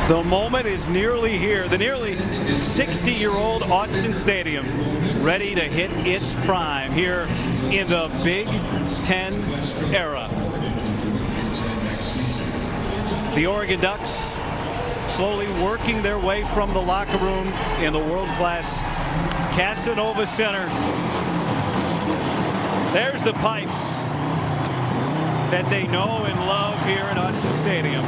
The moment is nearly here. The nearly 60-year-old Autzen Stadium ready to hit its prime here in the Big Ten era. The Oregon Ducks slowly working their way from the locker room in the world-class Casanova Center. There's the pipes that they know and love here at Autzen Stadium.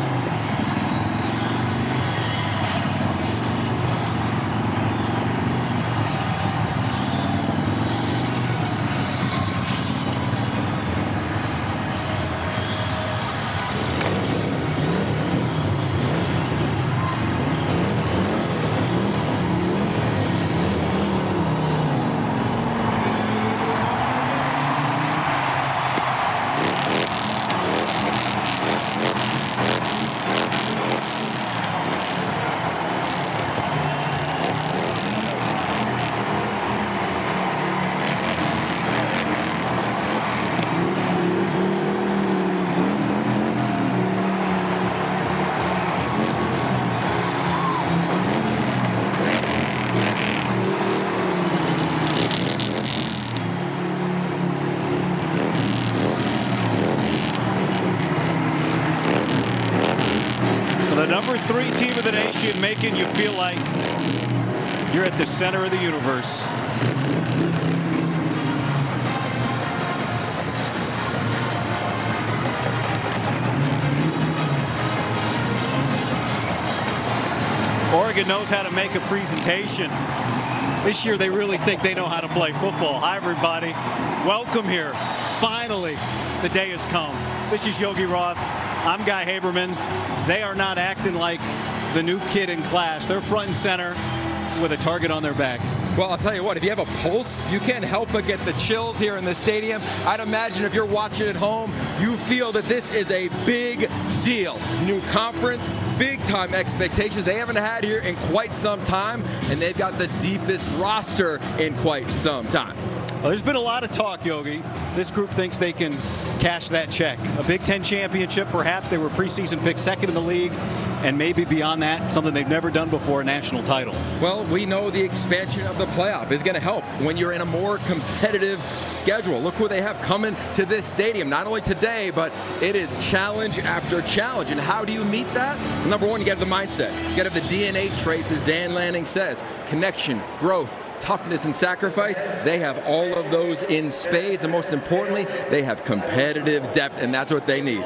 The number 3 team of the nation, making you feel like you're at the center of the universe. Oregon knows how to make a presentation. This year they really think they know how to play football. Hi everybody, welcome here. Finally, the day has come. This is Yogi Roth. I'm Guy Haberman. They are not acting like the new kid in class. They're front and center with a target on their back. Well, I'll tell you what, if you have a pulse, you can't help but get the chills here in the stadium. I'd imagine if you're watching at home, you feel that this is a big deal. New conference, big time expectations they haven't had here in quite some time, and they've got the deepest roster in quite some time. Well, there's been a lot of talk, Yogi. This group thinks they can cash that check. A Big Ten championship, perhaps. They were preseason picked second in the league, and maybe beyond that, something they've never done before, a national title. Well, we know the expansion of the playoff is going to help when you're in a more competitive schedule. Look who they have coming to this stadium, not only today, but it is challenge after challenge. And how do you meet that? Number one, you got to have the mindset. You got to have the DNA traits, as Dan Lanning says: connection, growth, toughness, and sacrifice. They have all of those in spades, and most importantly, they have competitive depth, and that's what they need.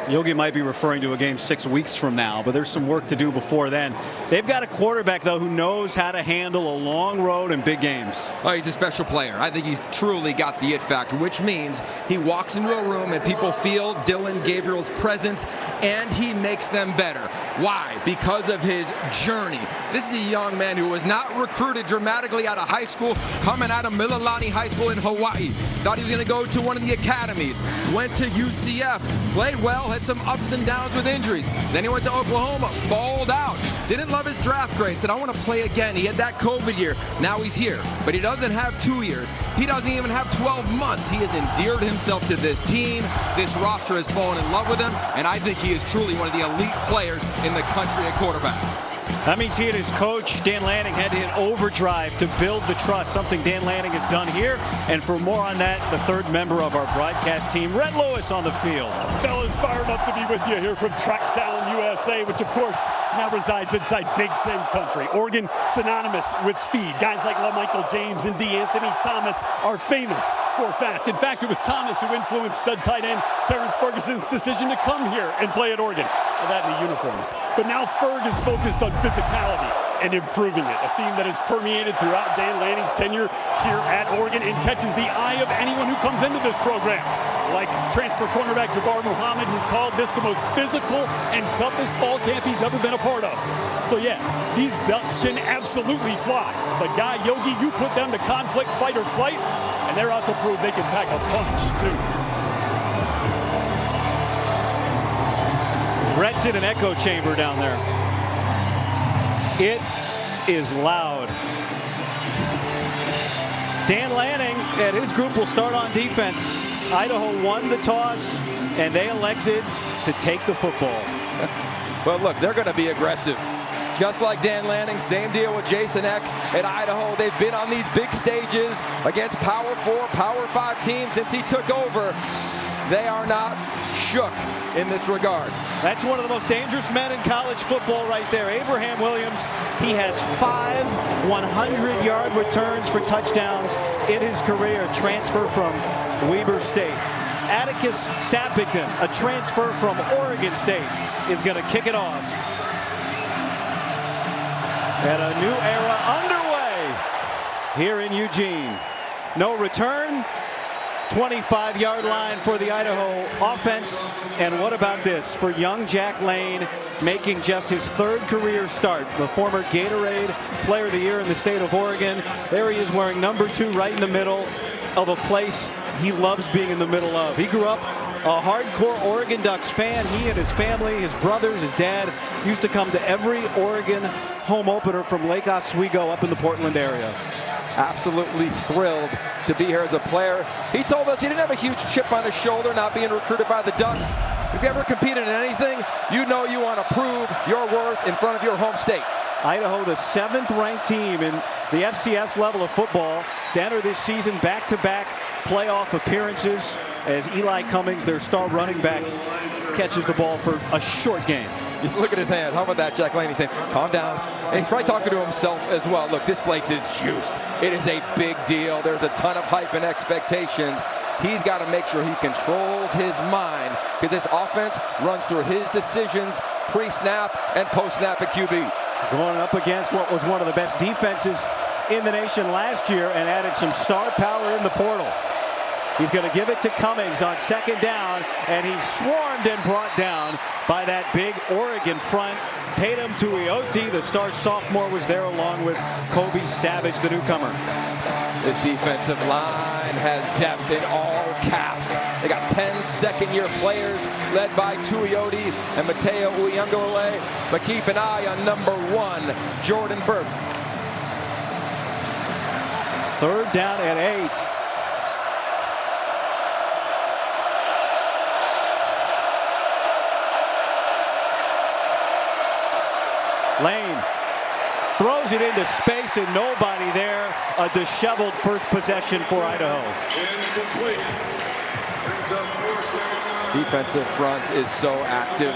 Yogi might be referring to a game 6 weeks from now, but there's some work to do before then. They've got a quarterback, though, who knows how to handle a long road and big games. Oh, he's a special player. I think he's truly got the it factor, which means he walks into a room and people feel Dylan Gabriel's presence, and he makes them better. Why? Because of his journey. This is a young man who was not recruited dramatically out of high school, coming out of Mililani High School in Hawaii. Thought he was going to go to one of the academies. Went to UCF, played well, had some ups and downs with injuries. Then he went to Oklahoma, balled out. Didn't love his draft grade, said, I want to play again. He had that COVID year. Now he's here. But he doesn't have 2 years. He doesn't even have 12 months. He has endeared himself to this team. This roster has fallen in love with him, and I think he is truly one of the elite players in the country at quarterback. That means he and his coach, Dan Lanning, had to hit overdrive to build the trust, something Dan Lanning has done here. And for more on that, the third member of our broadcast team, Rhett Lewis, on the field. Fellas, fired up to be with you here from Tracktown, USA, which, of course, now resides inside Big Ten country. Oregon, synonymous with speed. Guys like LaMichael James and DeAnthony Thomas are famous for fast. In fact, it was Thomas who influenced stud tight end Terrence Ferguson's decision to come here and play at Oregon. Well, that in the uniforms. But now Ferg is focused on physicality and improving it, a theme that has permeated throughout Dan Lanning's tenure here at Oregon and catches the eye of anyone who comes into this program, like transfer cornerback Jabbar Muhammad, who called this the most physical and toughest fall camp he's ever been a part of. So yeah, these Ducks can absolutely fly, but Guy, Yogi, you put them to conflict, fight or flight, and they're out to prove they can pack a punch too. Rhett's in an echo chamber down there. It is loud. Dan Lanning and his group will start on defense. Idaho won the toss, and they elected to take the football. Well, look, they're going to be aggressive. just like Dan Lanning, same deal with Jason Eck at Idaho. They've been on these big stages against Power 4, Power 5 teams since he took over. They are not shook in this regard. That's one of the most dangerous men in college football right there. Abraham Williams, he has 5 100-yard returns for touchdowns in his career. Transfer from Weber State. Atticus Sappington, a transfer from Oregon State, is going to kick it off. And a new era underway here in Eugene. No return. 25-yard line for the Idaho offense. And what about this for young Jack Lane, making just his 3rd career start, the former Gatorade Player of the Year in the state of Oregon. There he is wearing number 2 right in the middle of a place he loves being in the middle of. He grew up a hardcore Oregon Ducks fan. He and his family, his brothers, his dad used to come to every Oregon home opener from Lake Oswego up in the Portland area. Absolutely thrilled to be here as a player. He told us he didn't have a huge chip on his shoulder not being recruited by the Ducks. If you ever competed in anything, you know you want to prove your worth in front of your home state. Idaho, the 7th ranked team in the FCS level of football, to enter this season back-to-back playoff appearances as Eli Cummings, their star running back, catches the ball for a short game. Just look at his hand. How about that, Jack Lane? He's saying, calm down. And he's probably talking to himself as well. Look, this place is juiced. It is a big deal. There's a ton of hype and expectations. He's got to make sure he controls his mind because this offense runs through his decisions pre-snap and post-snap at QB. Going up against what was one of the best defenses in the nation last year and added some star power in the portal. He's going to give it to Cummings on 2nd down, and he's swarmed and brought down by that big Oregon front. Tatum Tuioti, the star sophomore, was there along with Kobe Savage, the newcomer. This defensive line has depth in all caps. They got 10 second-year players led by Tuioti and Mateo Uyungulele, but keep an eye on number 1, Jordan Burke. 3rd down and 8. Lane throws it into space and nobody there. A disheveled first possession for Idaho. Defensive front is so active,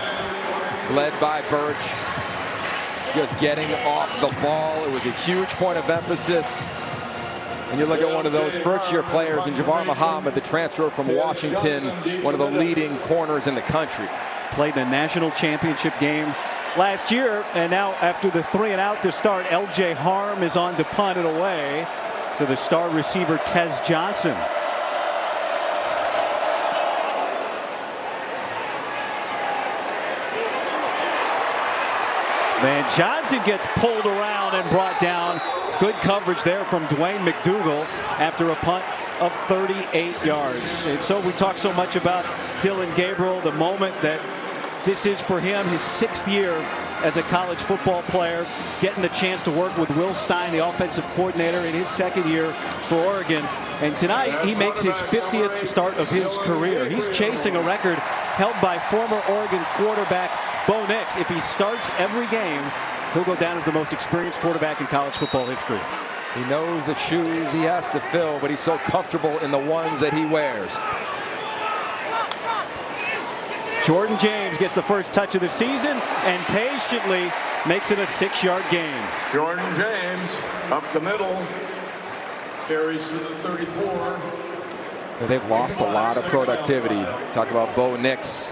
led by Birch. Just getting off the ball. It was a huge point of emphasis. And you look at one of those first-year players in Jabbar Muhammad, the transfer from Washington, one of the leading corners in the country. Played in a national championship game last year, and now after the 3 and out to start, LJ Harm is on to punt it away to the star receiver Tez Johnson. Man, Johnson gets pulled around and brought down. Good coverage there from Dwayne McDougal after a punt of 38 yards. And so we talk so much about Dillon Gabriel, the moment that this is for him, his 6th year as a college football player, getting the chance to work with Will Stein, the offensive coordinator, in his 2nd year for Oregon. And tonight he makes his 50th start of his career. He's chasing a record held by former Oregon quarterback Bo Nix. If he starts every game, he'll go down as the most experienced quarterback in college football history. He knows the shoes he has to fill, but he's so comfortable in the ones that he wears. Jordan James gets the first touch of the season and patiently makes it a 6-yard gain. Jordan James up the middle, carries 34. They've lost a lot of productivity. Talk about Bo Nix.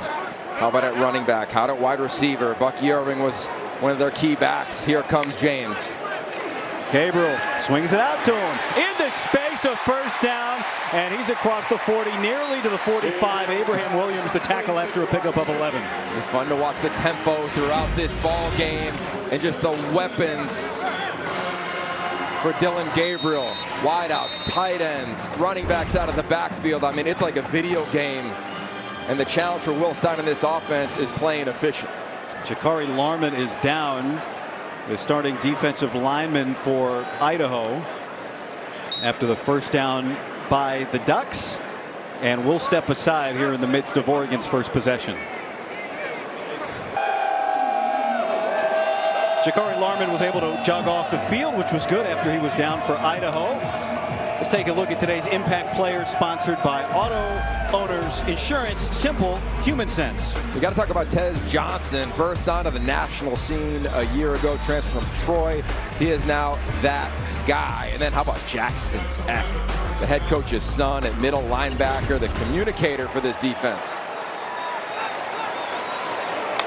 How about at running back? How about wide receiver? Bucky Irving was one of their key backs. Here comes James. Gabriel swings it out to him into space, a first down, and he's across the 40, nearly to the 45. Abraham Williams, the tackle after a pickup of 11. It's fun to watch the tempo throughout this ball game and just the weapons for Dillon Gabriel. Wideouts, tight ends, running backs out of the backfield. I mean, it's like a video game. And the challenge for Will Stein in this offense is playing efficient. Jakari Larman is down, the starting defensive lineman for Idaho, after the first down by the Ducks, and will step aside here in the midst of Oregon's first possession. Jakari Larman was able to jog off the field, which was good after he was down for Idaho. Let's take a look at today's Impact Players, sponsored by Auto Owners Insurance. Simple, human sense. We got to talk about Tez Johnson. Burst onto the national scene a year ago, transferred from Troy. He is now that guy. And then how about Jackson Eck, the head coach's son at middle linebacker, the communicator for this defense.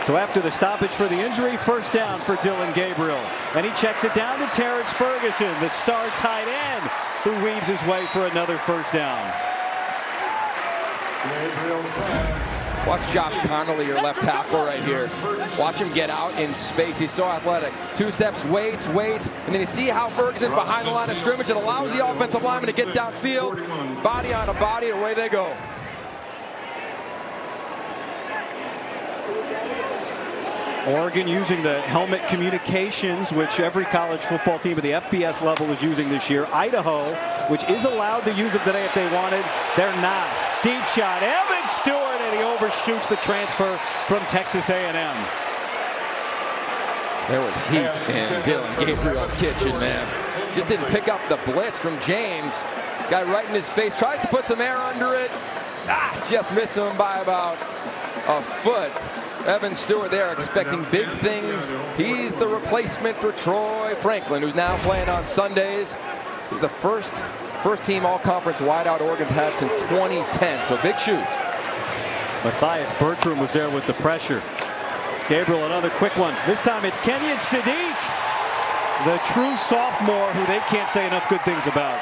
So after the stoppage for the injury, first down for Dillon Gabriel. And he checks it down to Terrence Ferguson, the star tight end, who weaves his way for another first down. Watch Josh Connolly, your left tackle right here. Watch him get out in space. He's so athletic. 2 steps, waits, and then you see how Ferguson behind the line of scrimmage. It allows the offensive lineman to get downfield. Body on a body, and away they go. Oregon using the helmet communications, which every college football team at the FBS level is using this year. Idaho, which is allowed to use them today if they wanted, they're not. Deep shot, Evan Stewart, and he overshoots the transfer from Texas A&M. There was heat in Dillon Gabriel's kitchen, man. Just didn't pick up the blitz from James. Guy right in his face, tries to put some air under it. Just missed him by about a foot. Evan Stewart there expecting big things. He's the replacement for Troy Franklin, who's now playing on Sundays. He's the first team all-conference wideout Oregon's had since 2010, so big shoes. Matthias Bertram was there with the pressure. Gabriel, another quick one. This time it's Kenyon Sadiq, the true sophomore who they can't say enough good things about.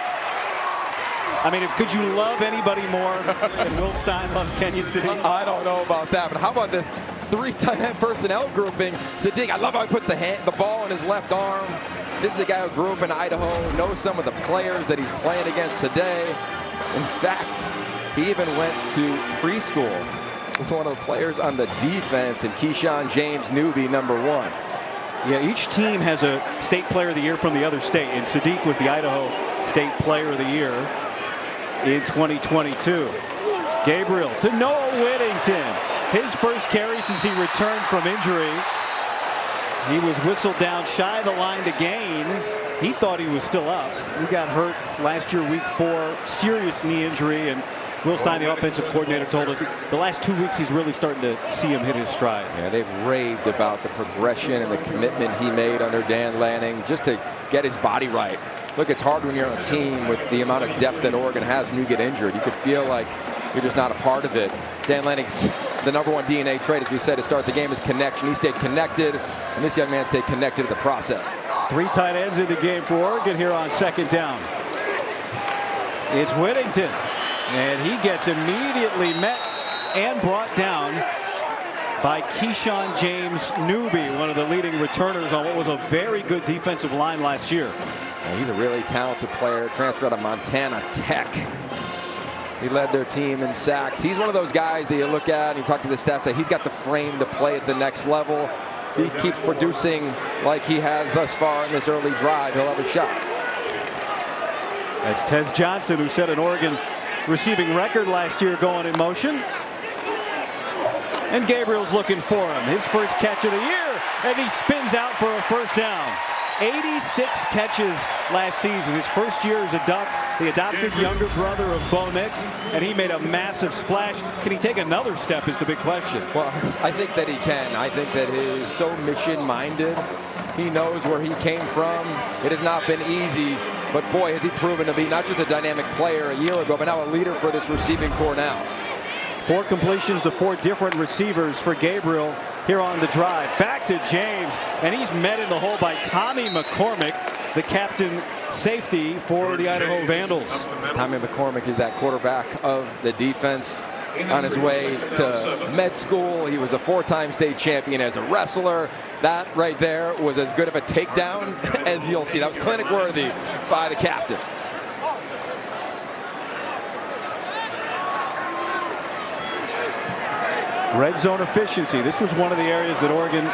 I mean, could you love anybody more than Will Stein loves Kenyon Sadiq? I don't know about that, but how about this 3 tight end personnel grouping? Sadiq, I love how he puts the ball in his left arm. This is a guy who grew up in Idaho, knows some of the players that he's playing against today. In fact, he even went to preschool with one of the players on the defense, and Keyshawn James Newby, #1. Yeah, each team has a state player of the year from the other state, and Sadiq was the Idaho State Player of the Year in 2022. Gabriel to Noah Whittington. His first carry since he returned from injury. He was whistled down shy of the line to gain. He thought he was still up. He got hurt last year, week 4, serious knee injury, and Will Stein, the offensive coordinator, told us the last 2 weeks he's really starting to see him hit his stride. Yeah, they've raved about the progression and the commitment he made under Dan Lanning just to get his body right. Look, it's hard when you're on a team with the amount of depth that Oregon has when you get injured. You could feel like you're just not a part of it. Dan Lanning's the #1 DNA trait, as we said to start the game, is connection. He stayed connected, and this young man stayed connected to the process. 3 tight ends in the game for Oregon here on second down. It's Whittington, and he gets immediately met and brought down by Keyshawn James Newby, one of the leading returners on what was a very good defensive line last year. And he's a really talented player, transferred out of Montana Tech. He led their team in sacks. He's one of those guys that you look at and you talk to the staff, say he's got the frame to play at the next level. He keeps producing like he has thus far in this early drive. He'll have a shot. That's Tez Johnson, who set an Oregon receiving record last year, going in motion. And Gabriel's looking for him. His first catch of the year, and he spins out for a first down. 86 catches last season. His first year as a Duck, the adopted younger brother of Bo Nix, and he made a massive splash. Can he take another step is the big question. Well, I think that he can. I think that he's so mission-minded. He knows where he came from. It has not been easy, but boy, has he proven to be not just a dynamic player a year ago, but now a leader for this receiving corps now. 4 completions to 4 different receivers for Gabriel here on the drive. Back to James, and he's met in the hole by Tommy McCormick, the captain safety for the Idaho Vandals. Tommy McCormick is that quarterback of the defense on his way to med school. He was a 4-time state champion as a wrestler. That right there was as good of a takedown as you'll see. That was clinic worthy by the captain. Red zone efficiency. This was one of the areas that Oregon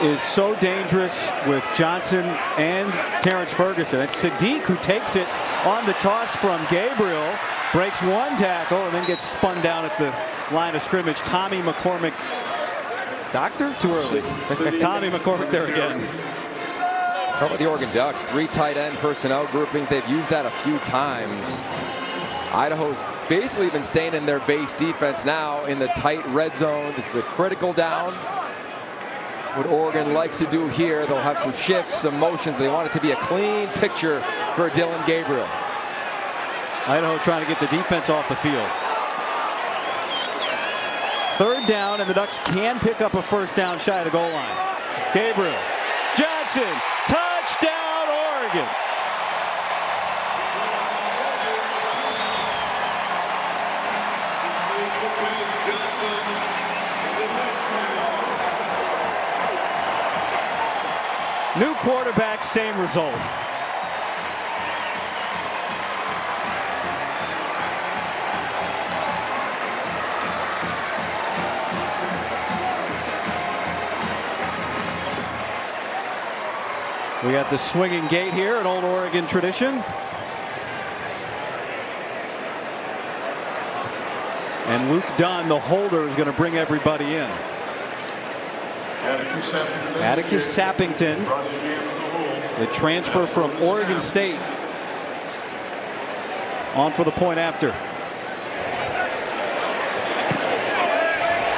is so dangerous with Johnson and Terrence Ferguson. It's Sadiq who takes it on the toss from Gabriel, breaks 1 tackle, and then gets spun down at the line of scrimmage. Tommy McCormick Doctor? Too early. Tommy McCormick there again. How about the Oregon Ducks? 3 tight end personnel groupings. They've used that a few times. Idaho's basically been staying in their base defense now in the tight red zone. This is a critical down. What Oregon likes to do here, they'll have some shifts, some motions. They want it to be a clean picture for Dylan Gabriel. Idaho trying to get the defense off the field. 3rd down, and the Ducks can pick up a 1st down shy of the goal line. Gabriel, Johnson, touchdown Oregon. New quarterback, same result. We got the swinging gate here, an old Oregon tradition. And Luke Dunn, the holder, is going to bring everybody in. Atticus Sappington, the transfer from Oregon State, on for the point after.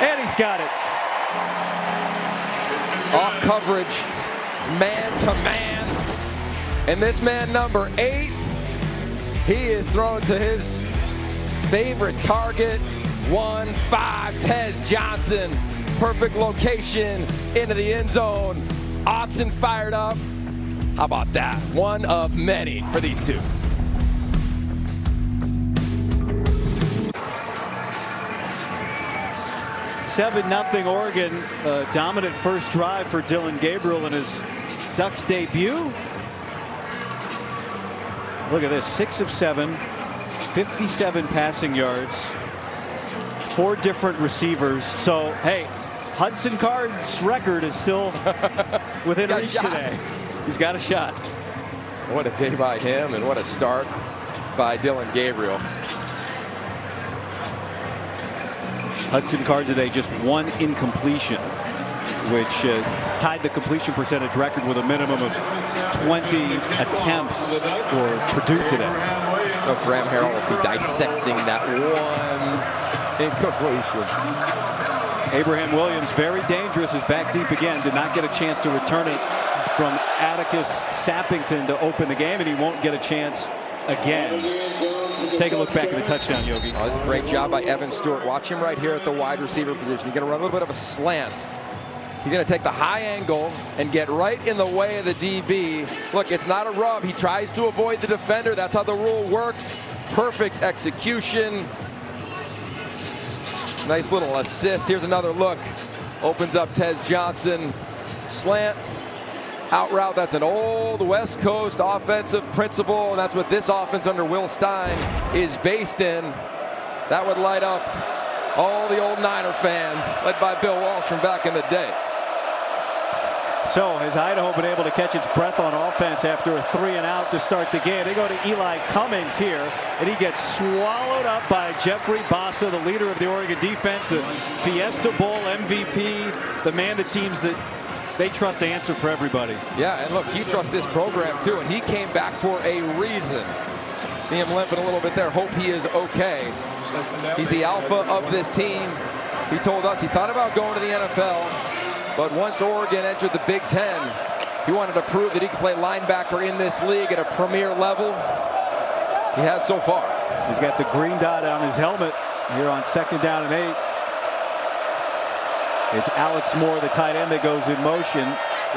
And he's got it. Off coverage. It's man to man. And this man, number 8, he is thrown to his favorite target. 1-5, Tez Johnson. Perfect location into the end zone. Autzen fired up. How about that? One of many for these two. $7-0 Oregon. Dominant first drive for Dylan Gabriel in his Ducks debut. Look at this, 6 of 7, 57 passing yards, 4 different receivers. So, hey, Hudson Card's record is still within reach today. He's got a shot. What a day by him, and what a start by Dylan Gabriel. Hudson Card today just 1 incompletion, which tied the completion percentage record with a minimum of 20 attempts for Purdue today. So Graham Harrell will be dissecting that 1 incompletion. Abraham Williams, very dangerous, is back deep again. Did not get a chance to return it from Atticus Sappington to open the game, and he won't get a chance again. Take a look back at the touchdown, Yogi. Oh, this is a great job by Evan Stewart. Watch him right here at the wide receiver position. He's going to run a little bit of a slant. He's going to take the high angle and get right in the way of the DB. Look, it's not a rub. He tries to avoid the defender. That's how the rule works. Perfect execution. Nice little assist. Here's another look. Opens up Tez Johnson. Slant. Out route. That's an old West Coast offensive principle, and that's what this offense under Will Stein is based in. That would light up all the old Niner fans, led by Bill Walsh from back in the day. So has Idaho been able to catch its breath on offense after a 3-and-out to start the game? They go to Eli Cummings here, and he gets swallowed up by Jeffrey Bassa, the leader of the Oregon defense, the Fiesta Bowl MVP, the man that seems that they trust to answer for everybody. Yeah, and look, he trusts this program too, and he came back for a reason. See him limping a little bit there. Hope he is okay. He's the alpha of this team. He told us he thought about going to the NFL, but once Oregon entered the Big Ten, he wanted to prove that he could play linebacker in this league at a premier level. He has so far. He's got the green dot on his helmet here on 2nd down and 8. It's Alex Moore, the tight end, that goes in motion.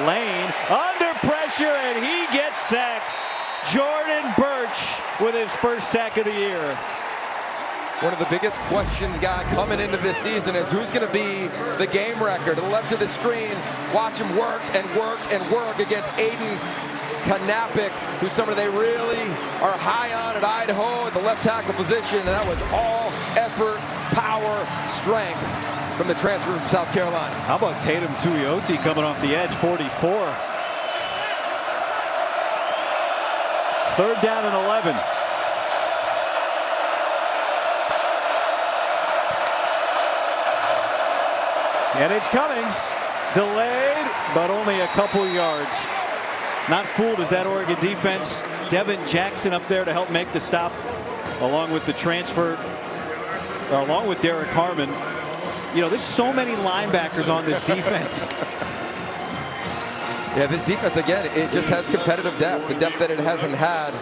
Lane under pressure, and he gets sacked. Jordan Birch with his first sack of the year. One of the biggest questions, guy, coming into this season is who's going to be the game record. To the left of the screen, watch him work and work and work against Aiden Kanapik, who's somebody they really are high on at Idaho at the left tackle position, and that was all effort, power, strength from the transfer from South Carolina. How about Tatum Tuioti coming off the edge, 44. 3rd down and 11. And it's Cummings. Delayed, but only a couple yards. Not fooled as that Oregon defense. Devin Jackson up there to help make the stop, along with the transfer, along with Derek Harmon. You know, there's so many linebackers on this defense. Yeah, this defense, again, it just has competitive depth, the depth that it hasn't had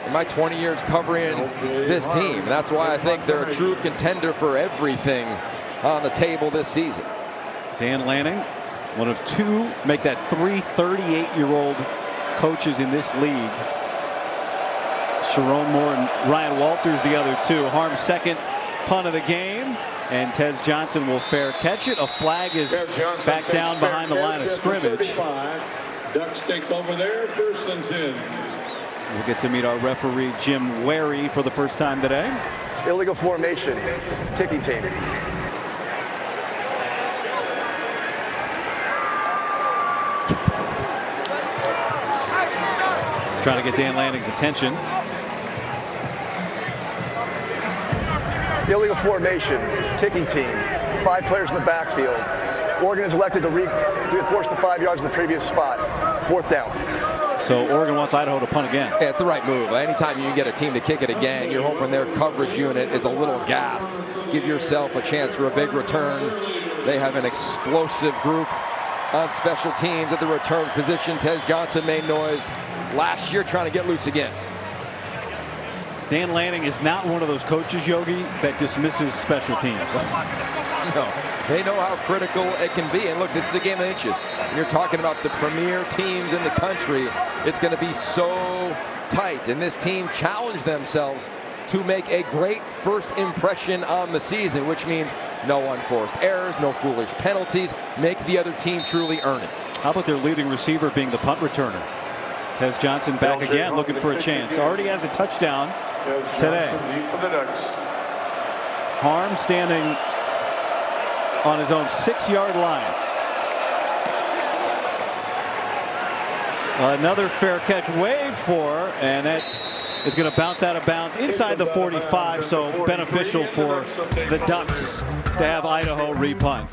in my 20 years covering this team. That's why I think they're a true contender for everything on the table this season. Dan Lanning, one of two, make that 3 38-year-old coaches in this league. Sharon Moore and Ryan Walters the other two. Harm's second punt of the game, and Tez Johnson will fair catch it. A flag is back down behind the line of scrimmage. Ducks take over there, 1st and 10. We'll get to meet our referee Jim Wary for the first time today. Illegal formation, kicking team. He's trying to get Dan Lanning's attention. Illegal formation, kicking team. 5 players in the backfield. Oregon is elected to reinforce the 5 yards of the previous spot. 4th down. So Oregon wants Idaho to punt again. Yeah, it's the right move. Anytime you get a team to kick it again, you're hoping their coverage unit is a little gassed. Give yourself a chance for a big return. They have an explosive group on special teams at the return position. Tez Johnson made noise last year trying to get loose again. Dan Lanning is not one of those coaches, Yogi, that dismisses special teams. No, they know how critical it can be. And look, this is a game of inches. When you're talking about the premier teams in the country, it's going to be so tight. And this team challenged themselves to make a great first impression on the season, which means no unforced errors, no foolish penalties. Make the other team truly earn it. How about their leading receiver being the punt returner? Tez Johnson back again, looking for a chance. Already has a touchdown today. Harm standing on his own 6-yard line. Another fair catch waved for, and that is going to bounce out of bounds inside the 45, so beneficial for the Ducks to have Idaho repunt.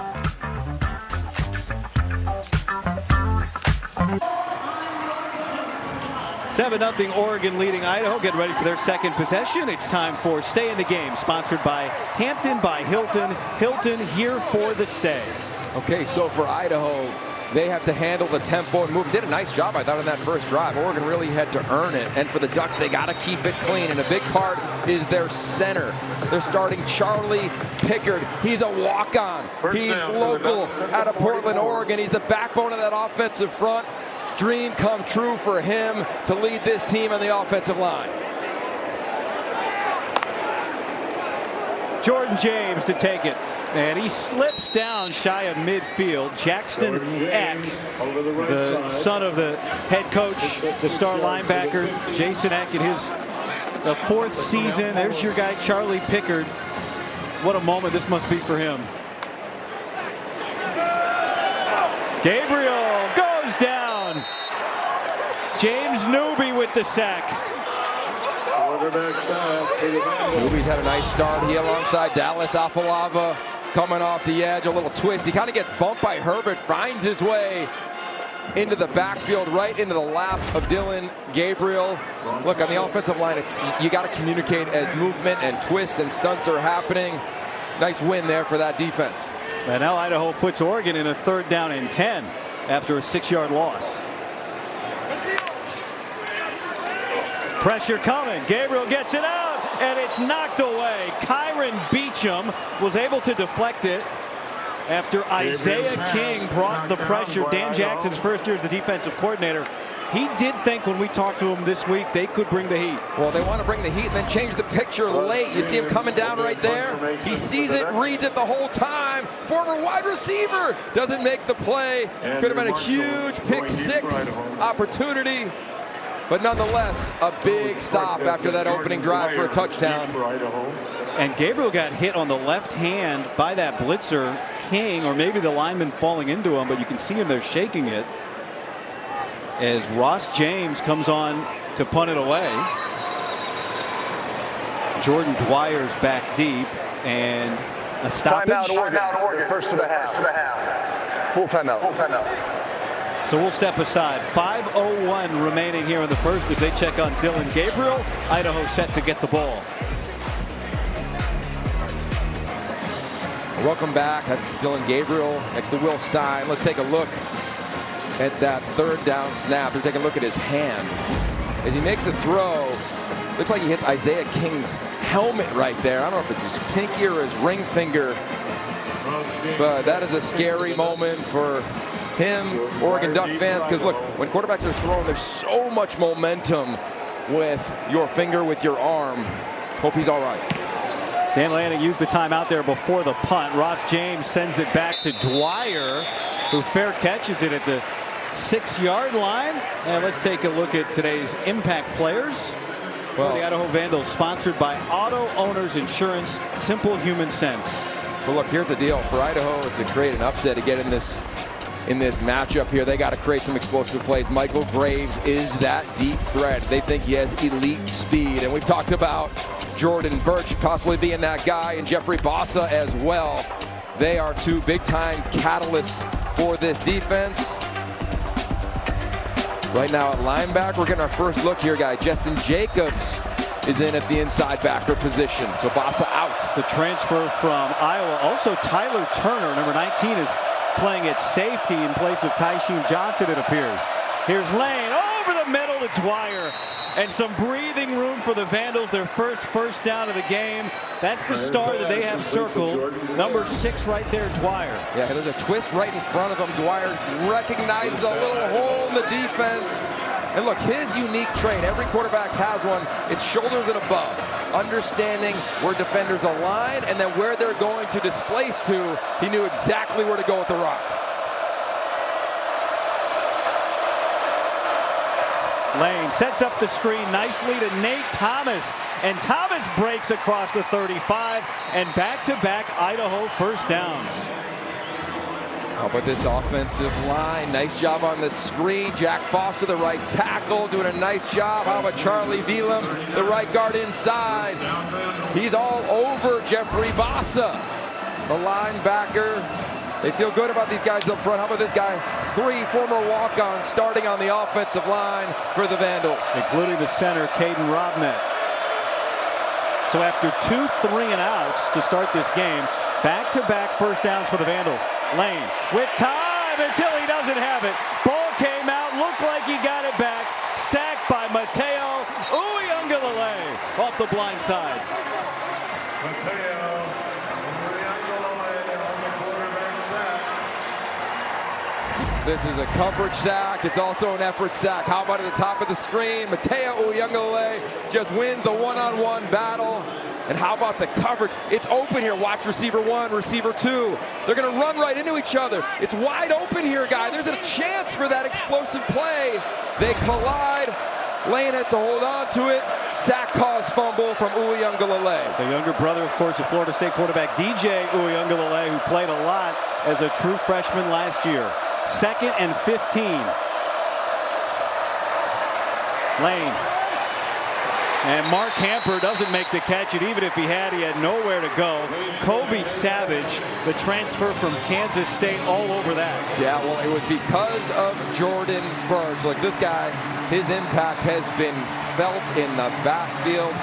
Seven 0 Oregon leading Idaho. Get ready for their second possession. It's time for Stay in the Game, sponsored by Hampton by Hilton. Hilton, here for the stay. Okay, so for Idaho, they have to handle the tempo and move. Did a nice job, I thought, on that first drive. Oregon really had to earn it. And for the Ducks, they got to keep it clean. And a big part is their center. They're starting Charlie Pickard. He's a walk-on. He's local out of Portland, Oregon. He's the backbone of that offensive front. Dream come true for him to lead this team on the offensive line. Jordan James to take it. And he slips down shy of midfield. Jackson Eck, the son of the head coach, the star linebacker, Jason Eck, in his 4th season. There's your guy, Charlie Pickard. What a moment this must be for him. Gabriel goes down. James Newby with the sack. Newby's had a nice start here alongside Dallas Afalava. Coming off the edge, a little twist. He kind of gets bumped by Herbert, finds his way into the backfield, right into the lap of Dylan Gabriel. Look, on the offensive line, you got to communicate as movement and twists and stunts are happening. Nice win there for that defense. And now Idaho puts Oregon in a 3rd down and 10 after a 6-yard loss. Pressure coming. Gabriel gets it out, and it's knocked away. Kyron Beecham was able to deflect it after Isaiah King brought the pressure. Dan Jackson's first year as the defensive coordinator. He did think when we talked to him this week they could bring the heat. Well, they want to bring the heat and then change the picture late. You see him coming down right there. He sees it, reads it the whole time. Former wide receiver doesn't make the play. Could have been a huge pick 6 opportunity. But nonetheless, a big stop after that opening drive for a touchdown. And Gabriel got hit on the left hand by that blitzer, King, or maybe the lineman falling into him, but you can see him there shaking it as Ross James comes on to punt it away. Jordan Dwyer's back deep, and A stoppage. Timeout, Oregon. First to the half. Full timeout. So we'll step aside. 5:01 remaining here in the first as they check on Dillon Gabriel. Idaho set to get the ball. Welcome back. That's Dillon Gabriel next to Will Stein. Let's take a look at that third down snap. We're taking a look at his hand as he makes a throw. Looks like he hits Isaiah King's helmet right there. I don't know if it's his pinky or his ring finger, but that is a scary moment for him, Oregon Duck fans, because look, when quarterbacks are thrown, there's so much momentum with your finger, with your arm. Hope he's all right. Dan Lanning used the timeout there before the punt. Ross James sends it back to Dwyer, who fair catches it at the 6-yard line. And let's take a look at today's impact players. Well, the Idaho Vandals, sponsored by Auto Owners Insurance, simple human sense. Well, look, here's the deal. For Idaho to create an upset to get in this matchup here, they got to create some explosive plays. Michael Graves is that deep threat. They think he has elite speed. And we've talked about Jordan Birch possibly being that guy, and Jeffrey Bassa as well. They are two big-time catalysts for this defense. Right now at linebacker, we're getting our first look here, guy. Justin Jacobs is in at the inside backer position. So Bassa out. The transfer from Iowa. Also Tyler Turner, number 19, is playing at safety in place of Tysheen Johnson, it appears. Here's Lane over the middle to Dwyer. And some breathing room for the Vandals, their first down of the game. That's the star that they have circled. Number 6 right there, Dwyer. Yeah, there's a twist right in front of him. Dwyer recognizes a little hole in the defense. And look, his unique trait, every quarterback has one, it's shoulders and above. Understanding where defenders align and then where they're going to displace to. He knew exactly where to go with the rock. Lane sets up the screen nicely to Nate Thomas, and Thomas breaks across the 35, and back-to-back Idaho first downs. How about this offensive line? Nice job on the screen. Jack Foster, the right tackle, doing a nice job. How about Charlie Velam, the right guard inside? He's all over Jeffrey Bassa, the linebacker. They feel good about these guys up front. How about this guy? 3 former walk-ons starting on the offensive line for the Vandals, including the center, Caden Robnett. So after 2 3-and-outs to start this game, back-to-back first downs for the Vandals. Lane with time until he doesn't have it. Ball came out, looked like he got it back. Sacked by Mateo Uyunglele off the blind side. This is a coverage sack. It's also an effort sack. How about at the top of the screen? Mateo Uyunglele just wins the one-on-one battle. And how about the coverage? It's open here. Watch receiver 1, receiver 2. They're going to run right into each other. It's wide open here, guy. There's a chance for that explosive play. They collide. Lane has to hold on to it. Sack cause fumble from Uyunglele. The younger brother, of course, of Florida State quarterback DJ Uyunglele, who played a lot as a true freshman last year. 2nd and 15. Lane. And Mark Hamper doesn't make the catch, and even if he had nowhere to go. Kobe Savage, the transfer from Kansas State, all over that. Yeah, well, it was because of Jordan Birch. Look, this guy, his impact has been felt in the backfield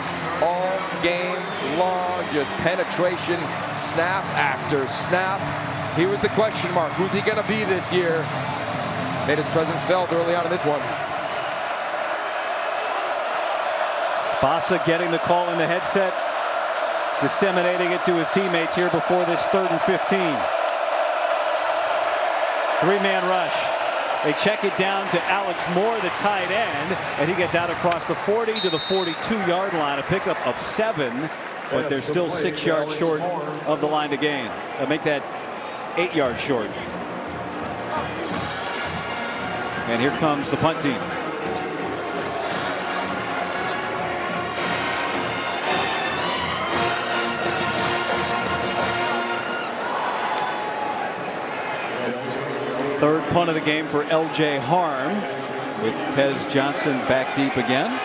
all game long. Just penetration, snap after snap. He was the question mark. Who's he going to be this year? Made his presence felt early on in this one. Bassa getting the call in the headset, disseminating it to his teammates here before this 3rd and 15. 3-man rush. They check it down to Alex Moore, the tight end, and he gets out across the 40 to the 42-yard line, a pickup of 7, but they're still 6 yards short of the line to gain. Make that 8 yards short. And here comes the punt team. Third punt of the game for LJ Harm, with Tez Johnson back deep again.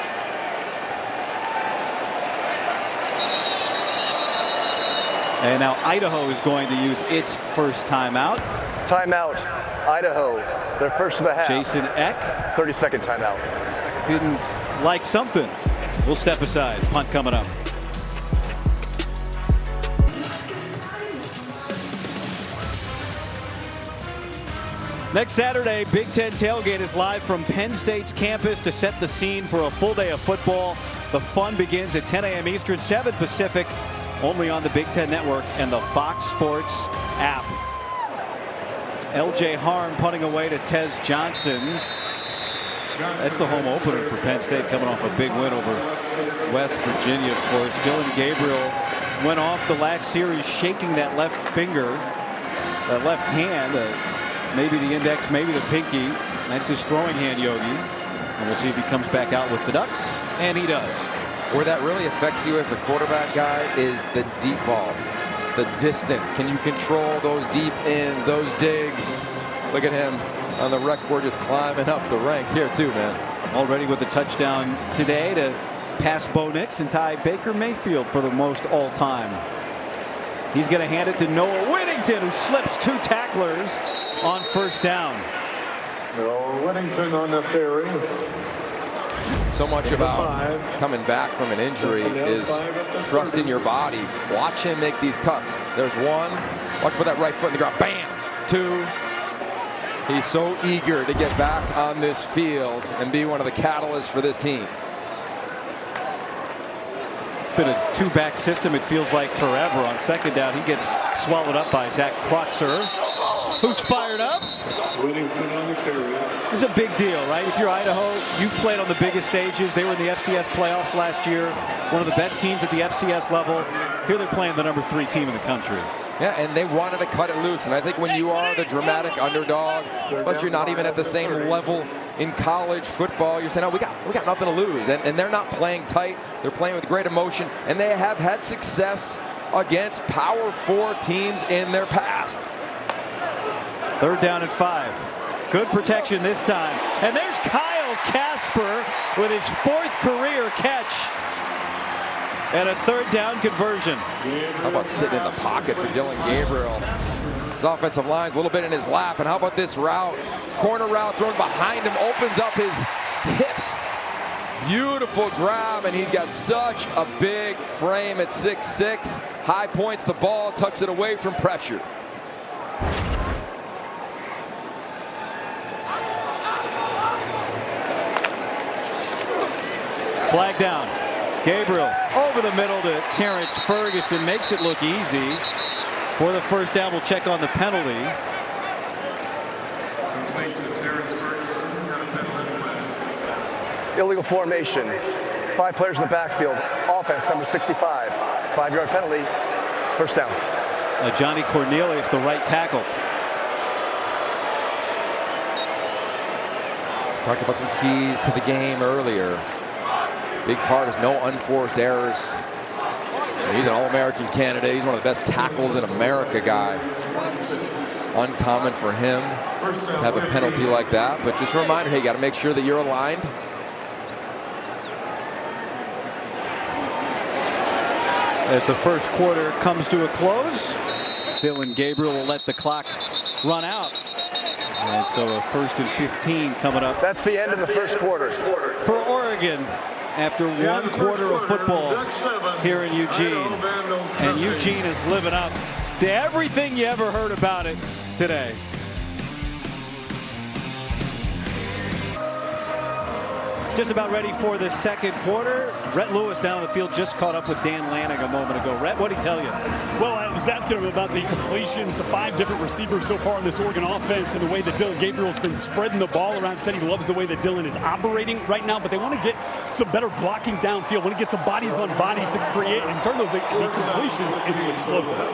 And now Idaho is going to use its first timeout. Timeout. Idaho. Their first of the half. Jason Eck. 30-second timeout. Didn't like something. We'll step aside. Punt coming up. Next Saturday, Big Ten Tailgate is live from Penn State's campus to set the scene for a full day of football. The fun begins at 10 a.m. Eastern, 7 Pacific, only on the Big Ten Network and the Fox Sports app. L.J. Harm punting away to Tez Johnson. That's the home opener for Penn State, coming off a big win over West Virginia, of course. Dylan Gabriel went off the last series shaking that left finger, that left hand. Maybe the index, maybe the pinky. That's his throwing hand, Yogi. And we'll see if he comes back out with the Ducks. And he does. Where that really affects you as a quarterback guy is the deep balls. The distance. Can you control those deep ends, those digs? Look at him on the record, just climbing up the ranks here too, man. Already with a touchdown today to pass Bo Nix and tie Baker Mayfield for the most all time. He's going to hand it to Noah Whittington, who slips 2 tacklers on first down. Whittington on the carry. So much about coming back from an injury is trusting your body. Watch him make these cuts. There's 1. Watch put that right foot in the ground. Bam! 2. He's so eager to get back on this field and be one of the catalysts for this team. It's been a 2-back system, it feels like forever. On second down, he gets swallowed up by Zach Kreutzer, who's fired up. Whittington on the carry. This is a big deal, right? If you're Idaho, you've played on the biggest stages. They were in the FCS playoffs last year, one of the best teams at the FCS level. Here they're playing the number 3 team in the country. Yeah, and they wanted to cut it loose. And I think when you are the dramatic underdog, especially you're not even at the same level in college football, you're saying, oh, we got nothing to lose. And they're not playing tight. They're playing with great emotion. And they have had success against Power 4 teams in their past. Third down and 5. Good protection this time. And there's Kyle Casper with his 4th career catch. And a third down conversion. How about sitting in the pocket for Dylan Gabriel? His offensive line's a little bit in his lap. And how about this route? Corner route thrown behind him, opens up his hips. Beautiful grab, and he's got such a big frame at 6'6". High points the ball, tucks it away from pressure. Flag down. Gabriel over the middle to Terrence Ferguson, makes it look easy. For the first down, we'll check on the penalty. Illegal formation. 5 players in the backfield. Offense, number 65. 5-yard penalty. First down. Johnny Cornelius, the right tackle. Talked about some keys to the game earlier. Big part is no unforced errors. He's an All-American candidate. He's one of the best tackles in America guy. Uncommon for him to have a penalty like that. But just a reminder, hey, you got to make sure that you're aligned. As the first quarter comes to a close, Dylan Gabriel will let the clock run out. And so a 1st and 15 coming up. That's the end of the first quarter. For Oregon, after 1 quarter of football here in Eugene. And Eugene is living up to everything you ever heard about it today. Just about ready for the second quarter. Rhett Lewis down on the field just caught up with Dan Lanning a moment ago. Rhett, what did he tell you? Well, I was asking him about the completions, the 5 different receivers so far in this Oregon offense, and the way that Dylan Gabriel's been spreading the ball around. Said he loves the way that Dylan is operating right now, but they want to get some better blocking downfield, want to get some bodies on bodies to create and turn those completions into explosives.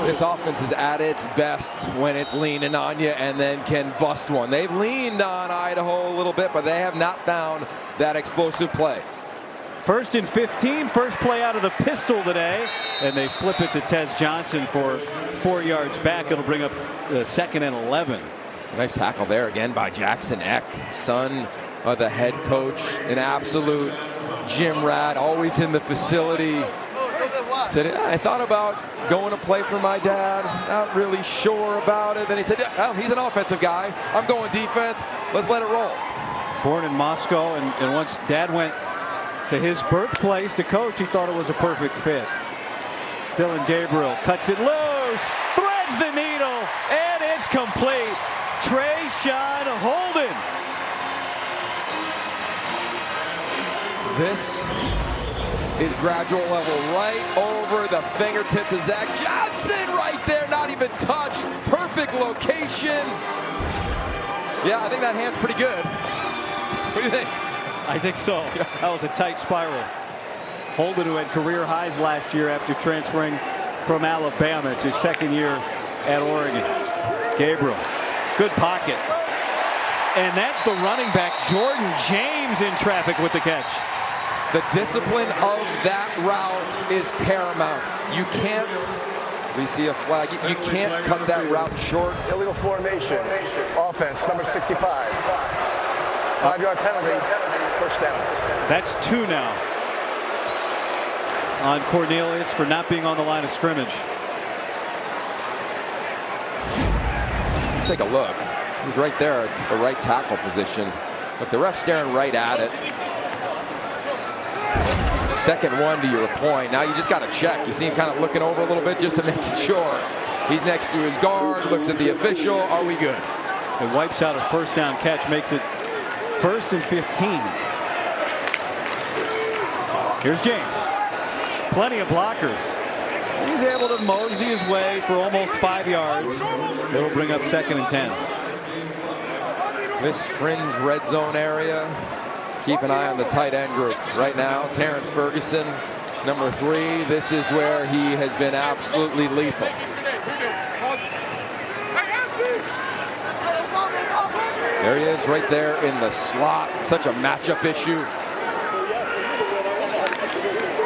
This offense is at its best when it's leaning on you and then can bust one. They've leaned on Idaho a little bit, but they have not found that explosive play. 1st and 15, first play out of the pistol today, and they flip it to Tez Johnson for 4 yards back. It'll bring up 2nd and 11. Nice tackle there again by Jackson Eck, son of the head coach, an absolute gym rat, always in the facility. Said, I thought about going to play for my dad. Not really sure about it. Then he said, yeah, well, he's an offensive guy. I'm going defense. Let's let it roll. Born in Moscow, and once Dad went to his birthplace to coach, he thought it was a perfect fit. Dillon Gabriel cuts it loose, threads the needle, and it's complete. Trayshawn Holden. This is gradual level right over the fingertips of Zach Johnson right there, not even touched. Perfect location. Yeah, I think that hand's pretty good. What do you think? I think so. That was a tight spiral. Holden, who had career highs last year after transferring from Alabama. It's his second year at Oregon. Gabriel, good pocket. And that's the running back, Jordan James, in traffic with the catch. The discipline of that route is paramount. You can't, we see a flag, you can't cut that route short. Illegal formation. Offense, number 65. 5-yard penalty, first down. That's 2 now on Cornelius for not being on the line of scrimmage. Let's take a look. He's right there at the right tackle position. Look, the ref's staring right at it. Second one, to your point. Now you just got to check. You see him kind of looking over a little bit just to make sure. He's next to his guard, looks at the official. Are we good? It wipes out a first down catch, makes it 1st and 15. Here's James. Plenty of blockers. He's able to mosey his way for almost 5 yards. It'll bring up 2nd and 10. This fringe red zone area. Keep an eye on the tight end group. Right now, Terrence Ferguson, number 3. This is where he has been absolutely lethal. There he is right there in the slot. Such a matchup issue.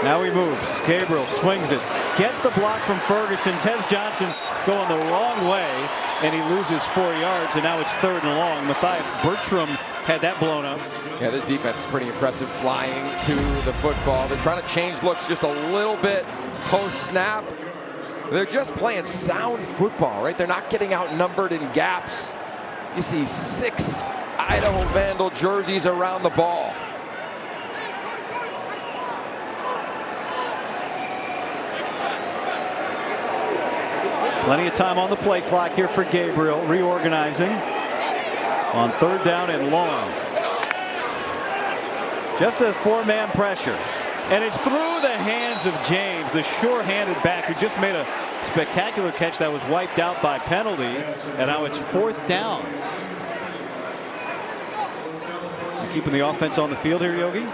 Now he moves. Gabriel swings it. Gets the block from Ferguson. Tez Johnson going the wrong way, and he loses 4 yards, and now it's 3rd and long. Matthias Bertram had that blown up. Yeah, this defense is pretty impressive, flying to the football. They're trying to change looks just a little bit post-snap. They're just playing sound football, right? They're not getting outnumbered in gaps. You see 6 Idaho Vandal jerseys around the ball. Plenty of time on the play clock here for Gabriel, reorganizing on 3rd down and long. Just a 4-man pressure. And it's through the hands of James, the sure-handed back, who just made a spectacular catch that was wiped out by penalty. And now it's 4th down. You keeping the offense on the field here, Yogi?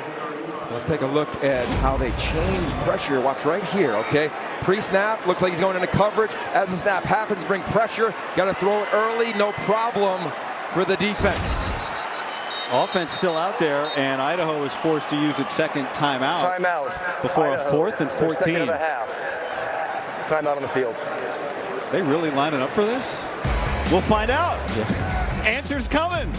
Let's take a look at how they change pressure. Watch right here, okay? Pre-snap, looks like he's going into coverage. As the snap happens, bring pressure. Got to throw it early, no problem for the defense. Offense still out there, and Idaho is forced to use its 2nd timeout. Timeout. Before Idaho, a 4th and 14. 2nd of the half. Timeout on the field. They really lining up for this? We'll find out. Yeah. Answers coming.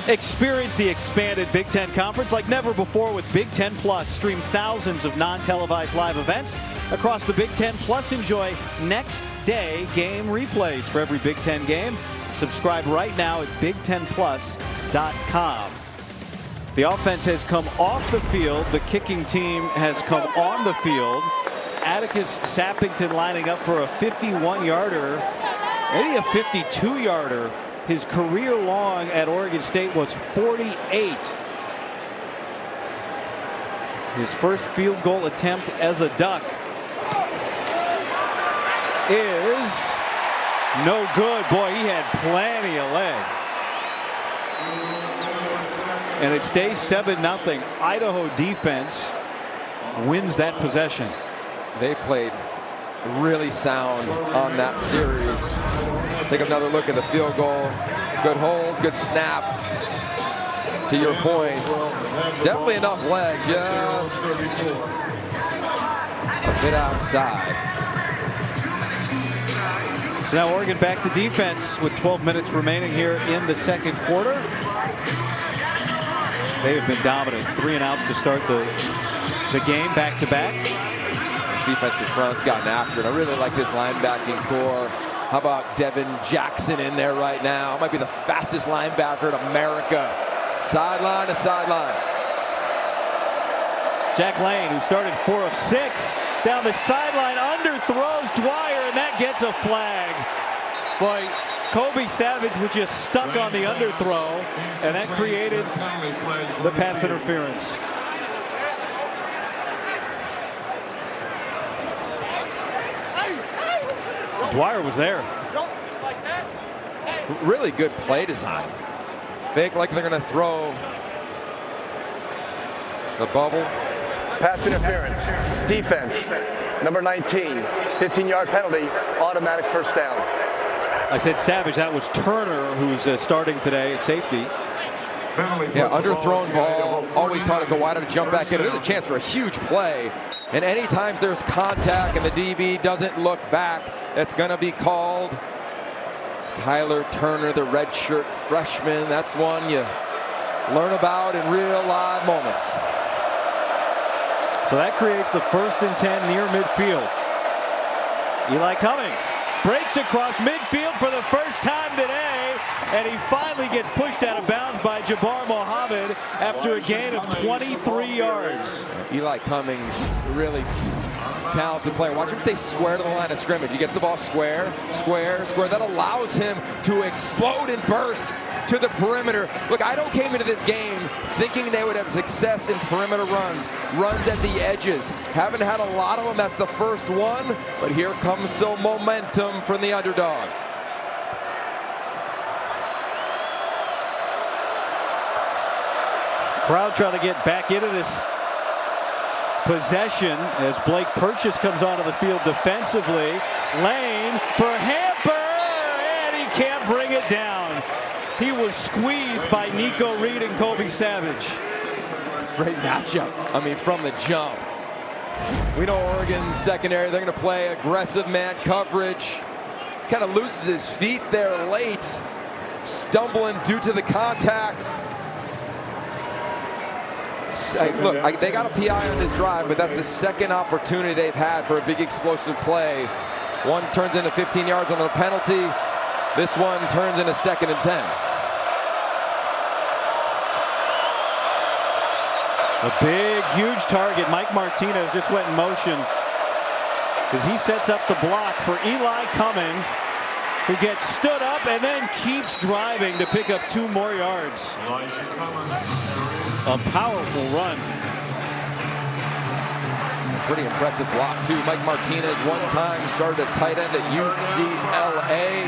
Experience the expanded Big Ten Conference like never before with Big Ten Plus. Stream thousands of non-televised live events across the Big Ten. Plus, enjoy next day game replays for every Big Ten game. Subscribe right now at BigTenPlus.com. The offense has come off the field. The kicking team has come on the field. Atticus Sappington lining up for a 51-yarder, maybe a 52-yarder. His career long at Oregon State was 48. His first field goal attempt as a Duck is no good. Boy, he had plenty of leg. And it stays 7-0. Idaho defense wins that possession. They played really sound on that series. Take another look at the field goal. Good hold, good snap. To your point, definitely enough leg, just a bit outside. So now Oregon back to defense with 12 minutes remaining here in the 2nd quarter. They have been dominant. 3 and outs to start the game, back-to-back. Defensive front's gotten after it. I really like this linebacking core. How about Devin Jackson in there right now? Might be the fastest linebacker in America. Sideline to sideline. Jack Lane, who started 4 of 6, down the sideline, underthrows Dwyer, and that gets a flag. Boy, Kobe Savage was just stuck on the underthrow, and that created the pass interference. Dwyer was there. Really good play design. Fake like they're going to throw the bubble. Pass interference. Defense. Number 19. 15-yard penalty. Automatic first down. I said Savage. That was Turner, who's starting today at safety. Yeah, underthrown ball. Always taught as a wideout to jump back in. There's a chance for a huge play. And any times there's contact and the DB doesn't look back, that's going to be called. Tyler Turner, the redshirt freshman. That's one you learn about in real live moments. So that creates the 1st and 10 near midfield. Eli Cummings breaks across midfield for the first time today, and he finally gets pushed out of bounds by Jabbar Mohammed after a gain of 23 yards. Eli Cummings, really talented player. Watch him stay square to the line of scrimmage. He gets the ball square, square, square. That allows him to explode and burst to the perimeter. Look, Idaho came into this game thinking they would have success in perimeter runs at the edges. Haven't had a lot of them. That's the first one, but here comes some momentum from the underdog. Crowd trying to get back into this possession as Blake Purchase comes onto the field defensively. Lane for Hamper, and he can't bring it down. He was squeezed by Nico Reed and Kobe Savage. Great matchup. I mean, from the jump. We know Oregon's secondary, they're going to play aggressive man coverage. Kind of loses his feet there late, stumbling due to the contact. Look, they got a PI on this drive, but that's the second opportunity they've had for a big explosive play. One turns into 15 yards on the penalty. This one turns into 2nd and 10. A big, huge target. Mike Martinez just went in motion as he sets up the block for Eli Cummings, who gets stood up and then keeps driving to pick up 2 more yards. A powerful run. Pretty impressive block, too. Mike Martinez one time started a tight end at UCLA.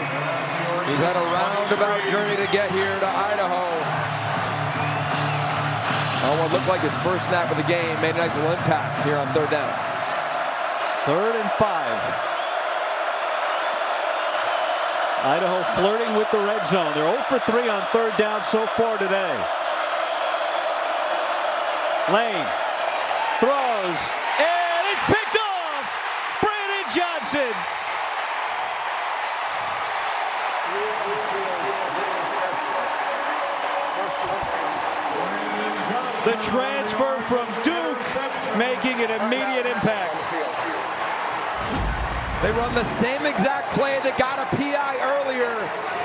He's had a roundabout journey to get here to Idaho. On what looked like his first snap of the game, made a nice little impact here on 3rd down. 3rd and 5. Idaho flirting with the red zone. They're 0 for 3 on 3rd down so far today. Lane throws, and it's picked off. Brandon Johnson. The transfer from Duke making an immediate impact. They run the same exact play that got a PI earlier,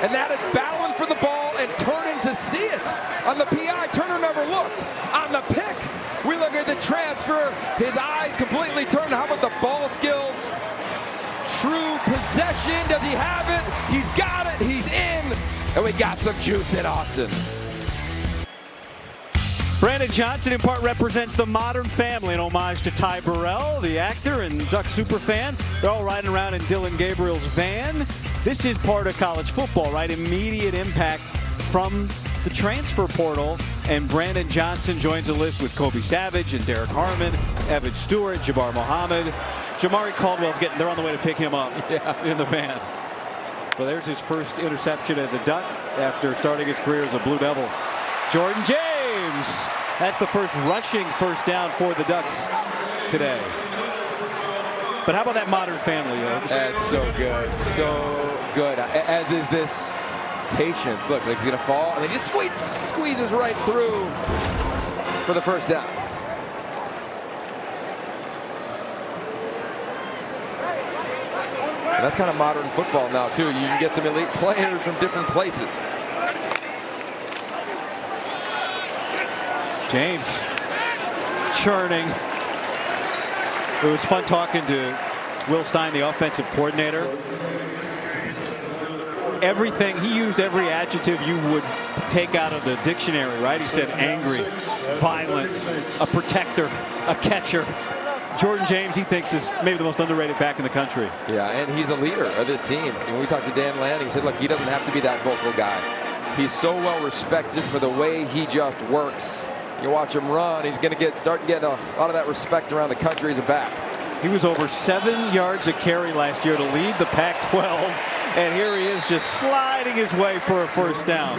and that is battling for the ball and turning to see it. On the PI, Turner never looked. On the pick, we look at the transfer. His eyes completely turned. How about the ball skills? True possession. Does he have it? He's got it. He's in. And we got some juice in Austin. Brandon Johnson in part represents the Modern Family, in homage to Ty Burrell, the actor and Duck superfan. They're all riding around in Dylan Gabriel's van. This is part of college football, right? Immediate impact from the transfer portal. And Brandon Johnson joins the list with Kobe Savage and Derek Harmon, Evan Stewart, Jabbar Mohammed. Jamari Caldwell's they're on the way to pick him up in the van. Well, there's his first interception as a Duck after starting his career as a Blue Devil. Jordan James. That's the first rushing first down for the Ducks today. But how about that Modern Family? That's so good. So good. As is this patience. Look, like he's going to fall, and then he just squeezes right through. for the first down. And that's kind of modern football now, too. You can get some elite players from different places. James churning. It was fun talking to Will Stein, the offensive coordinator. Everything, he used every adjective you would take out of the dictionary, right? He said angry, violent, a protector, a catcher. Jordan James, he thinks, is maybe the most underrated back in the country. Yeah, and he's a leader of this team. When we talked to Dan Lanning, he said, look, he doesn't have to be that vocal guy. He's so well respected for the way he just works. You watch him run, he's going to start getting a lot of that respect around the country as a back. He was over 7 yards a carry last year to lead the Pac-12, and here he is just sliding his way for a first down.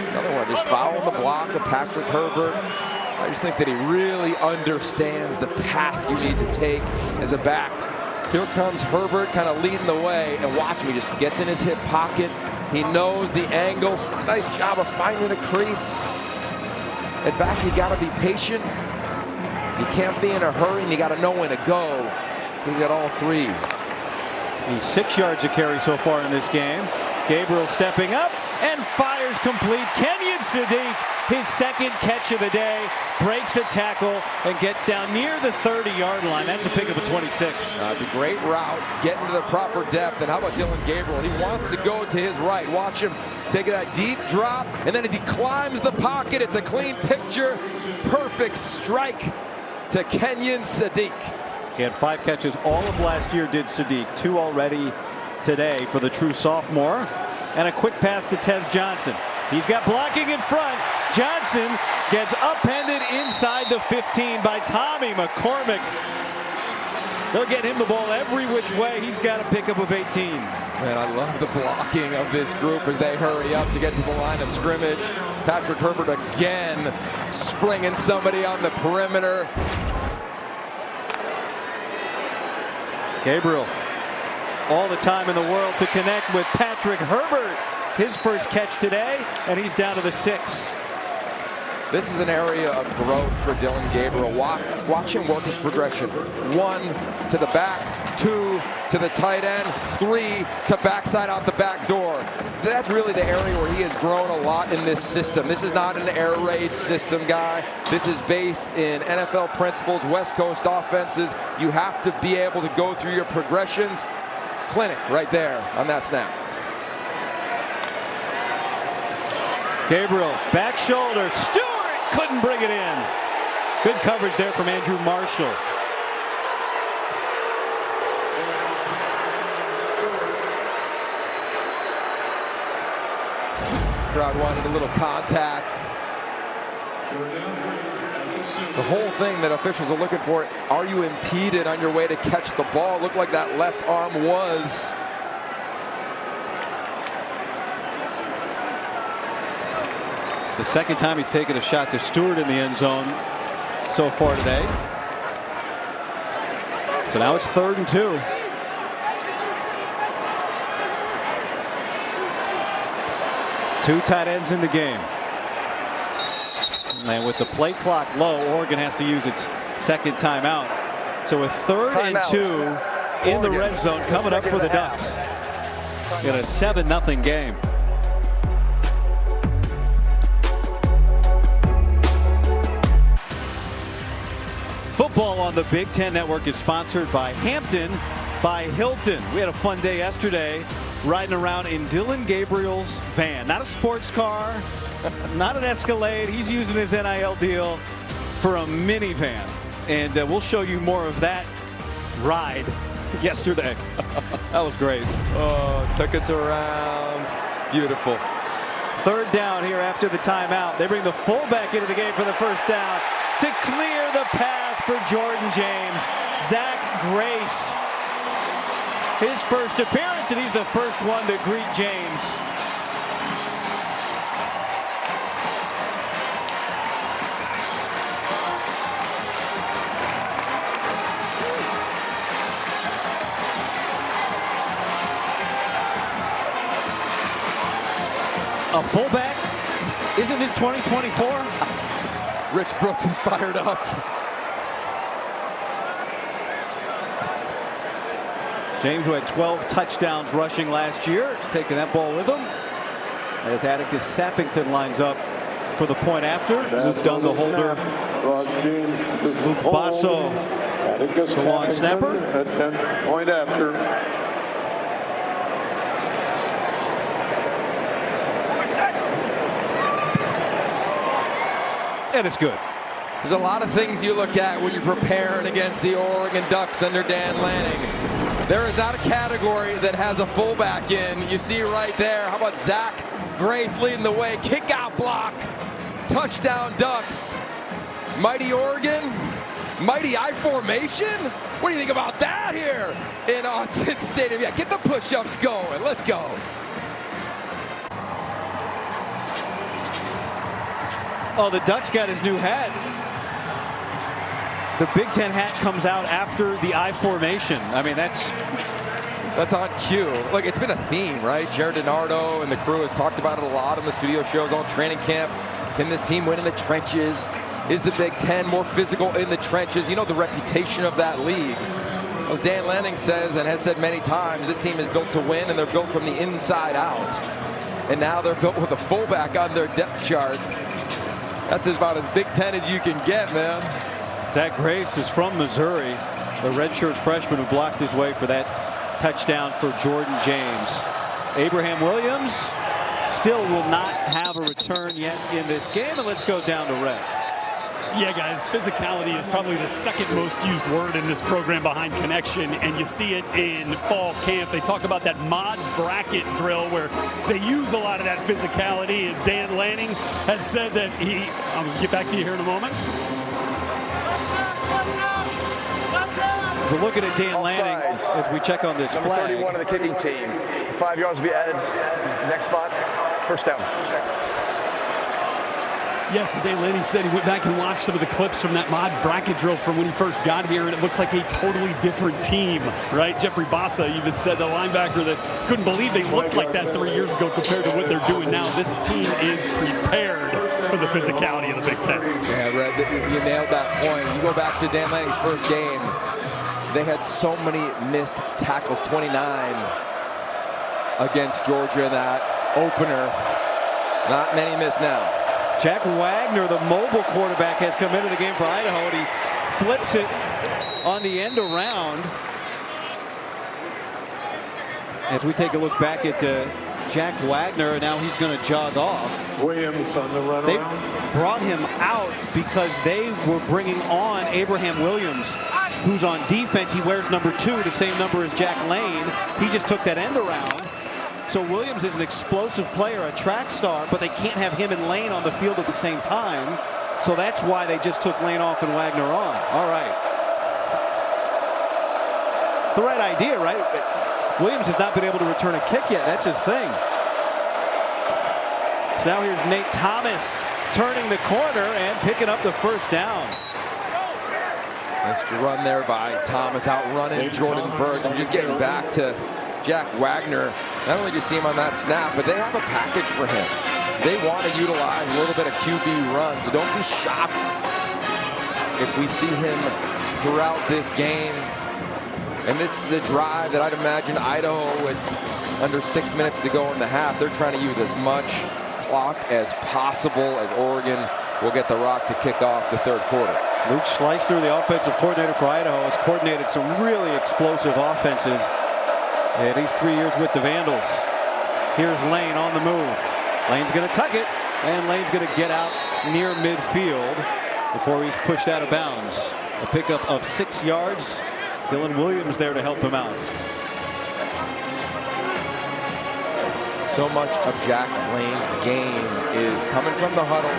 Another one, just fouling the block to Patrick Herbert. I just think that he really understands the path you need to take as a back. Here comes Herbert kind of leading the way, and watch him, he just gets in his hip pocket. He knows the angles. Nice job of finding a crease. At back, you got to be patient. You can't be in a hurry, and you got to know when to go. He's got all three. He's 6 yards a carry so far in this game. Gabriel stepping up and fires complete. Kenyon Sadiq, his second catch of the day, breaks a tackle and gets down near the 30-yard line. That's a pickup of 26. It's a great route, getting to the proper depth. And how about Dylan Gabriel? He wants to go to his right. Watch him take that deep drop, and then as he climbs the pocket, it's a clean picture. Perfect strike to Kenyon Sadiq. He had 5 catches all of last year, did Sadiq. 2 already today for the true sophomore. And a quick pass to Tez Johnson. He's got blocking in front. Johnson gets upended inside the 15 by Tommy McCormick. They'll get him the ball every which way. He's got a pickup of 18. Man, I love the blocking of this group as they hurry up to get to the line of scrimmage. Patrick Herbert again springing somebody on the perimeter. Gabriel, all the time in the world to connect with Patrick Herbert. His first catch today, and he's down to the 6. This is an area of growth for Dylan Gabriel. Watch him work his progression. 1 to the back, 2 to the tight end, 3 to backside out the back door. That's really the area where he has grown a lot in this system. This is not an air raid system, guy. This is based in NFL principles, West Coast offenses. You have to be able to go through your progressions. Clinic right there on that snap. Gabriel, back shoulder. Stewart couldn't bring it in. Good coverage there from Andrew Marshall. Crowd wanted a little contact. The whole thing that officials are looking for, are you impeded on your way to catch the ball? Looked like that left arm was. The second time he's taken a shot to Stewart in the end zone so far today. So now it's 3rd and 2. Two tight ends in the game. And with the play clock low, Oregon has to use its second timeout. So a 3rd and 2 in the red zone coming up for the Ducks in a 7-0 game. Football on the Big Ten Network is sponsored by Hampton by Hilton. We had a fun day yesterday riding around in Dylan Gabriel's van. Not a sports car, not an Escalade. He's using his NIL deal for a minivan. And we'll show you more of that ride yesterday. That was great. Oh, took us around. Beautiful. 3rd down here after the timeout. They bring the fullback into the game for the first down to clear the path for Jordan James. Zach Grace, his first appearance, and he's the first one to greet James. A fullback? Isn't this 2024? Rich Brooks is fired up. James, who had 12 touchdowns rushing last year, is taking that ball with him. As Atticus Sappington lines up for the point after. Luke Dunn, the holder. Luke Basso, the long snapper. At point after. And it's good. There's a lot of things you look at when you're preparing against the Oregon Ducks under Dan Lanning. There is not a category that has a fullback in. You see right there. How about Zach Grace leading the way? Kick out block. Touchdown Ducks. Mighty Oregon. Mighty I formation. What do you think about that here in Autzen Stadium? Yeah, get the push-ups going. Let's go. Oh, the Ducks got his new hat. The Big Ten hat comes out after the I formation. I mean, that's on cue. Look, it's been a theme, right? Jared DiNardo and the crew has talked about it a lot on the studio shows, all training camp. Can this team win in the trenches? Is the Big Ten more physical in the trenches? You know the reputation of that league. As Dan Lanning says and has said many times, this team is built to win, and they're built from the inside out. And now they're built with a fullback on their depth chart. That's about as Big Ten as you can get, man. Zach Grace is from Missouri, the redshirt freshman who blocked his way for that touchdown for Jordan James. Abraham Williams still will not have a return yet in this game, and let's go down to red. Yeah, guys, physicality is probably the second most used word in this program behind connection, and you see it in fall camp. They talk about that mod bracket drill where they use a lot of that physicality, and Dan Lanning had said that I'm going to get back to you here in a moment. We're looking at Dan Lanning as we check on this Number flag. 31 of the kicking team. 5 yards will be added. Next spot, first down. Yes, Dan Lanning said he went back and watched some of the clips from that mod bracket drill from when he first got here, and it looks like a totally different team, right? Jeffrey Bassa even said, the linebacker, that couldn't believe they looked like that 3 years ago compared to what they're doing now. This team is prepared for the physicality of the Big Ten. Yeah, Red, you nailed that point. You go back to Dan Lanning's first game. They had so many missed tackles, 29 against Georgia in that opener. Not many missed now. Jack Wagner, the mobile quarterback, has come into the game for Idaho, and he flips it on the end around. As we take a look back at Jack Wagner, now he's going to jog off. Williams on the run They around. brought him out because they were bringing on Abraham Williams, who's on defense. He wears number 2, the same number as Jack Lane. He just took that end around. So Williams is an explosive player, a track star, but they can't have him and Lane on the field at the same time. So that's why they just took Lane off and Wagner on. All right. The right idea, right? Williams has not been able to return a kick yet. That's his thing. So now here's Nate Thomas turning the corner and picking up the first down. Nice run there by Thomas, outrunning Jordan Burks. We're just getting back to Jack Wagner. Not only do you see him on that snap, but they have a package for him. They want to utilize a little bit of QB run, so don't be shocked if we see him throughout this game. And this is a drive that I'd imagine Idaho, with under 6 minutes to go in the half, they're trying to use as much clock as possible, as Oregon will get the rock to kick off the third quarter. Luke Schleissner, the offensive coordinator for Idaho, has coordinated some really explosive offenses. And he's 3 years with the Vandals. Here's Lane on the move. Lane's going to tuck it, and Lane's going to get out near midfield before he's pushed out of bounds. A pickup of 6 yards. Dylan Williams there to help him out. So much of Jack Lane's game is coming from the huddle,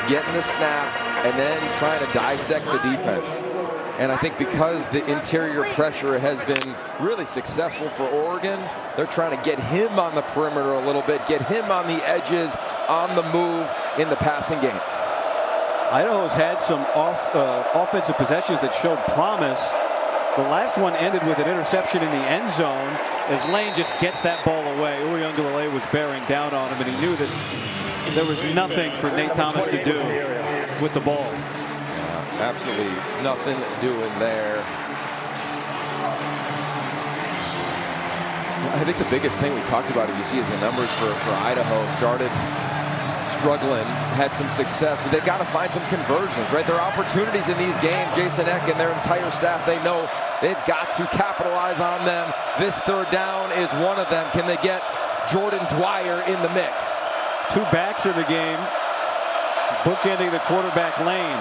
getting the snap, and then trying to dissect the defense. And I think because the interior pressure has been really successful for Oregon, they're trying to get him on the perimeter a little bit, get him on the edges, on the move in the passing game. Idaho's had some offensive possessions that showed promise. The last one ended with an interception in the end zone as Lane just gets that ball away. Uyunglele was bearing down on him, and he knew that there was nothing for Nate Thomas to do. with the ball. Absolutely nothing doing there. I think the biggest thing we talked about, as you see, is the numbers for Idaho. Started struggling, had some success, but they've got to find some conversions, right? There are opportunities in these games. Jason Eck and their entire staff, they know they've got to capitalize on them. This third down is one of them. Can they get Jordan Dwyer in the mix? Two backs in the game, bookending the quarterback lane.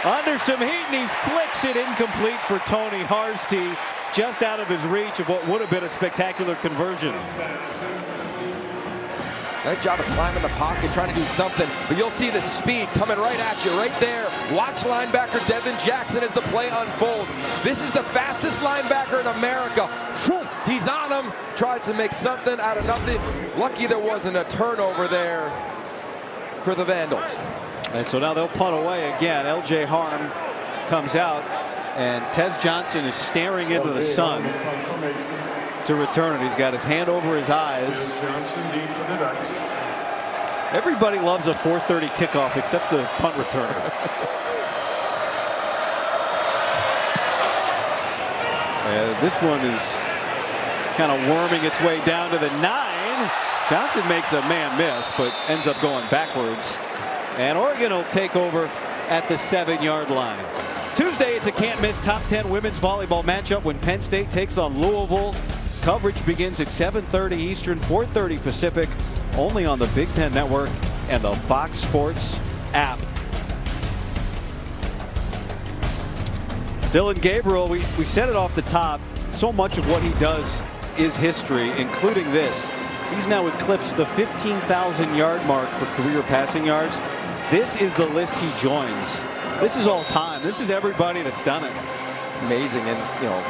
Under some heat, and he flicks it incomplete for Tony Harsty, just out of his reach of what would have been a spectacular conversion. Nice job of climbing the pocket, trying to do something, but you'll see the speed coming right at you, right there. Watch linebacker Devin Jackson as the play unfolds. This is the fastest linebacker in America. He's on him, tries to make something out of nothing. Lucky there wasn't a turnover there for the Vandals. And so now they'll punt away again. L.J. Harm comes out, and Tez Johnson is staring into the sun to return it. He's got his hand over his eyes. Everybody loves a 4:30 kickoff except the punt returner. And this one is kind of worming its way down to the 9. Johnson makes a man miss, but ends up going backwards. And Oregon will take over at the 7-yard line. Tuesday, it's a can't-miss top 10 women's volleyball matchup when Penn State takes on Louisville. Coverage begins at 7:30 Eastern, 4:30 Pacific, only on the Big Ten Network and the Fox Sports app. Dillon Gabriel, we said it off the top, so much of what he does is history, including this. He's now eclipsed the 15,000-yard mark for career passing yards. This is the list he joins. This is all time. This is everybody that's done it. It's amazing, and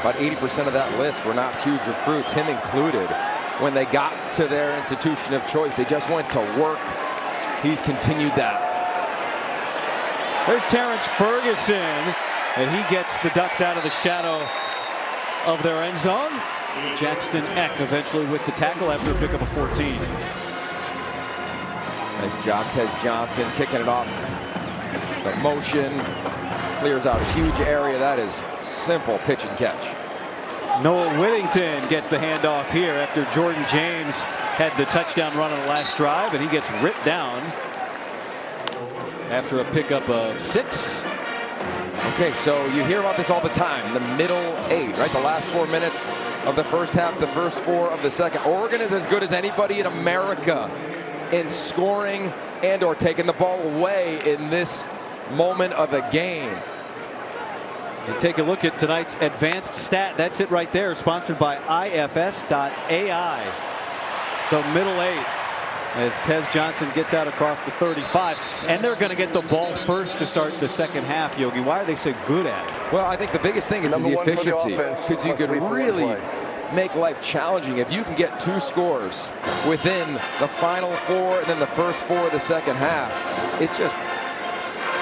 about 80% of that list were not huge recruits, him included. When they got to their institution of choice, they just went to work. He's continued that. There's Terrence Ferguson, and he gets the Ducks out of the shadow of their end zone. Jackson Eck eventually with the tackle after a pickup of 14. Nice job, Tez Johnson kicking it off. The motion clears out a huge area. That is simple pitch and catch. Noah Whittington gets the handoff here after Jordan James had the touchdown run on the last drive, and he gets ripped down after a pickup of 6. Okay, so you hear about this all the time. The middle 8, right? The last 4 minutes of the first half, the first 4 of the second. Oregon is as good as anybody in America in scoring and or taking the ball away in this moment of the game. You take a look at tonight's advanced stat. That's it right there, sponsored by ifs.ai. The middle 8 as Tez Johnson gets out across the 35, and they're going to get the ball first to start the second half. Yogi, why are they so good at it? Well, I think the biggest thing is the efficiency, because you can really make life challenging if you can get 2 scores within the final 4 and then the first 4 of the second half. It's just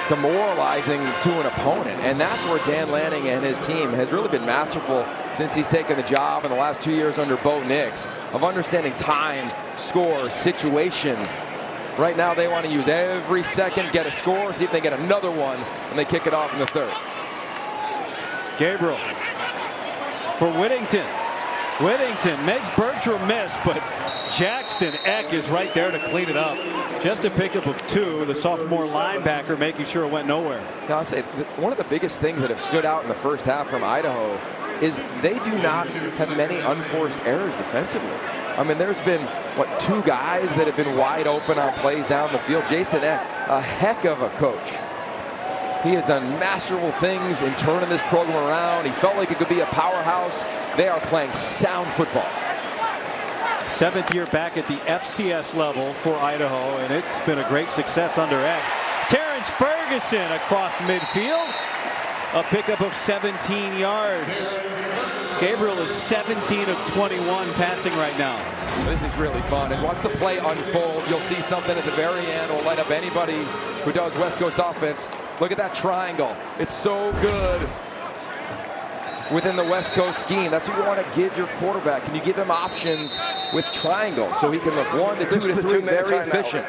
demoralizing to an opponent, and that's where Dan Lanning and his team has really been masterful since he's taken the job in the last 2 years under Bo Nix, of understanding time, score, situation. Right now they want to use every second, get a score, see if they get another one, and they kick it off in the 3rd. Gabriel for Whittington. Whittington makes Bertram miss, but Jackson Eck is right there to clean it up. Just a pickup of 2, the sophomore linebacker making sure it went nowhere. Now, I'll say one of the biggest things that have stood out in the first half from Idaho is they do not have many unforced errors defensively. I mean, there's been, 2 guys that have been wide open on plays down the field. Jason Eck, a heck of a coach. He has done masterful things in turning this program around. He felt like it could be a powerhouse. They are playing sound football. 7th year back at the FCS level for Idaho, and it's been a great success under Eck. Terrence Ferguson across midfield. A pickup of 17 yards. Gabriel is 17 of 21 passing right now. This is really fun. And watch the play unfold. You'll see something at the very end will light up anybody who does West Coast offense. Look at that triangle. It's so good. within the West Coast scheme. That's what you want to give your quarterback. Can you give him options with triangles so he can look 1 to 2 to 3, very efficient.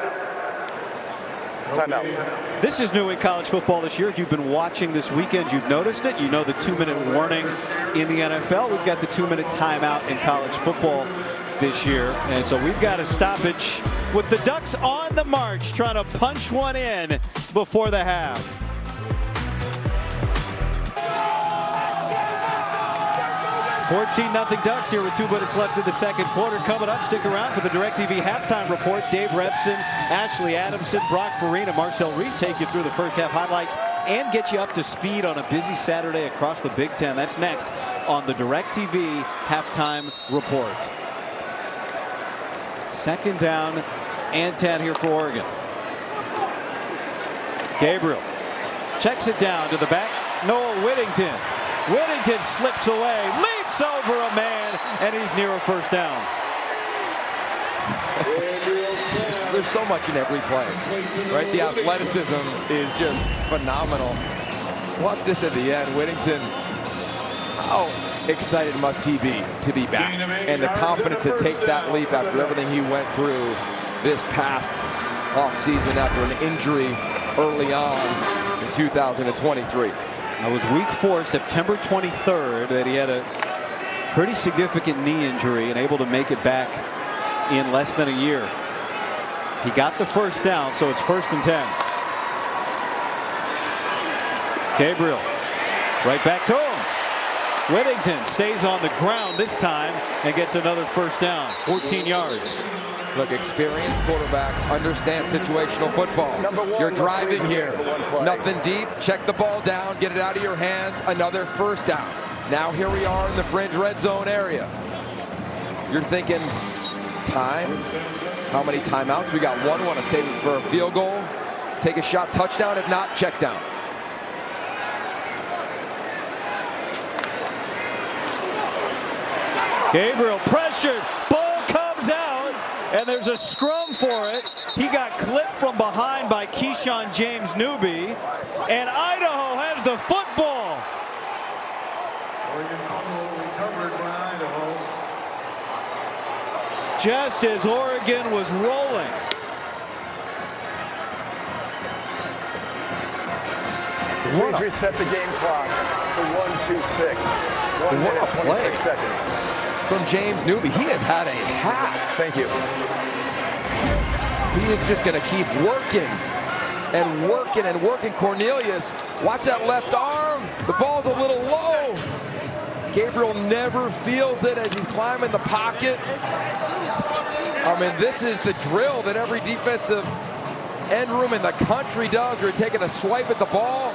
Timeout. This is new in college football this year. If you've been watching this weekend, you've noticed it. You know the 2-minute warning in the NFL. We've got the 2-minute timeout in college football this year. And so we've got a stoppage with the Ducks on the march, trying to punch one in before the half. 14-0 Ducks here with 2 minutes left in the second quarter. Coming up, stick around for the DirecTV halftime report. Dave Revson, Ashley Adamson, Brock Farina, Marcel Reese take you through the first half highlights and get you up to speed on a busy Saturday across the Big Ten. That's next on the DirecTV halftime report. Second down and 10 here for Oregon. Gabriel checks it down to the back. Noah Whittington. Whittington slips away, leaps over a man, and he's near a first down. There's so much in every play, right? The athleticism is just phenomenal. Watch this at the end. Whittington, how excited must he be to be back? And the confidence to take that leap after everything he went through this past offseason after an injury early on in 2023. It was week 4, September 23rd, that he had a pretty significant knee injury and able to make it back in less than a year. He got the first down, so it's 1st and 10. Gabriel right back to him. Whittington stays on the ground this time and gets another first down, 14 yards. Look, experienced quarterbacks understand situational football. You're driving here, nothing deep, check the ball down, get it out of your hands, another first down. Now here we are in the fringe red zone area. You're thinking time, how many timeouts? We got one, want to save it for a field goal, take a shot, touchdown, if not, check down. Gabriel pressured, ball comes out. And there's a scrum for it. He got clipped from behind by Keyshawn James Newby. And Idaho has the football. Oregon recovered by Idaho. Just as Oregon was rolling. Please reset the game clock to 1:26. 1 minute, 26 seconds. From James Newby. He has had a half. Thank you. He is just going to keep working and working and working. Cornelius, watch that left arm. The ball's a little low. Gabriel never feels it as he's climbing the pocket. I mean, this is the drill that every defensive end room in the country does. You're taking a swipe at the ball.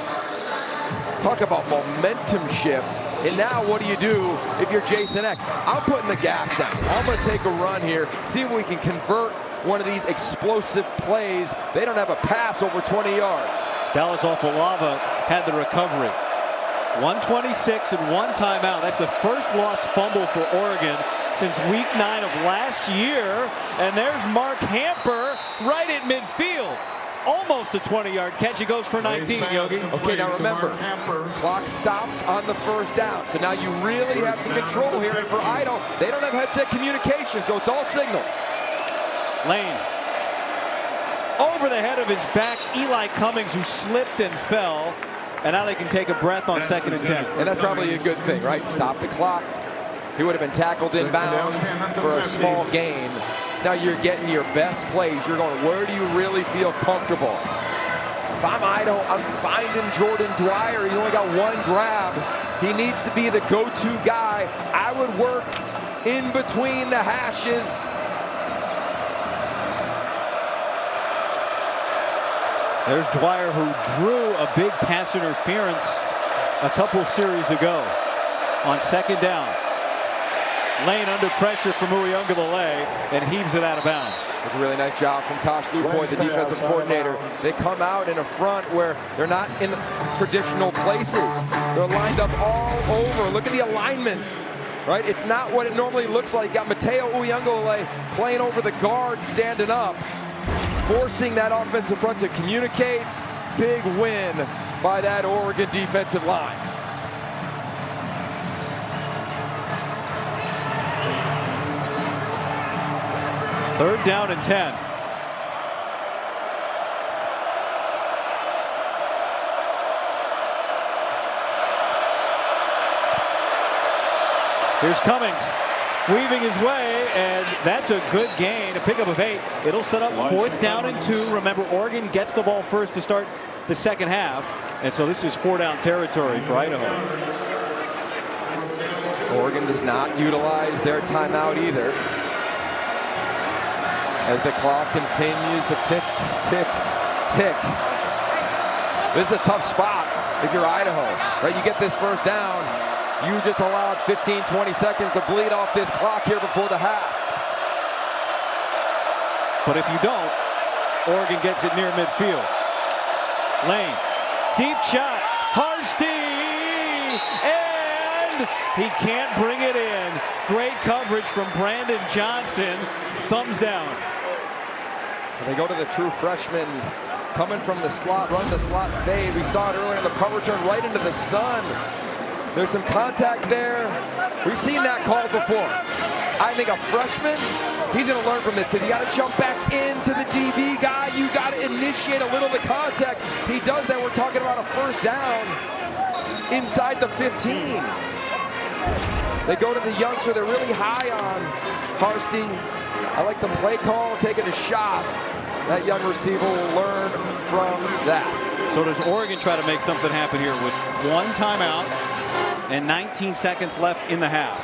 Talk about momentum shift. And now what do you do if you're Jason Eck? I'm putting the gas down. I'm going to take a run here, see if we can convert one of these explosive plays. They don't have a pass over 20 yards. Dallas Ofalava had the recovery. 126 and 1 timeout. That's the first lost fumble for Oregon since week 9 of last year. And there's Mark Hamper right at midfield. Almost a 20-yard catch. He goes for 19, Yogi. Okay, now remember, clock stops on the first down. So now you really have to control here. And for Idaho, they don't have headset communication, so it's all signals. Lane. Over the head of his back, Eli Cummings, who slipped and fell. And now they can take a breath on 2nd and 10. And that's probably a good thing, right? Stop the clock. He would have been tackled in bounds for a small gain. Now you're getting your best plays. You're going, where do you really feel comfortable? If I'm Idaho, I'm finding Jordan Dwyer. He only got 1 grab. He needs to be the go-to guy. I would work in between the hashes. There's Dwyer, who drew a big pass interference a couple series ago on 2nd down. Lane under pressure from Uyunglele and heaves it out of bounds. It's a really nice job from Tosh Lupoy, the defensive coordinator. They come out in a front where they're not in traditional places. They're lined up all over. Look at the alignments, right? It's not what it normally looks like. You got Mateo Uyunglele playing over the guard, standing up, forcing that offensive front to communicate. Big win by that Oregon defensive line. 3rd down and 10. Here's Cummings weaving his way, and that's a good gain, a pickup of 8. It'll set up 4th down and 2. Remember, Oregon gets the ball first to start the second half, and so this is 4-down territory for Idaho. Oregon does not utilize their timeout either, as the clock continues to tick, tick, tick. This is a tough spot if you're Idaho, right? You get this first down, you just allowed 15, 20 seconds to bleed off this clock here before the half. But if you don't, Oregon gets it near midfield. Lane, deep shot, Harsty, and he can't bring it in. Great coverage from Brandon Johnson. Thumbs down. They go to the true freshman coming from the slot, run the slot fade. We saw it earlier in the punt return right into the sun. There's some contact there. We've seen that call before. I think a freshman, he's going to learn from this because you got to jump back into the DB guy. You got to initiate a little bit of contact. He does that. We're talking about a first down inside the 15. They go to the youngster they're really high on, Harsty. I like the play call, taking a shot. That young receiver will learn from that. So does Oregon try to make something happen here with 1 timeout and 19 seconds left in the half?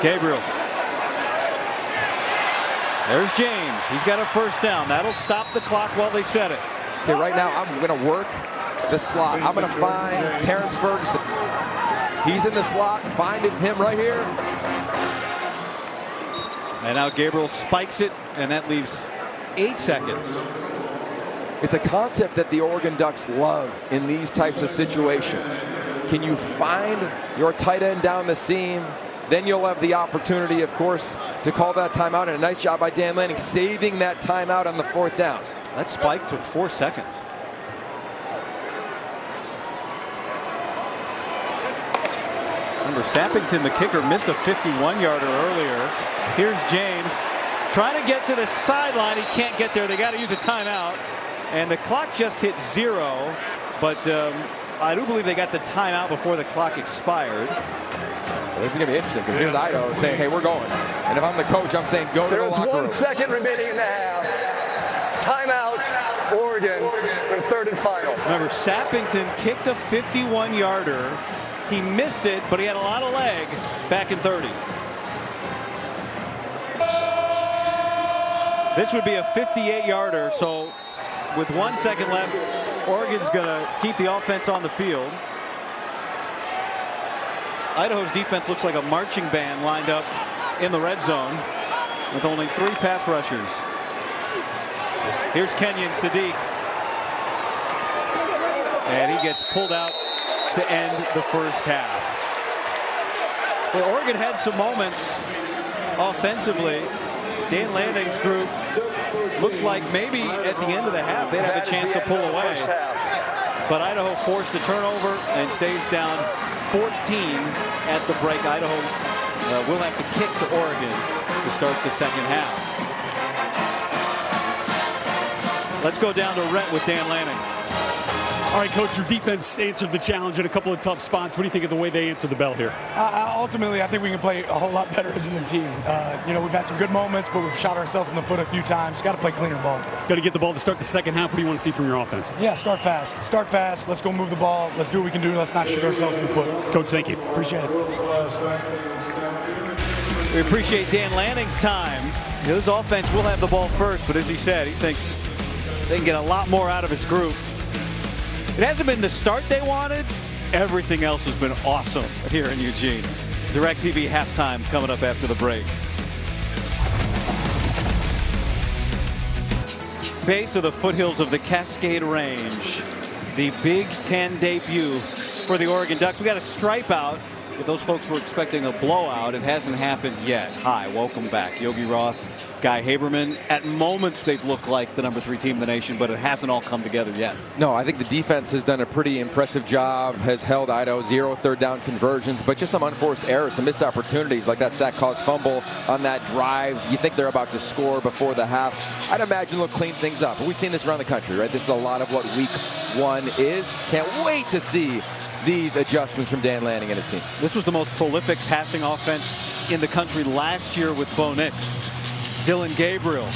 Gabriel. There's James. He's got a first down. That'll stop the clock while they set it. Okay, right now I'm going to work the slot. I'm going to find Terrence Ferguson. He's in the slot, finding him right here. And now Gabriel spikes it, and that leaves 8 seconds. It's a concept that the Oregon Ducks love in these types of situations. Can you find your tight end down the seam? Then you'll have the opportunity, of course, to call that timeout. And a nice job by Dan Lanning saving that timeout on the 4th down. That spike took 4 seconds. Remember, Sappington, the kicker, missed a 51-yarder earlier. Here's James trying to get to the sideline. He can't get there. They got to use a timeout. And the clock just hit 0. But I do believe they got the timeout before the clock expired. Well, this is going to be interesting because here's Idaho saying, hey, we're going. And if I'm the coach, I'm saying go to the locker room. There's 1 second remaining in the half. Timeout, Oregon, for 3rd and final. Remember, Sappington kicked a 51-yarder. He missed it, but he had a lot of leg back in 30. This would be a 58-yarder, so with 1 second left, Oregon's going to keep the offense on the field. Idaho's defense looks like a marching band lined up in the red zone with only 3 pass rushers. Here's Kenyon Sadiq. And he gets pulled out to end the first half. Well, Oregon had some moments offensively. Dan Lanning's group looked like maybe at the end of the half they'd have a chance to pull away. But Idaho forced a turnover and stays down 14 at the break. Idaho will have to kick to Oregon to start the second half. Let's go down to Rhett with Dan Lanning. All right, Coach, your defense answered the challenge in a couple of tough spots. What do you think of the way they answered the bell here? Ultimately, I think we can play a whole lot better as a team. You know, we've had some good moments, but we've shot ourselves in the foot a few times. Got to play cleaner ball. Got to get the ball to start the second half. What do you want to see from your offense? Yeah, start fast. Start fast. Let's go move the ball. Let's do what we can do. Let's not shoot ourselves in the foot. Coach, thank you. Appreciate it. We appreciate Dan Lanning's time. His offense will have the ball first, but as he said, he thinks they can get a lot more out of his group. It hasn't been the start they wanted. Everything else has been awesome here in Eugene. DirecTV halftime coming up after the break. Base of the foothills of the Cascade Range. The Big Ten debut for the Oregon Ducks. We got a stripe out. If those folks were expecting a blowout, it hasn't happened yet. Hi, welcome back. Yogi Roth Guy Haberman. At moments, they've looked like the #3 team in the nation, but it hasn't all come together yet. No, I think the defense has done a pretty impressive job, has held Idaho 0 third down conversions, but just some unforced errors, some missed opportunities like that sack caused fumble on that drive. You think they're about to score before the half. I'd imagine they'll clean things up. We've seen this around the country, right? This is a lot of what week 1 is. Can't wait to see these adjustments from Dan Lanning and his team. This was the most prolific passing offense in the country last year with Bo Nix. Dillon Gabriel,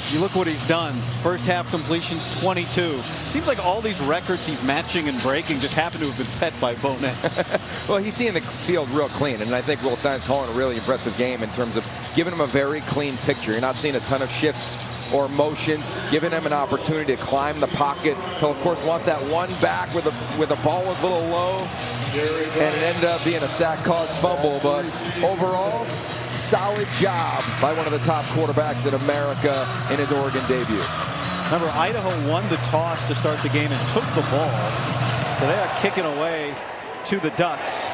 you look what he's done. First half completions, 22. Seems like all these records he's matching and breaking just happen to have been set by Bo Nix. Well, he's seeing the field real clean, and I think Will Stein's calling a really impressive game in terms of giving him a very clean picture. You're not seeing a ton of shifts or motions, giving him an opportunity to climb the pocket. He'll, of course, want that one back where the ball was a little low, and it ended up being a sack-caused fumble. But overall, solid job by one of the top quarterbacks in America in his Oregon debut. Remember, Idaho won the toss to start the game and took the ball. So they are kicking away to the Ducks.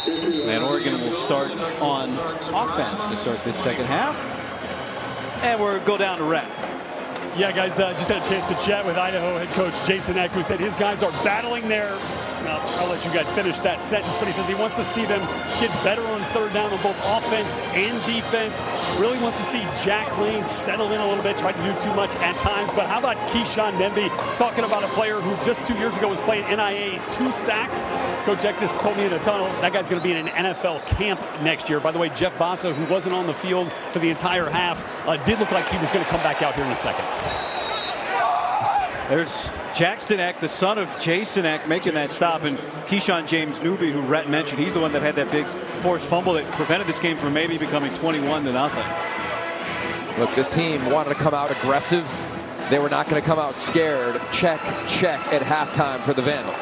And Oregon will start on offense to start this second half. And we'll go down to Rhett. Yeah, guys, just had a chance to chat with Idaho head coach Jason Eck, who said his guys are battling their, I'll let you guys finish that sentence, but he says he wants to see them get better on third down on both offense and defense. Really wants to see Jack Lane settle in a little bit, tried to do too much at times. But how about Keyshawn Nemby, talking about a player who just 2 years ago was playing NIA, 2 sacks. Coach Eck just told me in a tunnel that guy's going to be in an NFL camp next year. By the way, Jeff Bassa, who wasn't on the field for the entire half, did look like he was going to come back out here in a second. There's Jackson Eck, the son of Jason Eck, making that stop. And Keyshawn James Newby, who Rhett mentioned, he's the one that had that big forced fumble that prevented this game from maybe becoming 21-0. Look, this team wanted to come out aggressive. They were not going to come out scared. Check, check at halftime for the Vandals.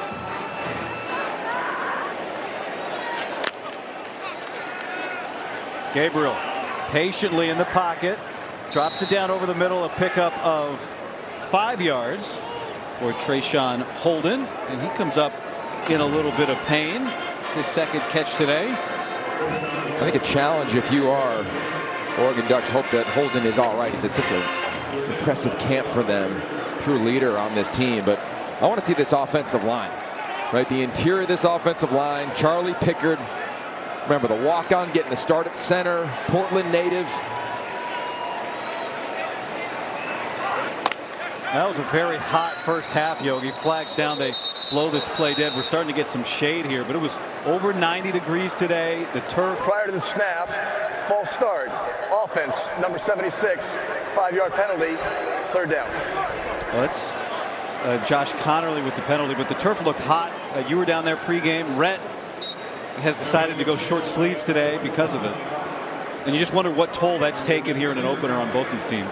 Gabriel patiently in the pocket, drops it down over the middle, a pickup of 5 yards for Trayshawn Holden, and he comes up in a little bit of pain. It's his second catch today. I think a challenge if you are Oregon Ducks. Hope that Holden is all right. He's had such an impressive camp for them. True leader on this team, but I want to see this offensive line, right? The interior of this offensive line. Charlie Pickard, remember the walk-on, getting the start at center. Portland native. That was a very hot first half, Yogi. Flags down, they blow this play dead. We're starting to get some shade here, but it was over 90 degrees today. The turf. Prior to the snap, false start. Offense, number 76, 5-yard penalty, third down. Well, that's Josh Connerly with the penalty, but the turf looked hot. You were down there pregame. Rhett has decided to go short sleeves today because of it. And you just wonder what toll that's taken here in an opener on both these teams.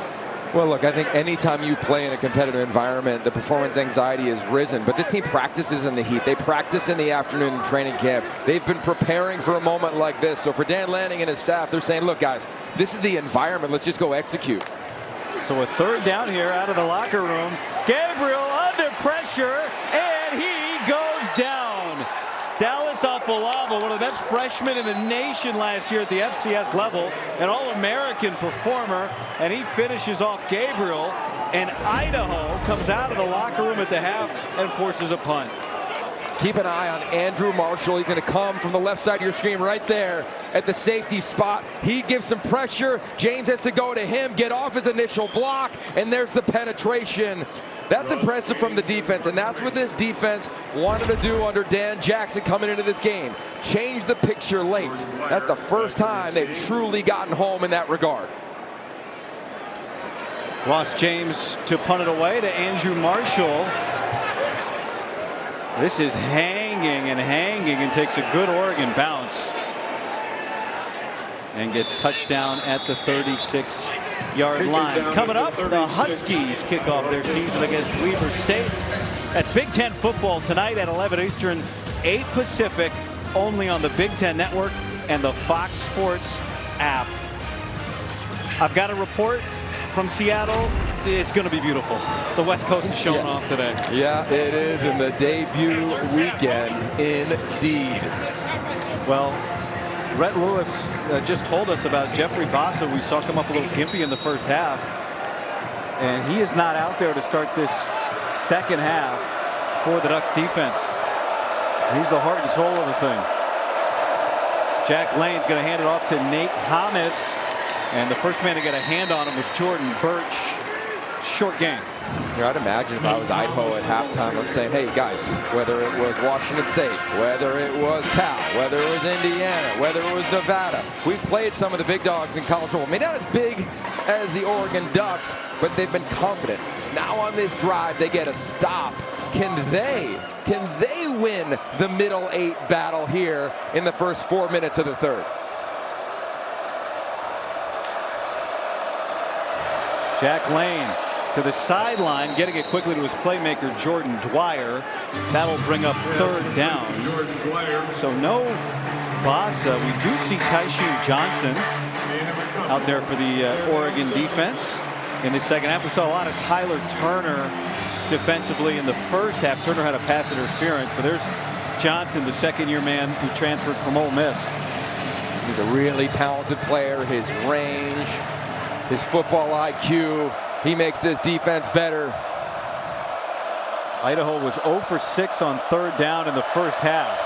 Well, look, I think anytime you play in a competitive environment, the performance anxiety has risen. But this team practices in the heat. They practice in the afternoon in training camp. They've been preparing for a moment like this. So for Dan Lanning and his staff, they're saying, look, guys, this is the environment. Let's just go execute. So a third down here out of the locker room. Gabriel under pressure, and he goes down. Dallas Afalava, one of the best freshmen in the nation last year at the FCS level, an All-American performer, and he finishes off Gabriel, and Idaho comes out of the locker room at the half and forces a punt. Keep an eye on Andrew Marshall. He's going to come from the left side of your screen right there at the safety spot. He gives some pressure. James has to go to him, get off his initial block, and there's the penetration. That's impressive from the defense, and that's what this defense wanted to do under Dan Jackson coming into this game. Change the picture late. That's the first time they've truly gotten home in that regard. Ross James to punt it away to Andrew Marshall. This is hanging and takes a good Oregon bounce. And gets touchdown at the 36-yard line. Coming up, the Huskies kick off their season against Weber State. That's Big Ten football tonight at 11 Eastern, 8 Pacific, only on the Big Ten Network and the Fox Sports app. I've got a report from Seattle. It's going to be beautiful. The West Coast is showing off today. Yeah, it is in the debut weekend, indeed. Well, Rhett Lewis just told us about Jeffrey Bassa. We saw come up a little gimpy in the first half. And he is not out there to start this second half for the Ducks defense. He's the heart and soul of the thing. Jack Lane's going to hand it off to Nate Thomas. And the first man to get a hand on him was Jordan Birch. Short game. Here, I'd imagine if I was Idaho at halftime, I'm saying, hey guys, whether it was Washington State, whether it was Cal, whether it was Indiana, whether it was Nevada, we've played some of the big dogs in college football. Maybe not as big as the Oregon Ducks, but they've been confident. Now on this drive, they get a stop. Can they win the middle 8 battle here in the first 4 minutes of the third? Jack Lane to the sideline, getting it quickly to his playmaker, Jordan Dwyer. That'll bring up third down. So no Bassa. We do see Tyshun Johnson out there for the Oregon defense in the second half. We saw a lot of Tyler Turner defensively in the first half. Turner had a pass interference, but there's Johnson, the second-year man who transferred from Ole Miss. He's a really talented player. His range, his football IQ, he makes this defense better. Idaho was 0 for 6 on third down in the first half.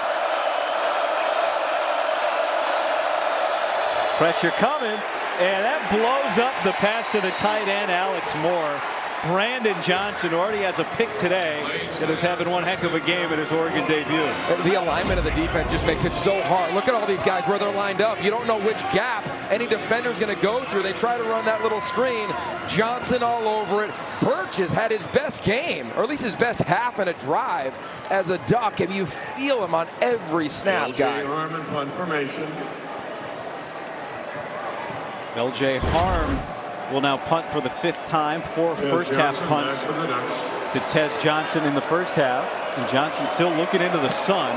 Pressure coming, and that blows up the pass to the tight end, Alex Moore. Brandon Johnson already has a pick today and is having one heck of a game in his Oregon debut. The alignment of the defense just makes it so hard. Look at all these guys where they're lined up. You don't know which gap any defender's going to go through. They try to run that little screen. Johnson all over it. Birch has had his best game, or at least his best half in a drive as a Duck, and you feel him on every snap, guy. LJ Harm will now punt for the 5th time. 4 first half punts to Tez Johnson in the first half. And Johnson still looking into the sun.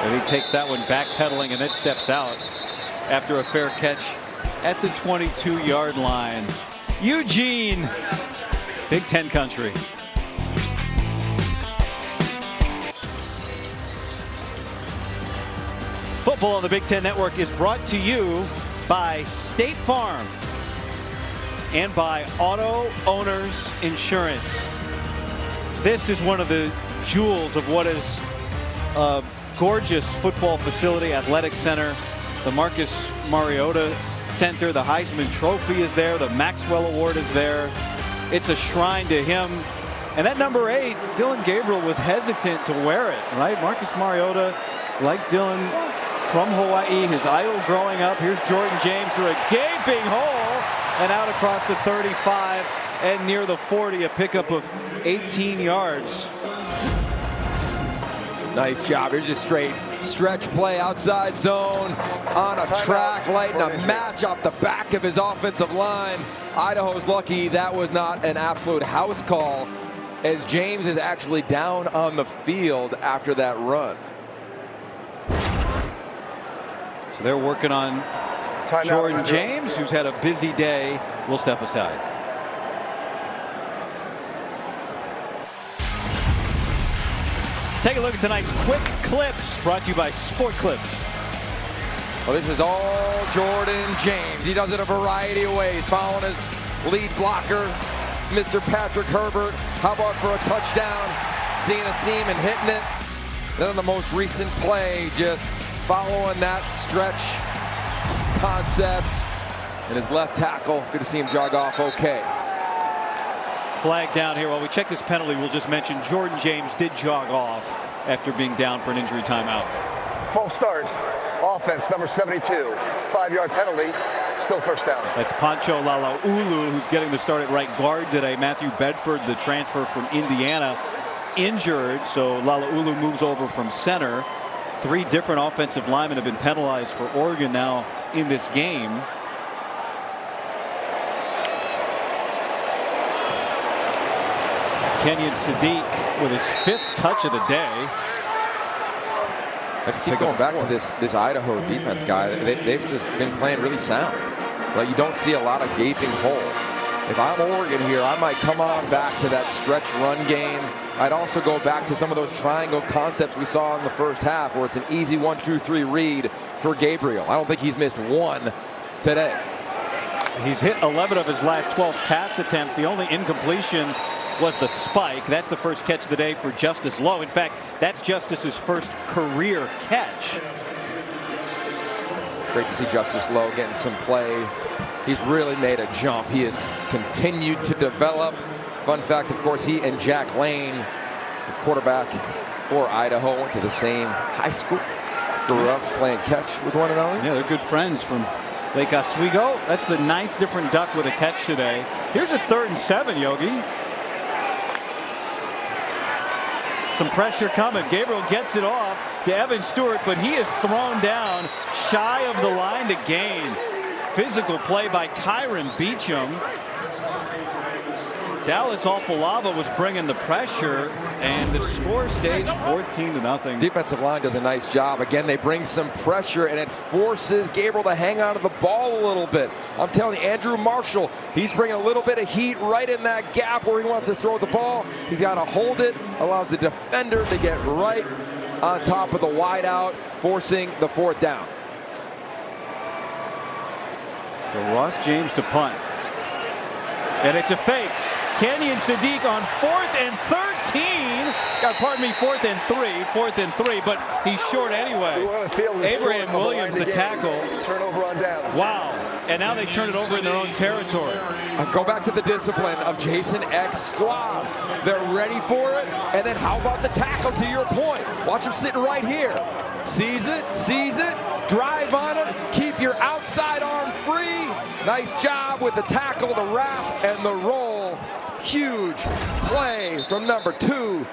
And he takes that one backpedaling and then steps out after a fair catch at the 22-yard line. Eugene, Big Ten country. Football on the Big Ten Network is brought to you by State Farm and by Auto Owners Insurance. This is one of the jewels of what is a gorgeous football facility, athletic center. The Marcus Mariota Center, the Heisman Trophy is there, the Maxwell Award is there. It's a shrine to him. And that number 8, Dylan Gabriel, was hesitant to wear it, right? Marcus Mariota, like Dylan, from Hawaii, his idol growing up. Here's Jordan James through a gaping hole and out across the 35 and near the 40, a pickup of 18 yards. Nice job. Here's just straight stretch play outside zone on a track, lighting a match off the back of his offensive line. Idaho's lucky that was not an absolute house call, as James is actually down on the field after that run. So they're working on Jordan James, who's had a busy day. We'll step aside. Take a look at tonight's quick clips, brought to you by Sport Clips. Well, this is all Jordan James. He does it a variety of ways, following his lead blocker, Mr. Patrick Herbert. How about for a touchdown, seeing a seam and hitting it? Then on the most recent play, just following that stretch concept, and his left tackle, good to see him jog off okay. Flag down here. While we check this penalty, we'll just mention Jordan James did jog off after being down for an injury timeout. False start. Offense, number 72. 5-yard penalty. Still first down. That's Pancho Lala'ulu, who's getting the start at right guard today. Matthew Bedford, the transfer from Indiana, injured, so Lala'ulu moves over from center. 3 different offensive linemen have been penalized for Oregon now in this game. Kenyon Sadiq with his 5th touch of the day. Let's keep going back to this Idaho defense, guy. They've just been playing really sound. Like, you don't see a lot of gaping holes. If I'm Oregon here, I might come on back to that stretch run game. I'd also go back to some of those triangle concepts we saw in the first half where it's an easy 1-2-3 read for Gabriel. I don't think he's missed one today. He's hit 11 of his last 12 pass attempts. The only incompletion was the spike. That's the first catch of the day for Justice Lowe. In fact, that's Justice's first career catch. Great to see Justice Lowe getting some play. He's really made a jump. He has continued to develop. Fun fact, of course, he and Jack Lane, the quarterback for Idaho, went to the same high school. Grew up playing catch with one another. Yeah, they're good friends from Lake Oswego. That's the 9th different duck with a catch today. Here's a 3rd and 7, Yogi. Some pressure coming. Gabriel gets it off to Evan Stewart, but he is thrown down shy of the line to gain. Physical play by Kyron Beecham. Dallas Alfalava was bringing the pressure, and the score stays 14-0. Defensive line does a nice job. Again, they bring some pressure, and it forces Gabriel to hang on to the ball a little bit. I'm telling you, Andrew Marshall, he's bringing a little bit of heat right in that gap where he wants to throw the ball. He's got to hold it, allows the defender to get right on top of the wideout, forcing the 4th down. So Ross James to punt. And it's a fake. Kenyon Sadiq on 4th and 13. Pardon me, 4th and 3, but he's short anyway. Abraham Williams, the tackle. Turnover on downs. Wow. And now they turn it over in their own territory. Go back to the discipline of Jason X squad. They're ready for it. And then how about the tackle, to your point? Watch him sitting right here. Sees it, drive on it, keep your outside arm free. Nice job with the tackle, the wrap, and the roll. Huge play from number 2,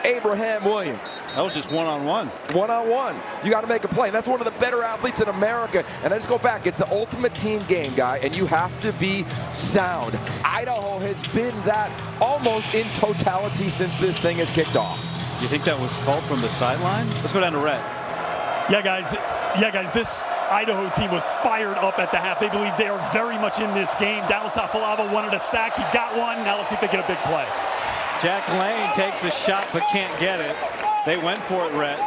Abraham Williams. That was just one-on-one. One-on-one. You got to make a play. And that's one of the better athletes in America. And I just go back. It's the ultimate team game, guy, and you have to be sound. Idaho has been that almost in totality since this thing has kicked off. You think that was called from the sideline? Let's go down to Rhett. Yeah, guys, this Idaho team was fired up at the half. They believe they are very much in this game. Dallas Afalava wanted a sack. He got one. Now let's see if they get a big play. Jack Lane takes a shot but can't get it. They went for it, Rhett.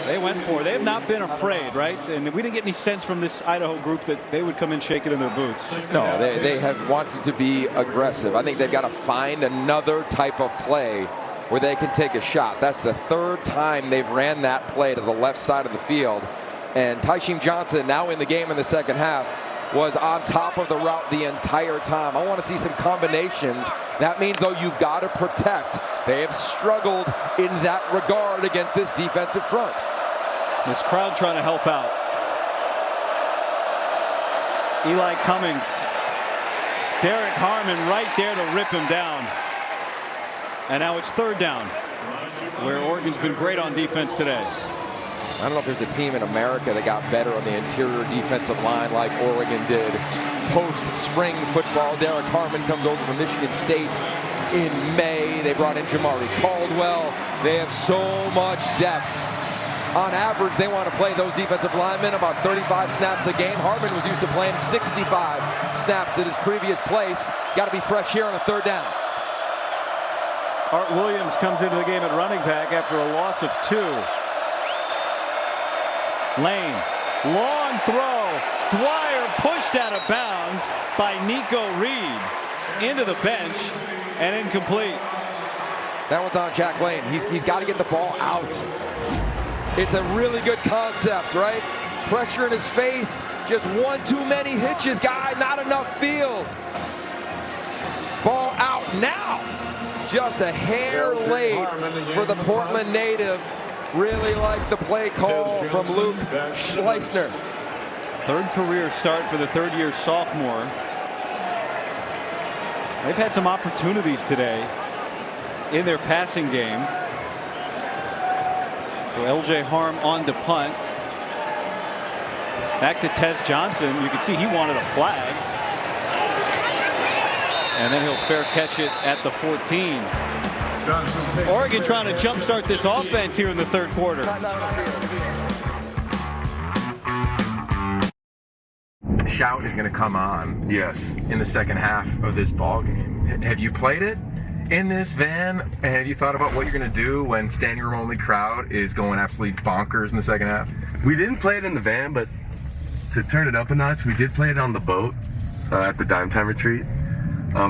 They went for it. They have not been afraid, right? And we didn't get any sense from this Idaho group that they would come in shaking in their boots. No, they have wanted to be aggressive. I think they've got to find another type of play where they can take a shot. That's the 3rd time they've ran that play to the left side of the field. And Tyshim Johnson, now in the game in the second half, was on top of the route the entire time. I want to see some combinations. That means, though, you've got to protect. They have struggled in that regard against this defensive front. This crowd trying to help out. Eli Cummings. Derek Harmon right there to rip him down. And now it's 3rd down, where Oregon's been great on defense today. I don't know if there's a team in America that got better on the interior defensive line like Oregon did. Post-spring football, Derek Harmon comes over from Michigan State in May. They brought in Jamari Caldwell. They have so much depth. On average, they want to play those defensive linemen about 35 snaps a game. Harmon was used to playing 65 snaps at his previous place. Got to be fresh here on a 3rd down. Art Williams comes into the game at running back after a loss of 2. Lane, long throw. Dwyer pushed out of bounds by Nico Reed into the bench and incomplete. That one's on Jack Lane. He's got to get the ball out. It's a really good concept, right? Pressure in his face. Just one too many hitches, guy. Not enough field. Ball out now. Just a hair late for the Portland native. Really like the play call from Luke Schleisner. 3rd career start for the 3rd-year sophomore. They've had some opportunities today in their passing game. So LJ Harm on to punt. Back to Tez Johnson. You can see he wanted a flag. And then he'll fair catch it at the 14. Oregon trying to jumpstart this offense here in the 3rd quarter. Shout is going to come on. Yes. In the second half of this ball game. Have you played it in this van? And have you thought about what you're going to do when standing room only crowd is going absolutely bonkers in the second half? We didn't play it in the van, but to turn it up a notch, we did play it on the boat at the Dime Time Retreat.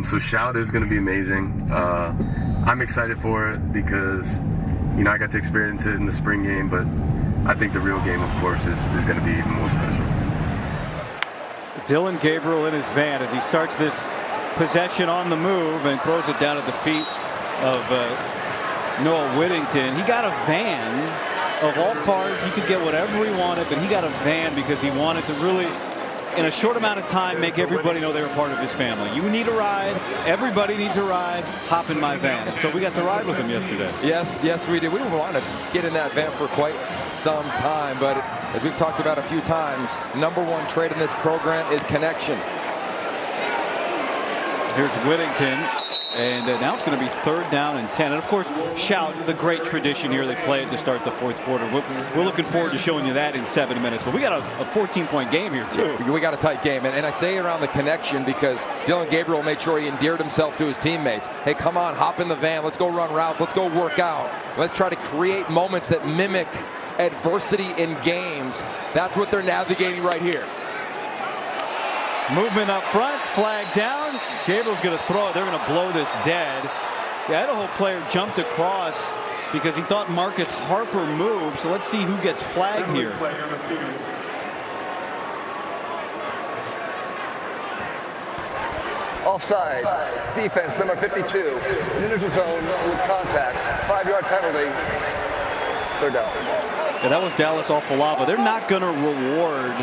So Shout is going to be amazing. I'm excited for it because, you know, I got to experience it in the spring game, but I think the real game, of course, is going to be even more special. Dillon Gabriel in his van as he starts this possession on the move and throws it down at the feet of Noah Whittington. He got a van. Of all cars, he could get whatever he wanted, but he got a van because he wanted to really, in a short amount of time, make everybody know they were part of his family. You need a ride. Everybody needs a ride. Hop in my van. So we got to ride with him yesterday. Yes, we did. We wanted to get in that van for quite some time, but as we've talked about a few times, #1 trait in this program is connection. Here's Whittington. And now it's going to be 3rd down and 10. And of course, Shout, the great tradition here. They play it to start the 4th quarter. We're looking forward to showing you that in 7 minutes. But we got a 14-point game here, too. Yeah, we got a tight game. And I say around the connection because Dillon Gabriel made sure he endeared himself to his teammates. Hey, come on, hop in the van. Let's go run routes. Let's go work out. Let's try to create moments that mimic adversity in games. That's what they're navigating right here. Movement up front, flag down. Gabriel's going to throw it. They're going to blow this dead. The Idaho player jumped across because he thought Marcus Harper moved. So let's see who gets flagged here. Offside. Defense number 52 in the neutral zone with contact. 5-yard penalty. 3rd down. Yeah, that was Dallas Alfalava. They're not going to reward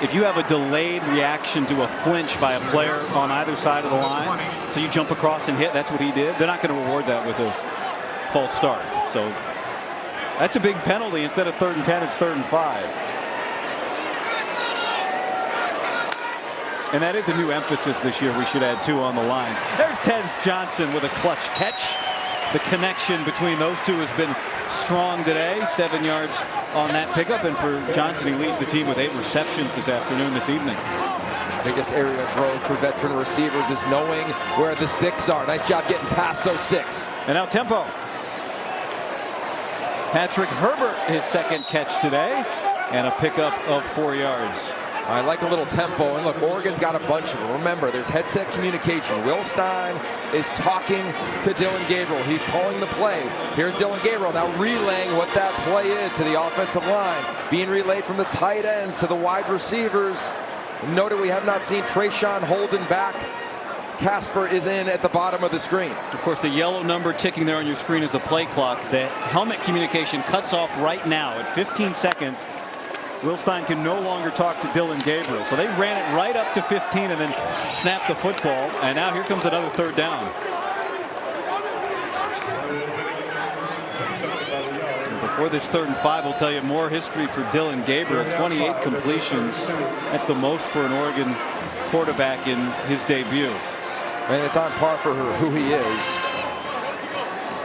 if you have a delayed reaction to a flinch by a player on either side of the line. So you jump across and hit. That's what he did. They're not going to reward that with a false start. So that's a big penalty. Instead of 3rd and 10, it's 3rd and 5. And that is a new emphasis this year. We should add 2 on the lines. There's Tez Johnson with a clutch catch. The connection between those two has been strong today. 7 yards on that pickup. And for Johnson, he leads the team with 8 receptions this evening. Biggest area of growth for veteran receivers is knowing where the sticks are. Nice job getting past those sticks. And now tempo. Patrick Herbert, his 2nd catch today. And a pickup of 4 yards. I like a little tempo, and look, Oregon's got a bunch of them. Remember, there's headset communication. Will Stein is talking to Dillon Gabriel. He's calling the play. Here's Dillon Gabriel now relaying what that play is to the offensive line. Being relayed from the tight ends to the wide receivers. Note that we have not seen Trayshawn Holden back. Casper is in at the bottom of the screen. Of course, the yellow number ticking there on your screen is the play clock. The helmet communication cuts off right now at 15 seconds. Will Stein can no longer talk to Dillon Gabriel. So they ran it right up to 15 and then snapped the football. And now here comes another 3rd down. And before this 3rd and 5, we'll tell you more history for Dillon Gabriel. 28 completions. That's the most for an Oregon quarterback in his debut. And it's on par for who he is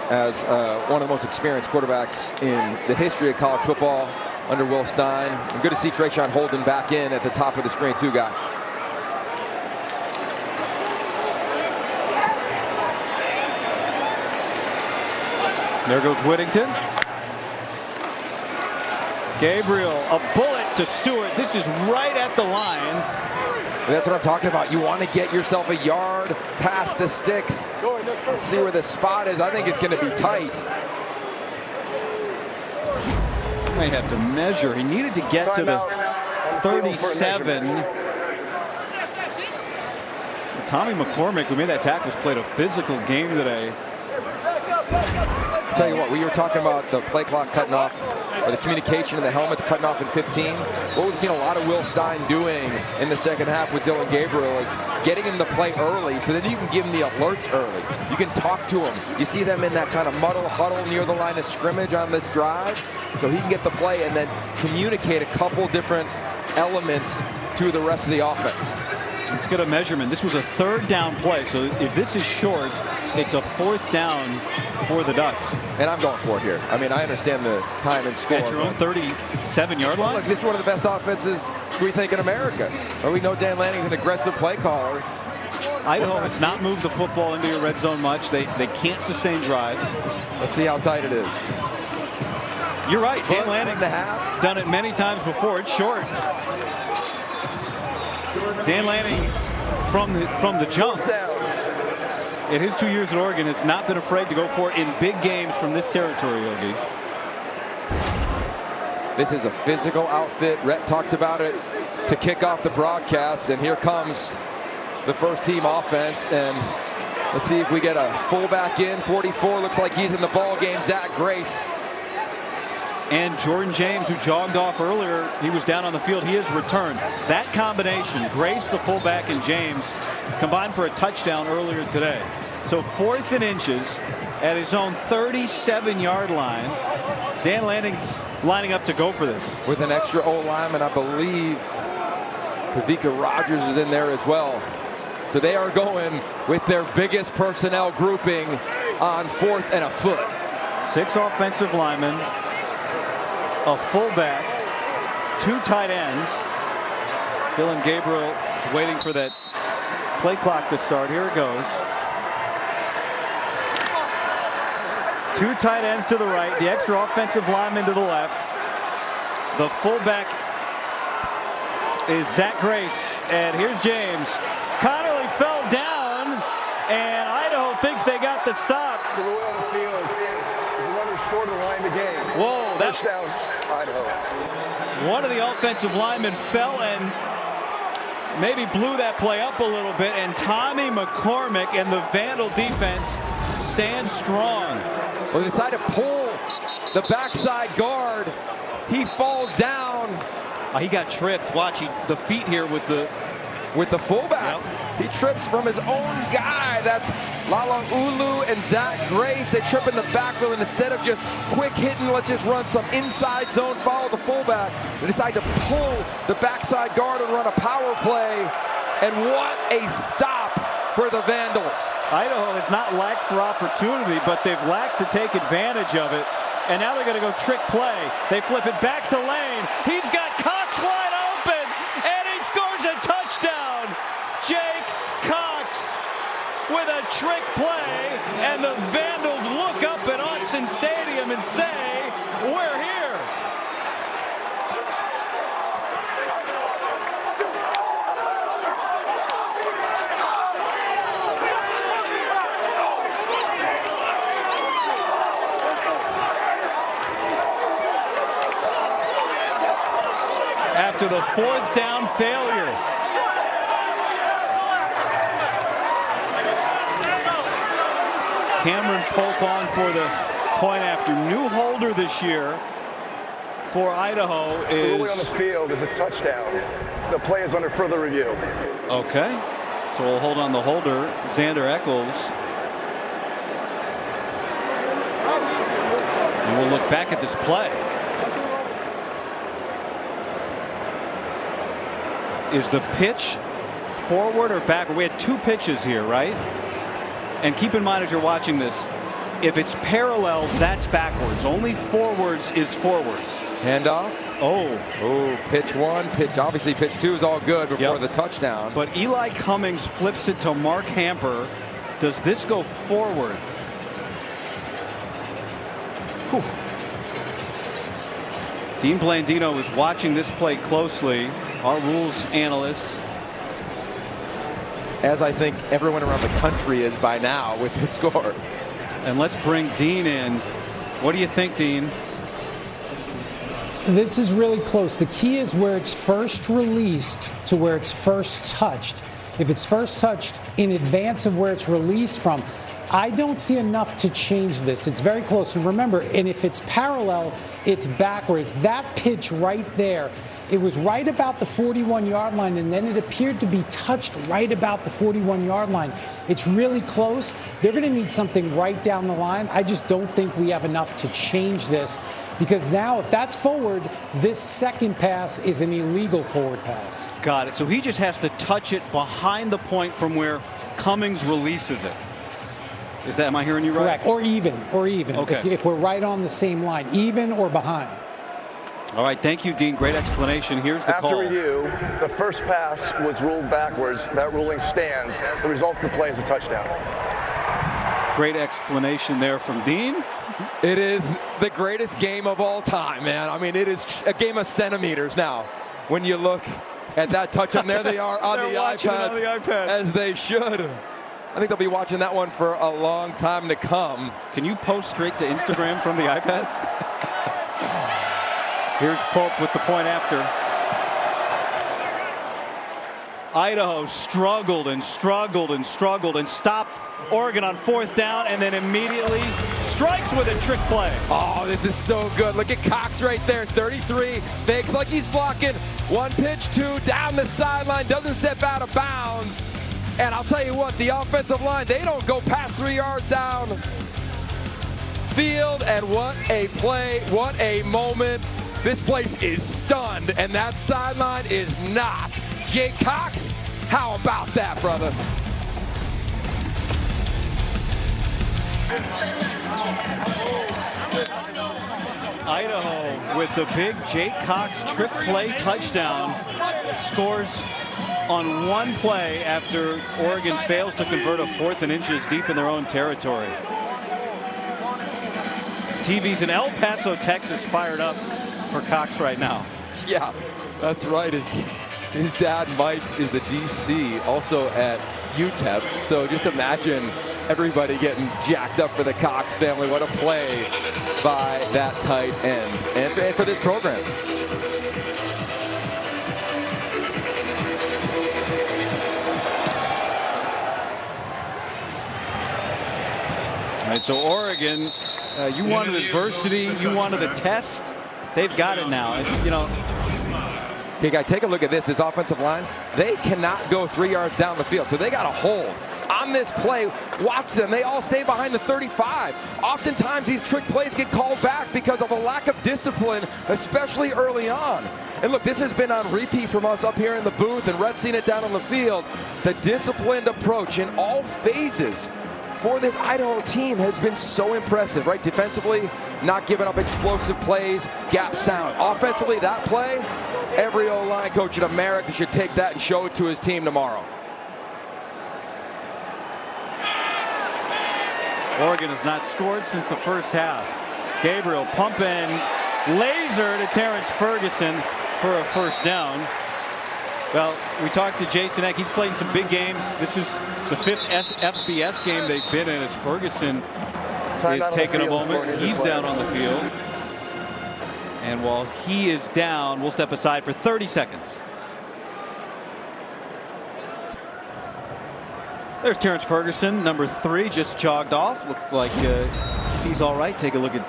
as one of the most experienced quarterbacks in the history of college football under Will Stein. And good to see Trayshawn Holden back in at the top of the screen too, guy. There goes Whittington. Gabriel, a bullet to Stewart. This is right at the line. That's what I'm talking about. You want to get yourself a yard past the sticks. Let's see where the spot is. I think it's going to be tight. May have to measure. He needed to get to the 37. Tommy McCormick, who made that tackle, has played a physical game today. I'll tell you what, we were talking about the play clock cutting off, or the communication and the helmets cutting off at 15. What we've seen a lot of Will Stein doing in the second half with Dillon Gabriel is getting him to play early so that you can give him the alerts early. You can talk to him. You see them in that kind of muddle huddle near the line of scrimmage on this drive, so he can get the play and then communicate a couple different elements to the rest of the offense. Let's get a measurement. This was a 3rd down play, so if this is short, it's a 4th down for the Ducks. And I'm going for it here. I mean, I understand the time and score. At your own 37-yard line? Look, this is one of the best offenses we think in America. Or we know Dan Lanning's an aggressive play caller. Idaho has not moved the football into your red zone much. They can't sustain drives. Let's see how tight it is. You're right. Dan Lanning's done it many times before. It's short. Dan Lanning from the jump in his 2 years at Oregon has not been afraid to go for it in big games from this territory, Yogi. This is a physical outfit. Rhett talked about it to kick off the broadcast, and here comes the first team offense. And let's see if we get a fullback in. 44 looks like he's in the ball game. Zach Grace. And Jordan James, who jogged off earlier, he was down on the field. He has returned. That combination, Grace, the fullback, and James, combined for a touchdown earlier today. So 4th and inches at his own 37-yard line. Dan Lanning's lining up to go for this. With an extra O-lineman, I believe Kavika Rogers is in there as well. So they are going with their biggest personnel grouping on 4th and a foot. 6 offensive linemen, a fullback, 2 tight ends. Dylan Gabriel is waiting for that play clock to start. Here it goes. 2 tight ends to the right, the extra offensive lineman to the left. The fullback is Zach Grace, and here's James. Connerly fell down, and Idaho thinks they got the stop. The rule on the field is a runner short of the line of the game. Whoa, that's down, Idaho. One of the offensive linemen fell and maybe blew that play up a little bit, and Tommy McCormick and the Vandal defense stand strong. Well, they decide to pull the backside guard. He falls down. He got tripped. Watch the feet here with the fullback. Yep. He trips from his own guy. That's Lalang Ulu and Zach Grace. They trip in the backfield, and instead of just quick hitting, let's just run some inside zone, follow the fullback, they decide to pull the backside guard and run a power play. And what a stop for the Vandals. Idaho has not lacked for opportunity, but they've lacked to take advantage of it. And now they're going to go trick play. They flip it back to Lane. He's got Cox wide open, and he scores a touchdown. Jake Cox with a trick play, and the Vandals look up at Autzen Stadium and say, "We're here." After the 4th down failure. Cameron Polk on for the point after. New holder this year for Idaho is... The ruling on the field is a touchdown. The play is under further review. Okay. So we'll hold on the holder, Xander Eccles. And we'll look back at this play. Is the pitch forward or backward? We had 2 pitches here, right? And keep in mind as you're watching this, if it's parallel, that's backwards. Only forwards is forwards. Handoff. Oh, pitch 1, obviously pitch 2 is all good before the touchdown. But Eli Cummings flips it to Mark Hamper. Does this go forward? Whew. Dean Blandino is watching this play closely. Our rules analyst. As I think everyone around the country is by now with the score. And let's bring Dean in. What do you think, Dean? This is really close. The key is where it's first released to where it's first touched. If it's first touched in advance of where it's released from, I don't see enough to change this. It's very close. And remember, and if it's parallel, it's backwards. That pitch right there, it was right about the 41-yard line, and then it appeared to be touched right about the 41-yard line. It's really close. They're going to need something right down the line. I just don't think we have enough to change this, because now if that's forward, this second pass is an illegal forward pass. Got it. So he just has to touch it behind the point from where Cummings releases it. Is that, am I hearing you right? Correct. Or even. Okay. If we're right on the same line, even or behind. All right, thank you, Dean. Great explanation. Here's the call. After review, the first pass was ruled backwards. That ruling stands. The result of the play is a touchdown. Great explanation there from Dean. It is the greatest game of all time, man. I mean, it is a game of centimeters now. When you look at that touchdown, there they are on, the iPad, as they should. I think they'll be watching that one for a long time to come. Can you post straight to Instagram from the iPad? Here's Pope with the point after. Idaho struggled and struggled and struggled and stopped Oregon on 4th down, and then immediately strikes with a trick play. Oh, this is so good. Look at Cox right there, 33, fakes like he's blocking. 1 pitch, 2, down the sideline, doesn't step out of bounds. And I'll tell you what, the offensive line, they don't go past 3 yards down field, and what a play, what a moment. This place is stunned, and that sideline is not. Jake Cox, how about that, brother? Idaho with the big Jake Cox trick play touchdown scores on 1 play after Oregon fails to convert a 4th and inches deep in their own territory. TV's in El Paso, Texas, fired up for Cox right now. Yeah, that's right. His dad, Mike, is the DC, also at UTEP. So just imagine everybody getting jacked up for the Cox family. What a play by that tight end and for this program. All right, so Oregon, you wanted adversity, you wanted a test. They've got it now. You know. Okay, guys, take a look at this. This offensive line, they cannot go 3 yards down the field, so they got a hold on this play. Watch them. They all stay behind the 35. Oftentimes, these trick plays get called back because of a lack of discipline, especially early on. And look, this has been on repeat from us up here in the booth, and Red's seen it down on the field. The disciplined approach in all phases for this Idaho team has been so impressive, right? Defensively, not giving up explosive plays, gap sound. Offensively, that play, every O-line coach in America should take that and show it to his team tomorrow. Oregon has not scored since the first half. Gabriel pumping laser to Terrence Ferguson for a 1st down. Well, we talked to Jason Eck. He's played in some big games. This is the 5th FBS game they've been in as Ferguson is taking a moment. He's down on the field. And while he is down, we'll step aside for 30 seconds. There's Terrence Ferguson, number 3, just jogged off. Looked like he's all right. Take a look at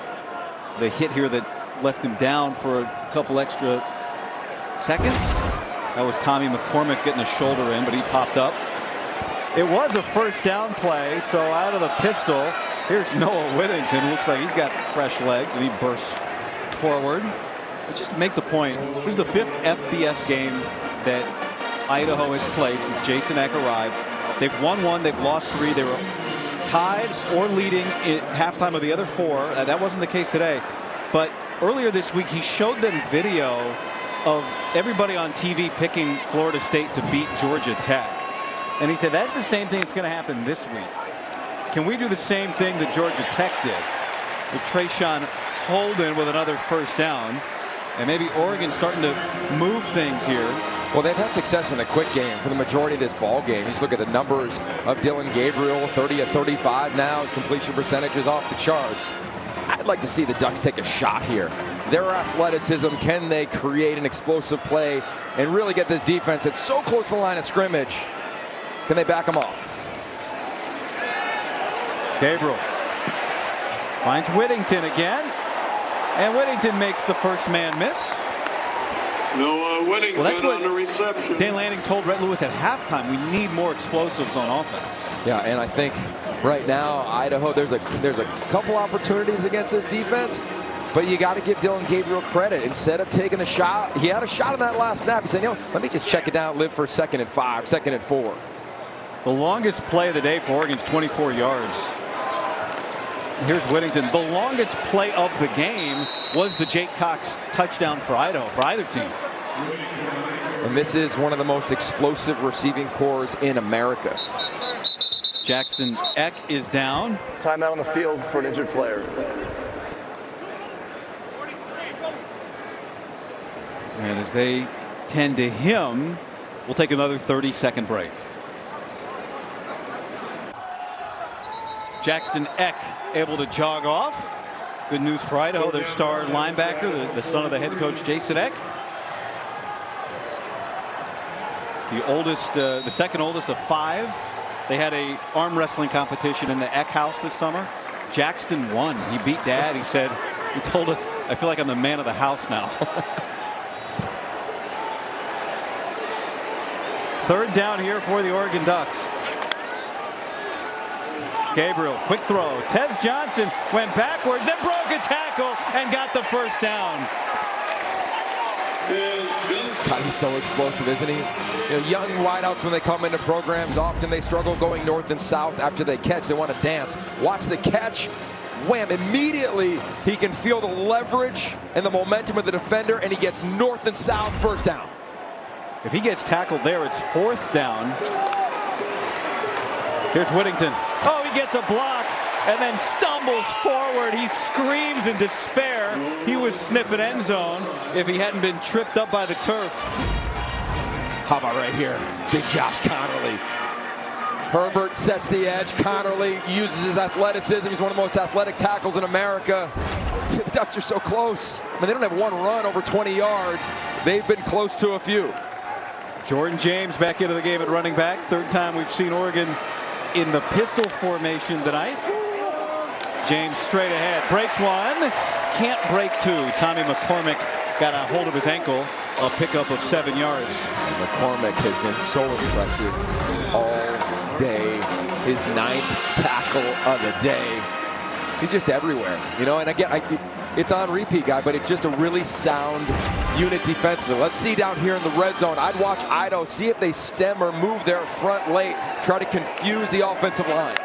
the hit here that left him down for a couple extra seconds. That was Tommy McCormick getting a shoulder in, but he popped up. It was a 1st down play, so out of the pistol, here's Noah Whittington. Looks like he's got fresh legs, and he bursts forward. But just to make the point, this is the 5th FBS game that Idaho has played since Jason Eck arrived. They've won 1, they've lost 3. They were tied or leading at halftime of the other 4. That wasn't the case today. But earlier this week, he showed them video of everybody on TV picking Florida State to beat Georgia Tech. And he said that's the same thing that's going to happen this week. Can we do the same thing that Georgia Tech did with Trayshawn Holden with another 1st down? And maybe Oregon starting to move things here. Well, they've had success in the quick game for the majority of this ball game. Just look at the numbers of Dylan Gabriel, 30 of 35 now. His completion percentage is off the charts. I'd like to see the Ducks take a shot here. Their athleticism, can they create an explosive play and really get this defense that's so close to the line of scrimmage? Can they back them off? Gabriel finds Whittington again, and Whittington makes the first man miss. Noah Whittington on the reception. Dan Lanning told Rhett Lewis at halftime, we need more explosives on offense. Yeah, and I think right now, Idaho, there's a couple opportunities against this defense, but you got to give Dylan Gabriel credit. Instead of taking a shot, he had a shot on that last snap. He said, you know, let me just check it down, live for 2nd and 5, 2nd and 4. The longest play of the day for Oregon's 24 yards. Here's Whittington. The longest play of the game was the Jake Cox touchdown for Idaho, for either team. And this is one of the most explosive receiving corps in America. Jackson Eck is down. Timeout on the field for an injured player. And as they tend to him, we'll take another 30-second break. Jackson Eck able to jog off. Good news for Idaho. Their star linebacker, the son of the head coach, Jason Eck. The oldest, the second oldest of 5. They had a arm wrestling competition in the Eck house this summer. Jackson won. He beat Dad. He told us, I feel like I'm the man of the house now. Third down here for the Oregon Ducks. Gabriel, quick throw. Tez Johnson went backwards, then broke a tackle and got the first down. God, he's so explosive, isn't he? You know, young wideouts, when they come into programs, often they struggle going north and south. After they catch, they want to dance. Watch the catch. Wham! Immediately, he can feel the leverage and the momentum of the defender, and he gets north and south, first down. If he gets tackled there, it's 4th down. Here's Whittington. Oh, he gets a block and then stumbles forward. He screams in despair. He was sniffing end zone if he hadn't been tripped up by the turf. How about right here? Big Josh Connerly. Herbert sets the edge. Connerly uses his athleticism. He's one of the most athletic tackles in America. The Ducks are so close. I mean, they don't have one run over 20 yards. They've been close to a few. Jordan James back into the game at running back. Third time we've seen Oregon in the pistol formation tonight. James straight ahead. Breaks one. Can't break 2. Tommy McCormick got a hold of his ankle. A pickup of 7 yards. McCormick has been so impressive all day. His 9th tackle of the day. He's just everywhere, you know. And again, it's on repeat, guy, but it's just a really sound unit defensively. Let's see down here in the red zone. I'd watch Idaho, see if they stem or move their front late, try to confuse the offensive line.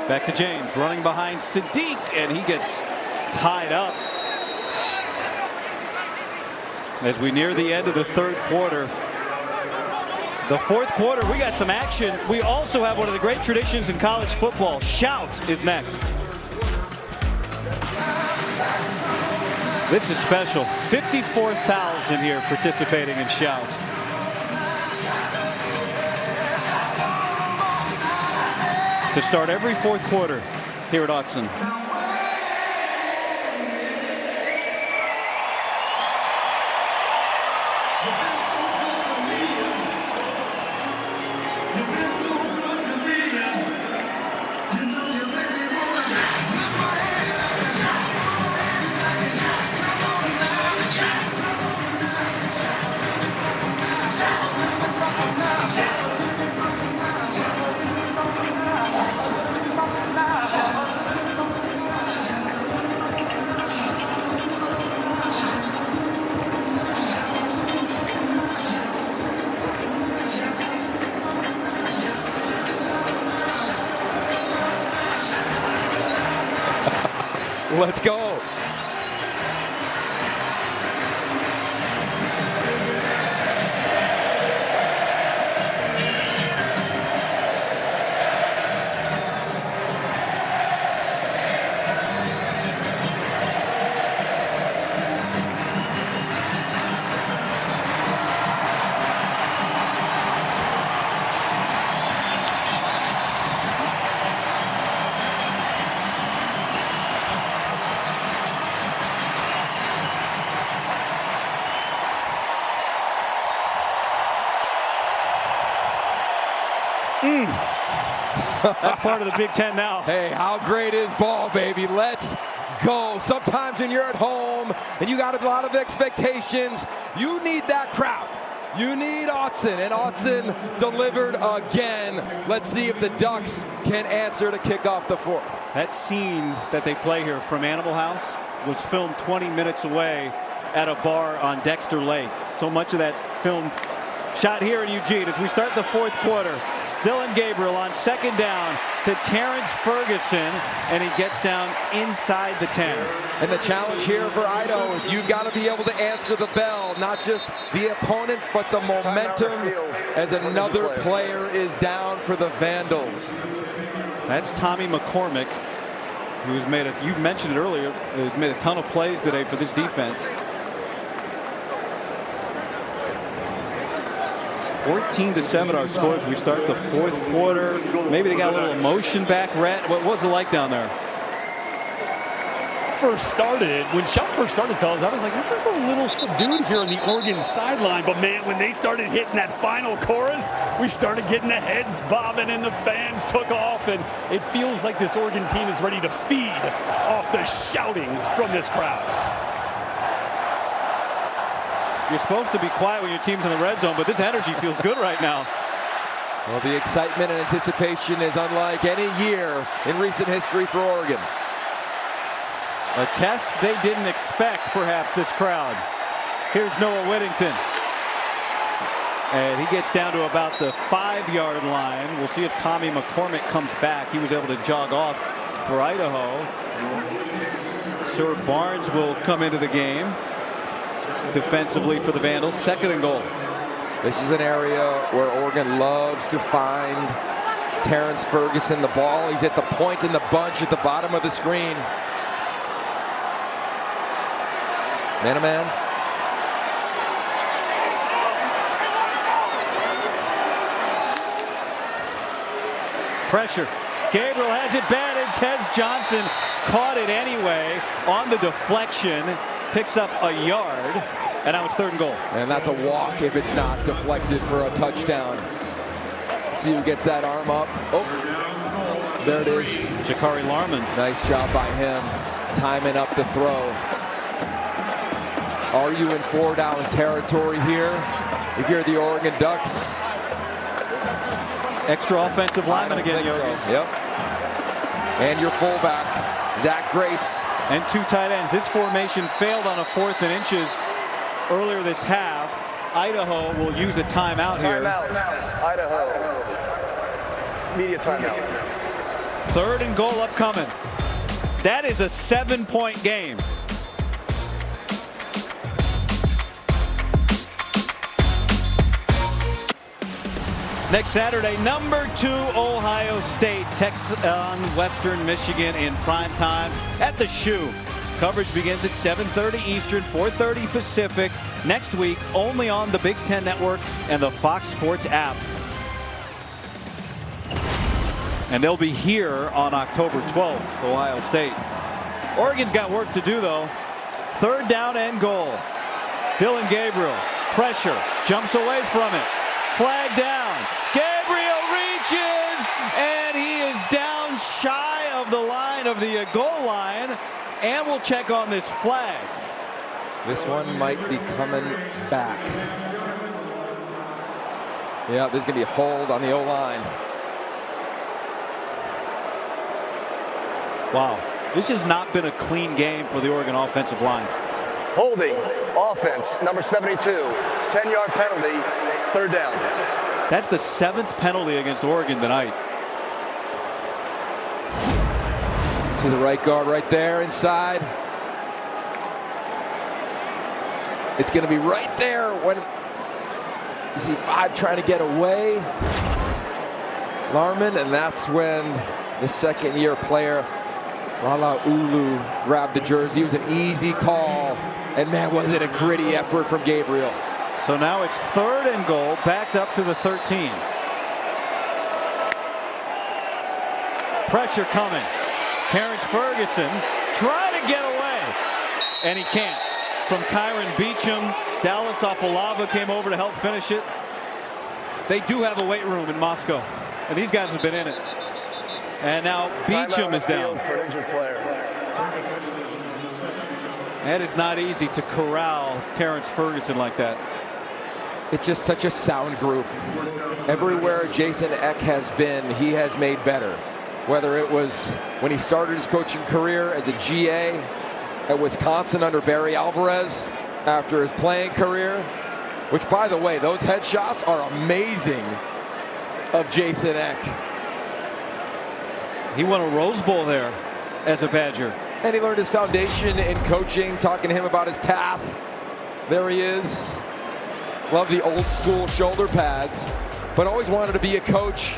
Back to James, running behind Sadiq, and he gets tied up. As we near the end of the third quarter. The fourth quarter, we got some action. We also have one of the great traditions in college football. Shout is next. This is special. 54,000 here participating in Shout. To start every fourth quarter here at Autzen. Let's go. That's part of the Big Ten now. Hey, how great is ball, baby? Let's go. Sometimes when you're at home and you got a lot of expectations, you need that crowd. You need Autzen, and Autzen delivered again. Let's see if the Ducks can answer to kick off the fourth. That scene that they play here from Animal House was filmed 20 minutes away at a bar on Dexter Lake. So much of that film shot here in Eugene as we start the fourth quarter. Dillon Gabriel on second down to Terrence Ferguson, and he gets down inside the 10. And the challenge here for Idaho is you've got to be able to answer the bell, not just the opponent, but the momentum as another player is down for the Vandals. That's Tommy McCormick, who's made a, you mentioned it earlier, who's made a ton of plays today for this defense. 14-7 our scores. We start the fourth quarter. Maybe they got a little emotion back. Rhett, what was it like down there? When Shelf first started, fellas, I was like, this is a little subdued here on the Oregon sideline. But man, when they started hitting that final chorus, we started getting the heads bobbing and the fans took off. And it feels like this Oregon team is ready to feed off the shouting from this crowd. You're supposed to be quiet when your team's in the red zone, but this energy feels good right now. Well, the excitement and anticipation is unlike any year in recent history for Oregon. A test they didn't expect, perhaps, this crowd. Here's Noah Whittington. And he gets down to about the 5-yard line. We'll see if Tommy McCormick comes back. He was able to jog off for Idaho. Sir Barnes will come into the game defensively for the Vandals. 2nd and goal. This is an area where Oregon loves to find Terrence Ferguson the ball. He's at the point in the bunch at the bottom of the screen. Man-to-man. Pressure. Gabriel has it bad, and Tez Johnson caught it anyway on the deflection. Picks up a yard, and now it's 3rd and goal. And that's a walk if it's not deflected for a touchdown. See who gets that arm up. Oh, there it is. Jakari Larmond. Nice job by him, timing up the throw. Are you in 4-down territory here if you're the Oregon Ducks? Extra offensive lineman again, so. Yep. And your fullback, Zach Grace. And 2 tight ends. This formation failed on a 4th and inches earlier this half. Idaho will use a timeout here. Timeout. Idaho. Media timeout. 3rd and goal upcoming. That is a 7-point game. Next Saturday, number 2 Ohio State takes on Western Michigan in prime time at the Shoe. Coverage begins at 7:30 Eastern, 4:30 Pacific. Next week, only on the Big Ten Network and the Fox Sports app. And they'll be here on October 12th, Ohio State. Oregon's got work to do, though. 3rd down and goal. Dillon Gabriel, pressure, jumps away from it. Flag down. Gabriel reaches, and he is down shy of the line of the goal line. And we'll check on this flag. This one might be coming back. Yeah, there's going to be a hold on the O-line. Wow. This has not been a clean game for the Oregon offensive line. Holding. Offense. Number 72. 10-yard penalty. 3rd down. That's the 7th penalty against Oregon tonight. See the right guard right there inside. It's going to be right there when you see 5 trying to get away. Larmond, and that's when the 2nd-year player, Lala Ulu, grabbed the jersey. It was an easy call, and man, was it a gritty effort from Gabriel. So now it's 3rd and goal, backed up to the 13. Pressure coming. Terrence Ferguson trying to get away, and he can't. From Kyron Beecham, Dallas Afalava came over to help finish it. They do have a weight room in Moscow, and these guys have been in it. And now Beecham is down. For an injured player. And it's not easy to corral Terrence Ferguson like that. It's just such a sound group. Everywhere Jason Eck has been, he has made better. Whether it was when he started his coaching career as a GA at Wisconsin under Barry Alvarez, after his playing career, which, by the way, those headshots are amazing. of Jason Eck. He won a Rose Bowl there as a Badger. And he learned his foundation in coaching, talking to him about his path. There he is. Love the old school shoulder pads, but always wanted to be a coach.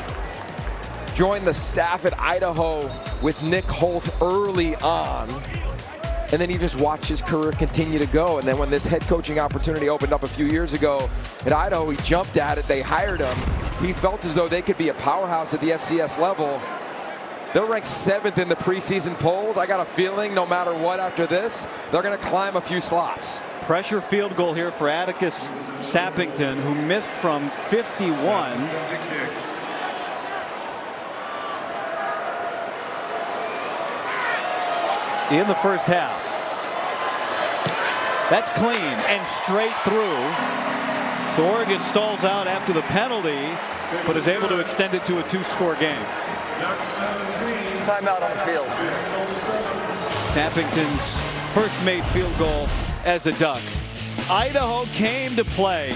Joined the staff at Idaho with Nick Holt early on. And then he just watched his career continue to go. And then when this head coaching opportunity opened up a few years ago at Idaho, he jumped at it. They hired him. He felt as though they could be a powerhouse at the FCS level. They're ranked 7th in the preseason polls. I got a feeling no matter what after this, they're going to climb a few slots. Pressure field goal here for Atticus Sappington, who missed from 51. In the first half. That's clean and straight through. So Oregon stalls out after the penalty, but is able to extend it to a 2-score game. Timeout on the field. Sappington's first made field goal as a Duck. Idaho came to play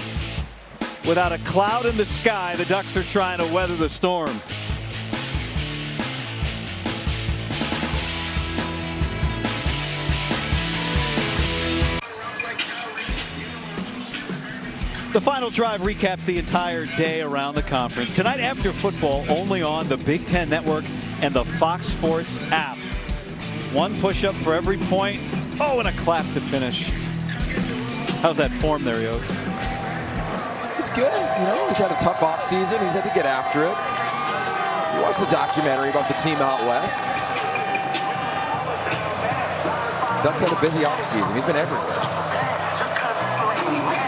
without a cloud in the sky. The Ducks are trying to weather the storm. The final drive recaps the entire day around the conference. Tonight after football, only on the Big Ten Network and the Fox Sports app. One push-up for every point. Oh, and a clap to finish. How's that form there, Yost? It's good. You know, he's had a tough offseason. He's had to get after it. You watch the documentary about the team out west. Duck's had a busy offseason. He's been everywhere.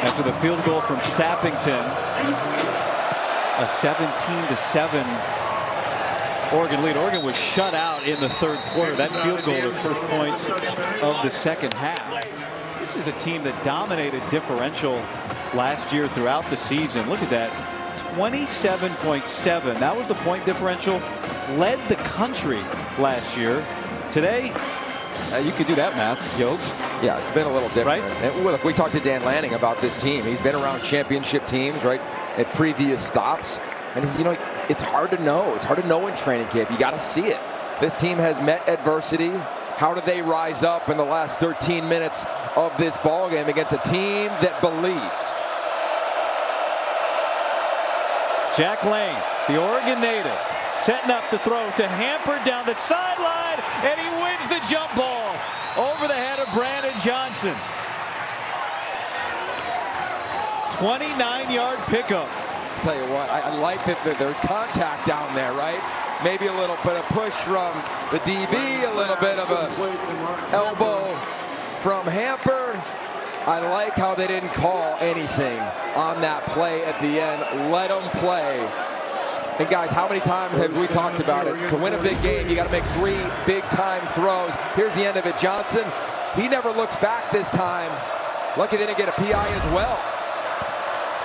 After the field goal from Sappington, a 17-7 Oregon lead. Oregon was shut out in the third quarter. That field goal, the first points of the second half. This is a team that dominated differential last year throughout the season. Look at that, 27.7. That was the point differential. Led the country last year. Today, you could do that math, Yost. Yeah, it's been a little different. Right? And look, we talked to Dan Lanning about this team. He's been around championship teams, right, at previous stops. And, you know, it's hard to know. It's hard to know in training camp. You got to see it. This team has met adversity. How do they rise up in the last 13 minutes of this ball game against a team that believes? Jack Lane, the Oregon native, setting up to throw to Hamper down the sideline, and he wins the jump ball over the head of Brandon Johnson. 29-yard pickup. I'll tell you what, I like that there's contact down there, right? Maybe a little bit of push from the DB, a little bit of a elbow from Hamper. I like how they didn't call anything on that play at the end. Let them play. And guys, how many times have we talked about it? To win a big game, you got to make 3 big-time throws. Here's the end of it. Johnson, he never looks back this time. Lucky they didn't get a PI as well.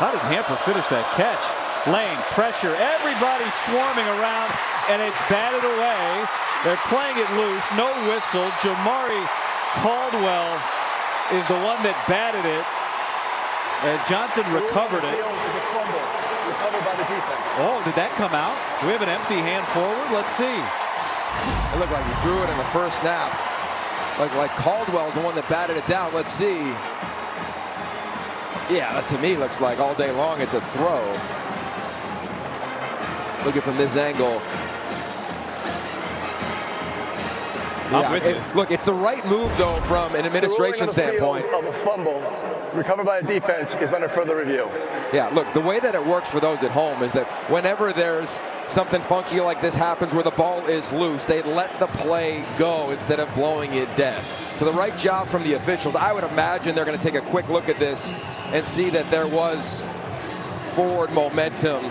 How did Hamper finish that catch? Lane, pressure, everybody swarming around, and it's batted away. They're playing it loose, no whistle. Jamari Caldwell is the one that batted it as Johnson recovered it. Recovered by the defense. Oh, did that come out? Do we have an empty hand forward? Let's see. It looked like he threw it in the first snap. Like Caldwell's the one that batted it down. Let's see. Yeah, that to me looks like all day long it's a throw. Look at from this angle. Yeah, look, it's the right move, though, from an administration standpoint. Of a fumble recovered by the defense is under further review. Yeah, look, the way that it works for those at home is that whenever there's something funky like this happens where the ball is loose, they let the play go instead of blowing it dead. So the right job from the officials. I would imagine they're going to take a quick look at this and see that there was forward momentum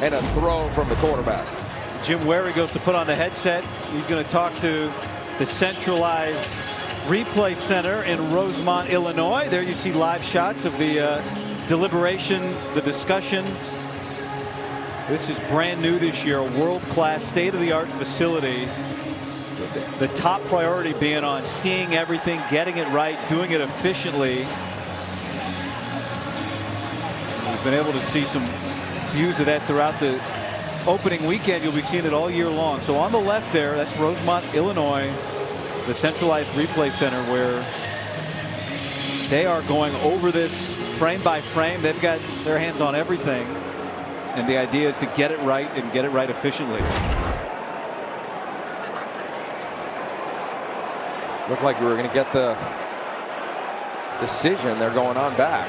and a throw from the quarterback. Jim Wary goes to put on the headset. He's going to talk to the centralized replay center in Rosemont, Illinois. There you see live shots of the deliberation, the discussion. This is brand new this year, a world-class, state-of-the-art facility. The top priority being on seeing everything, getting it right, doing it efficiently. We've been able to see some views of that throughout the opening weekend, you'll be seeing it all year long. So on the left there, that's Rosemont, Illinois, the centralized replay center where they are going over this frame by frame. They've got their hands on everything. And the idea is to get it right and get it right efficiently. Looked like we were going to get the decision. They're going on back.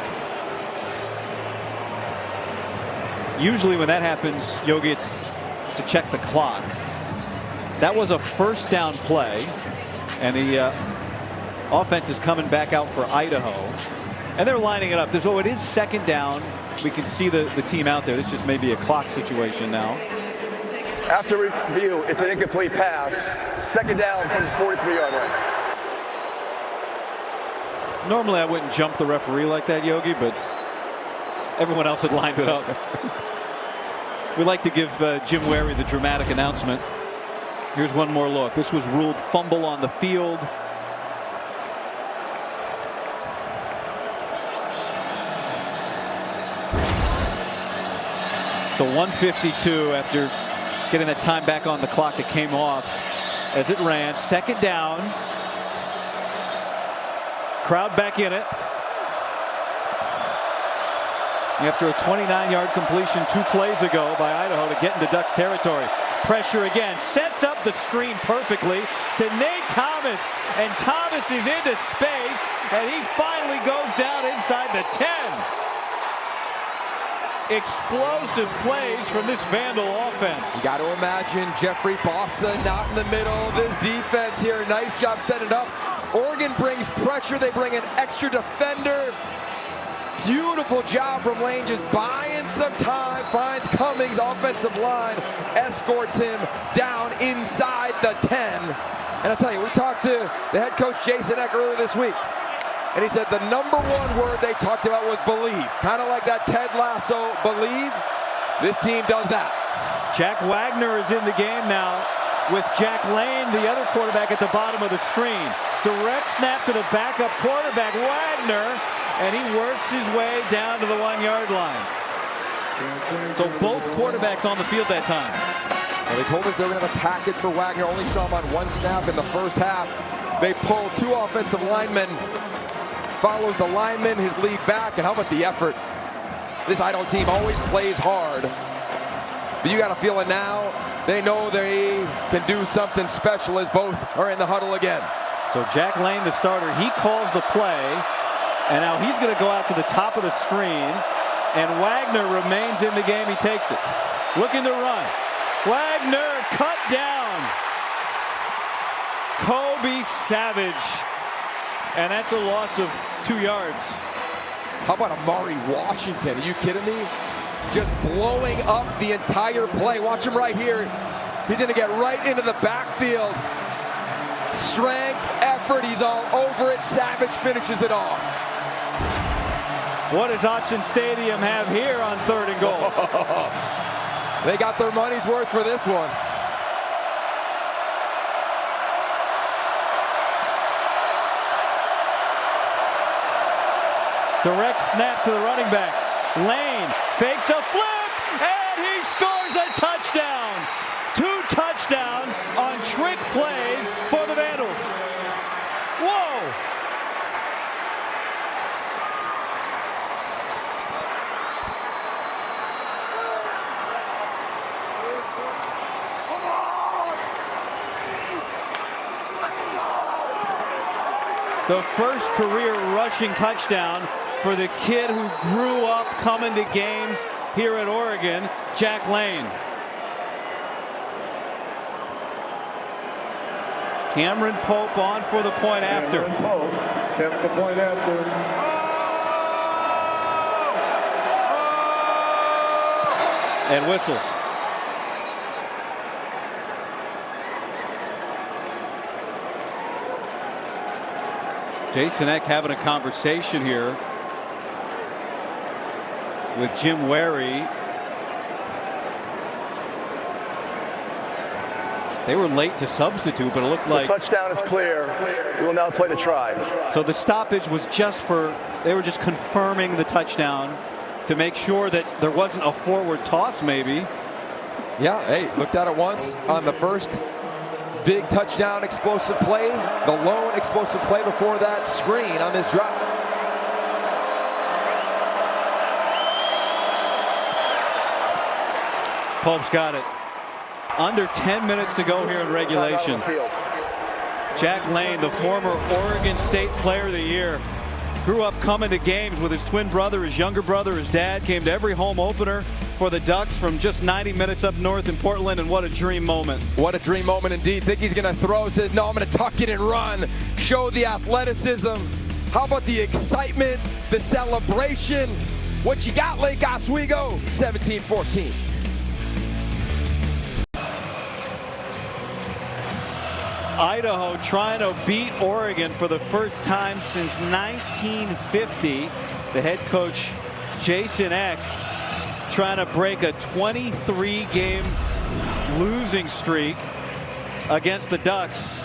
Usually when that happens, Yogi, it's to check the clock. That was a first down play, and the offense is coming back out for Idaho, and they're lining it up. It is second down. We can see the team out there. This just may be a clock situation now. After review, it's an incomplete pass. Second down from the 43-yard line. Normally I wouldn't jump the referee like that, Yogi, but everyone else had lined it up. We like to give Jim Wary the dramatic announcement. Here's one more look. This was ruled fumble on the field. So 1:52 after getting that time back on the clock that came off as it ran. Second down. Crowd back in it. After a 29-yard completion 2 plays ago by Idaho to get into Ducks territory. Pressure again. Sets up the screen perfectly to Nate Thomas. And Thomas is into space. And he finally goes down inside the 10. Explosive plays from this Vandal offense. You got to imagine Jeffrey Bossa not in the middle of this defense here. Nice job setting it up. Oregon brings pressure. They bring an extra defender. Beautiful job from Lane, just buying some time. Finds Cummings, offensive line, escorts him down inside the 10. And I'll tell you, we talked to the head coach Jason Eck earlier this week, and he said the #1 word they talked about was believe. Kind of like that Ted Lasso, believe. This team does that. Jack Wagner is in the game now with Jack Lane, the other quarterback, at the bottom of the screen. Direct snap to the backup quarterback, Wagner, and he works his way down to the 1-yard line. So both quarterbacks on the field that time. Well, they told us they were going to have a package for Wagner. Only saw him on 1 snap in the first half. They pulled 2 offensive linemen. Follows the lineman, his lead back, and how about the effort? This Idaho team always plays hard. But you got a feeling now they know they can do something special as both are in the huddle again. So Jack Lane, the starter, he calls the play, and now he's going to go out to the top of the screen, and Wagner remains in the game. He takes it. Looking to run. Wagner cut down. Kobe Savage. And that's a loss of 2 yards. How about Amari Washington? Are you kidding me? Just blowing up the entire play. Watch him right here. He's going to get right into the backfield. Strength, effort, he's all over it. Savage finishes it off. What does Autzen Stadium have here on 3rd and goal? They got their money's worth for this one. Direct snap to the running back. Lane fakes a flip, and he scores a touchdown. 2 touchdowns on trick plays for the Vandals. Whoa! The first career rushing touchdown for the kid who grew up coming to games here at Oregon, Jack Lane. Cameron Pope on for the point after. Cameron Pope kept the point after. And whistles. Jason Eck having a conversation here with Jim Wary. They were late to substitute, but it looked like the touchdown is clear. We will now play the try. So the stoppage was just for, they were just confirming the touchdown to make sure that there wasn't a forward toss maybe. Yeah, hey, looked at it once on the first big touchdown explosive play, the lone explosive play before that screen on this drive. Pope's got it. Under 10 minutes to go here in regulation. Jack Lane, the former Oregon State Player of the Year, grew up coming to games with his twin brother, his younger brother, his dad, came to every home opener for the Ducks from just 90 minutes up north in Portland, and what a dream moment. What a dream moment indeed. Think he's going to throw, says, no, I'm going to tuck it and run. Show the athleticism. How about the excitement, the celebration? What you got, Lake Oswego? 17-14. Idaho trying to beat Oregon for the first time since 1950. The head coach, Jason Eck, trying to break a 23-game losing streak against the Ducks.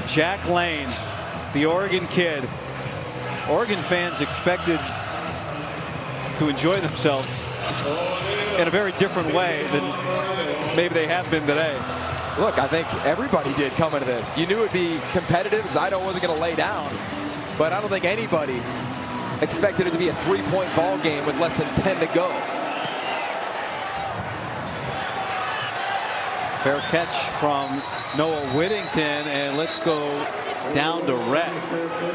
Jack Lane, the Oregon kid. Oregon fans expected to enjoy themselves in a very different way than maybe they have been today. Look, I think everybody did come into this. You knew it would be competitive because Idaho wasn't going to lay down. But I don't think anybody expected it to be a three-point ball game with less than 10 to go. Fair catch from Noah Whittington, and let's go down to Rhett.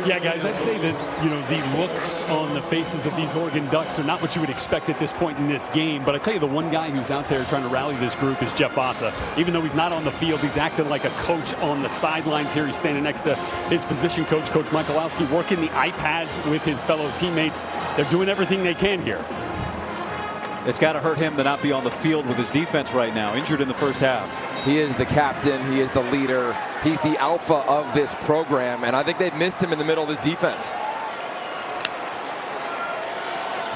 Yeah, guys, I'd say that, the looks on the faces of these Oregon Ducks are not what you would expect at this point in this game. But I tell you, the one guy who's out there trying to rally this group is Jeff Bassa. Even though he's not on the field, he's acting like a coach on the sidelines here. He's standing next to his position coach, Coach Michalowski, working the iPads with his fellow teammates. They're doing everything they can here. It's got to hurt him to not be on the field with his defense right now, injured in the first half. He is the captain. He is the leader. He's the alpha of this program, and I think they've missed him in the middle of this defense.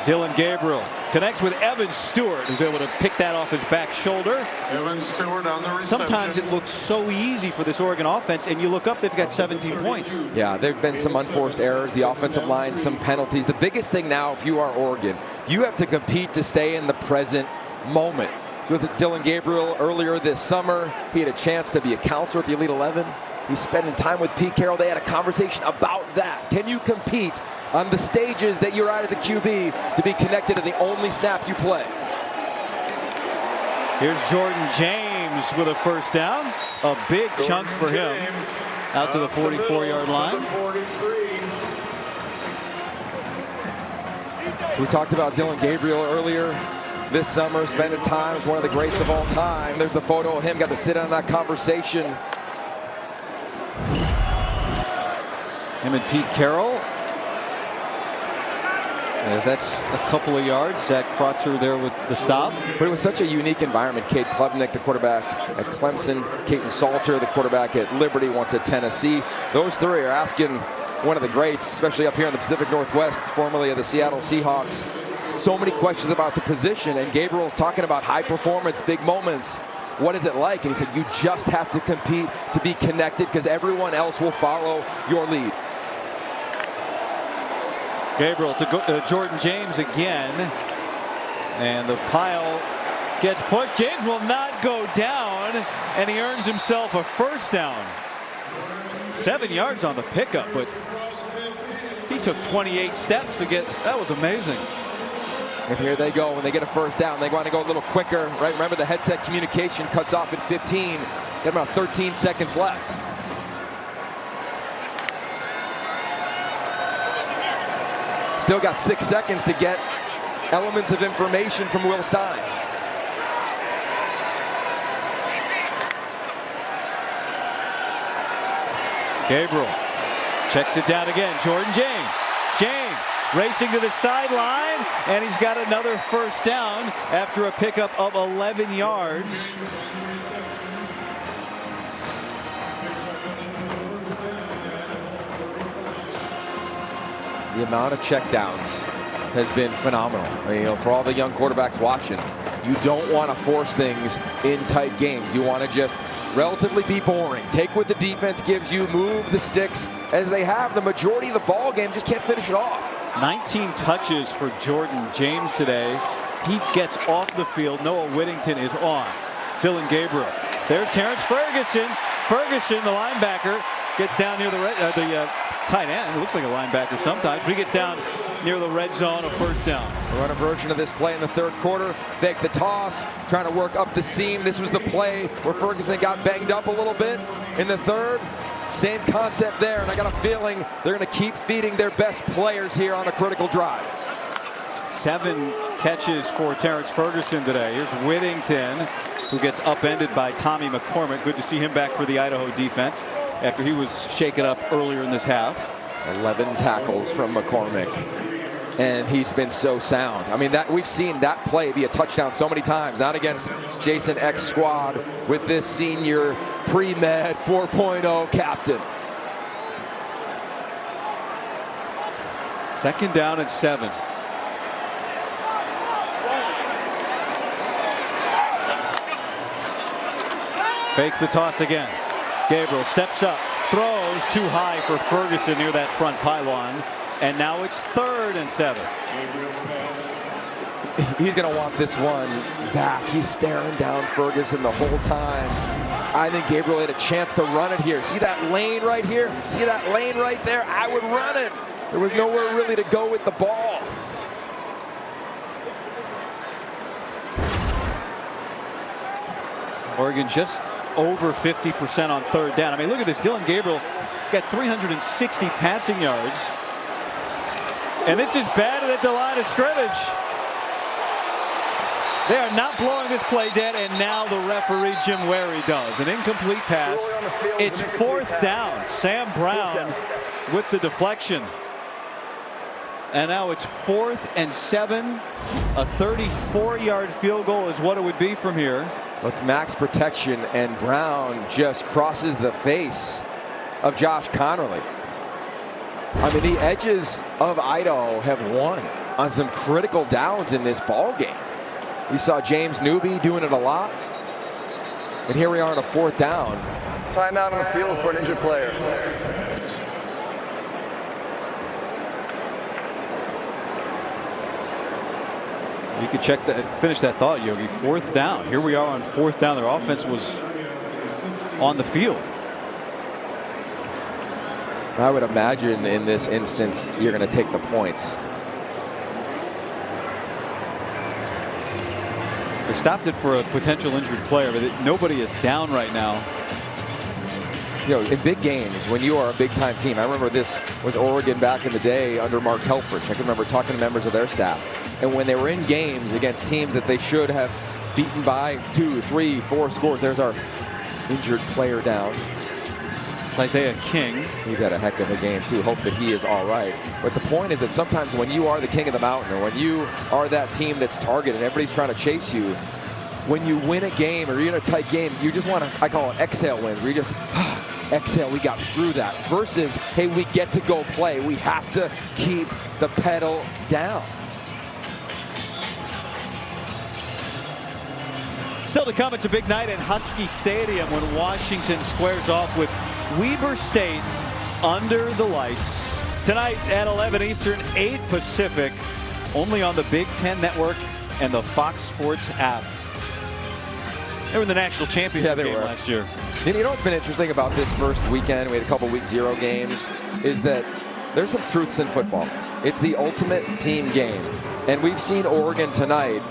Dylan Gabriel connects with Evan Stewart, who's able to pick that off his back shoulder. Evan Stewart on the reception. Sometimes it looks so easy for this Oregon offense, and you look up, they've got 17 points. Yeah, there have been some unforced errors. The offensive line, some penalties. The biggest thing now, if you are Oregon, you have to compete to stay in the present moment. So with Dylan Gabriel earlier this summer, he had a chance to be a counselor at the Elite 11. He's spending time with Pete Carroll. They had a conversation about that. Can you compete on the stages that you're at as a QB to be connected to the only snap you play? Here's Jordan James with a first down. A big chunk for him out to the 44-yard line. We talked about Dylan Gabriel earlier this summer, spending time as one of the greats of all time. There's the photo of him, got to sit on that conversation. Him and Pete Carroll. As that's a couple of yards. Zach Krotzer there with the stop. But it was such a unique environment. Cade Klubnik, the quarterback at Clemson. Caton Salter, the quarterback at Liberty, once at Tennessee. Those three are asking one of the greats, especially up here in the Pacific Northwest, formerly of the Seattle Seahawks. So many questions about the position, and Gabriel's talking about high performance, big moments. What is it like? And he said, you just have to compete to be connected because everyone else will follow your lead. Gabriel to Jordan James again. And the pile gets pushed. James will not go down, and he earns himself a first down. 7 yards on the pickup, but he took 28 steps to get, that was amazing. And here they go. When they get a first down, they want to go a little quicker, right? Remember, the headset communication cuts off at 15. Got about 13 seconds left. Still got 6 seconds to get elements of information from Will Stein. Gabriel checks it down again. Jordan James. James racing to the sideline, and he's got another first down after a pickup of 11 yards. The amount of checkdowns has been phenomenal. I mean, for all the young quarterbacks watching, you don't want to force things in tight games. You want to just relatively be boring. Take what the defense gives you, move the sticks as they have the majority of the ball game, just can't finish it off. 19 touches for Jordan James today. he gets off the field. Noah Whittington is on. Dylan Gabriel. There's Terrence Ferguson. Ferguson, the linebacker, gets down near the tight end. It looks like a linebacker sometimes, but he gets down near the red zone, a first down. We run a version of this play in the third quarter. Fake the toss, trying to work up the seam. This was the play where Ferguson got banged up a little bit in the third. Same concept there, and I got a feeling they're going to keep feeding their best players here on a critical drive. 7 catches for Terrence Ferguson today. Here's Whittington, who gets upended by Tommy McCormick. Good to see him back for the Idaho defense after he was shaken up earlier in this half. 11 tackles from McCormick, and he's been so sound. I mean, we've seen that play be a touchdown so many times, not against Jason X squad with this senior pre-med 4.0 captain. 2nd down and 7. Fakes the toss again. Gabriel steps up, throws too high for Ferguson near that front pylon, and now it's 3rd and 7. He's going to want this one back. He's staring down Ferguson the whole time. I think Gabriel had a chance to run it here. See that lane right here? See that lane right there? I would run it. There was nowhere really to go with the ball. Oregon just over 50% on 3rd down. I mean, look at this. Dylan Gabriel got 360 passing yards. And this is batted at the line of scrimmage. They are not blowing this play dead, and now the referee, Jim Wary, does. An incomplete pass. It's 4th down. Sam Brown with the deflection. And now it's 4th and 7. A 34-yard field goal is what it would be from here. Well, it's max protection, and Brown just crosses the face of Josh Connerly. I mean, the edges of Idaho have won on some critical downs in this ball game. We saw James Newby doing it a lot. And here we are on a 4th down. Timeout on the field for an injured player. You could check that, finish that thought, Yogi. 4th down. Here we are on 4th down. Their offense was on the field. I would imagine in this instance, you're going to take the points. They stopped it for a potential injured player, but nobody is down right now. You know, in big games, when you are a big-time team, I remember this was Oregon back in the day under Mark Helfrich. I can remember talking to members of their staff. And when they were in games against teams that they should have beaten by 2, 3, 4 scores, there's our injured player down. It's Isaiah King. He's had a heck of a game, too. Hope that he is all right. But the point is that sometimes when you are the king of the mountain, or when you are that team that's targeted and everybody's trying to chase you, when you win a game or you're in a tight game, you just want to, I call it exhale wins, where you just, exhale, we got through that. Versus, hey, we get to go play. We have to keep the pedal down. Still to come, it's a big night at Husky Stadium when Washington squares off with Weber State under the lights. Tonight at 11 Eastern, 8 Pacific, only on the Big Ten Network and the Fox Sports app. They were in the national championship game last year. And you know what's been interesting about this first weekend, we had a couple week 0 games, is that there's some truths in football. It's the ultimate team game. And we've seen Oregon tonight.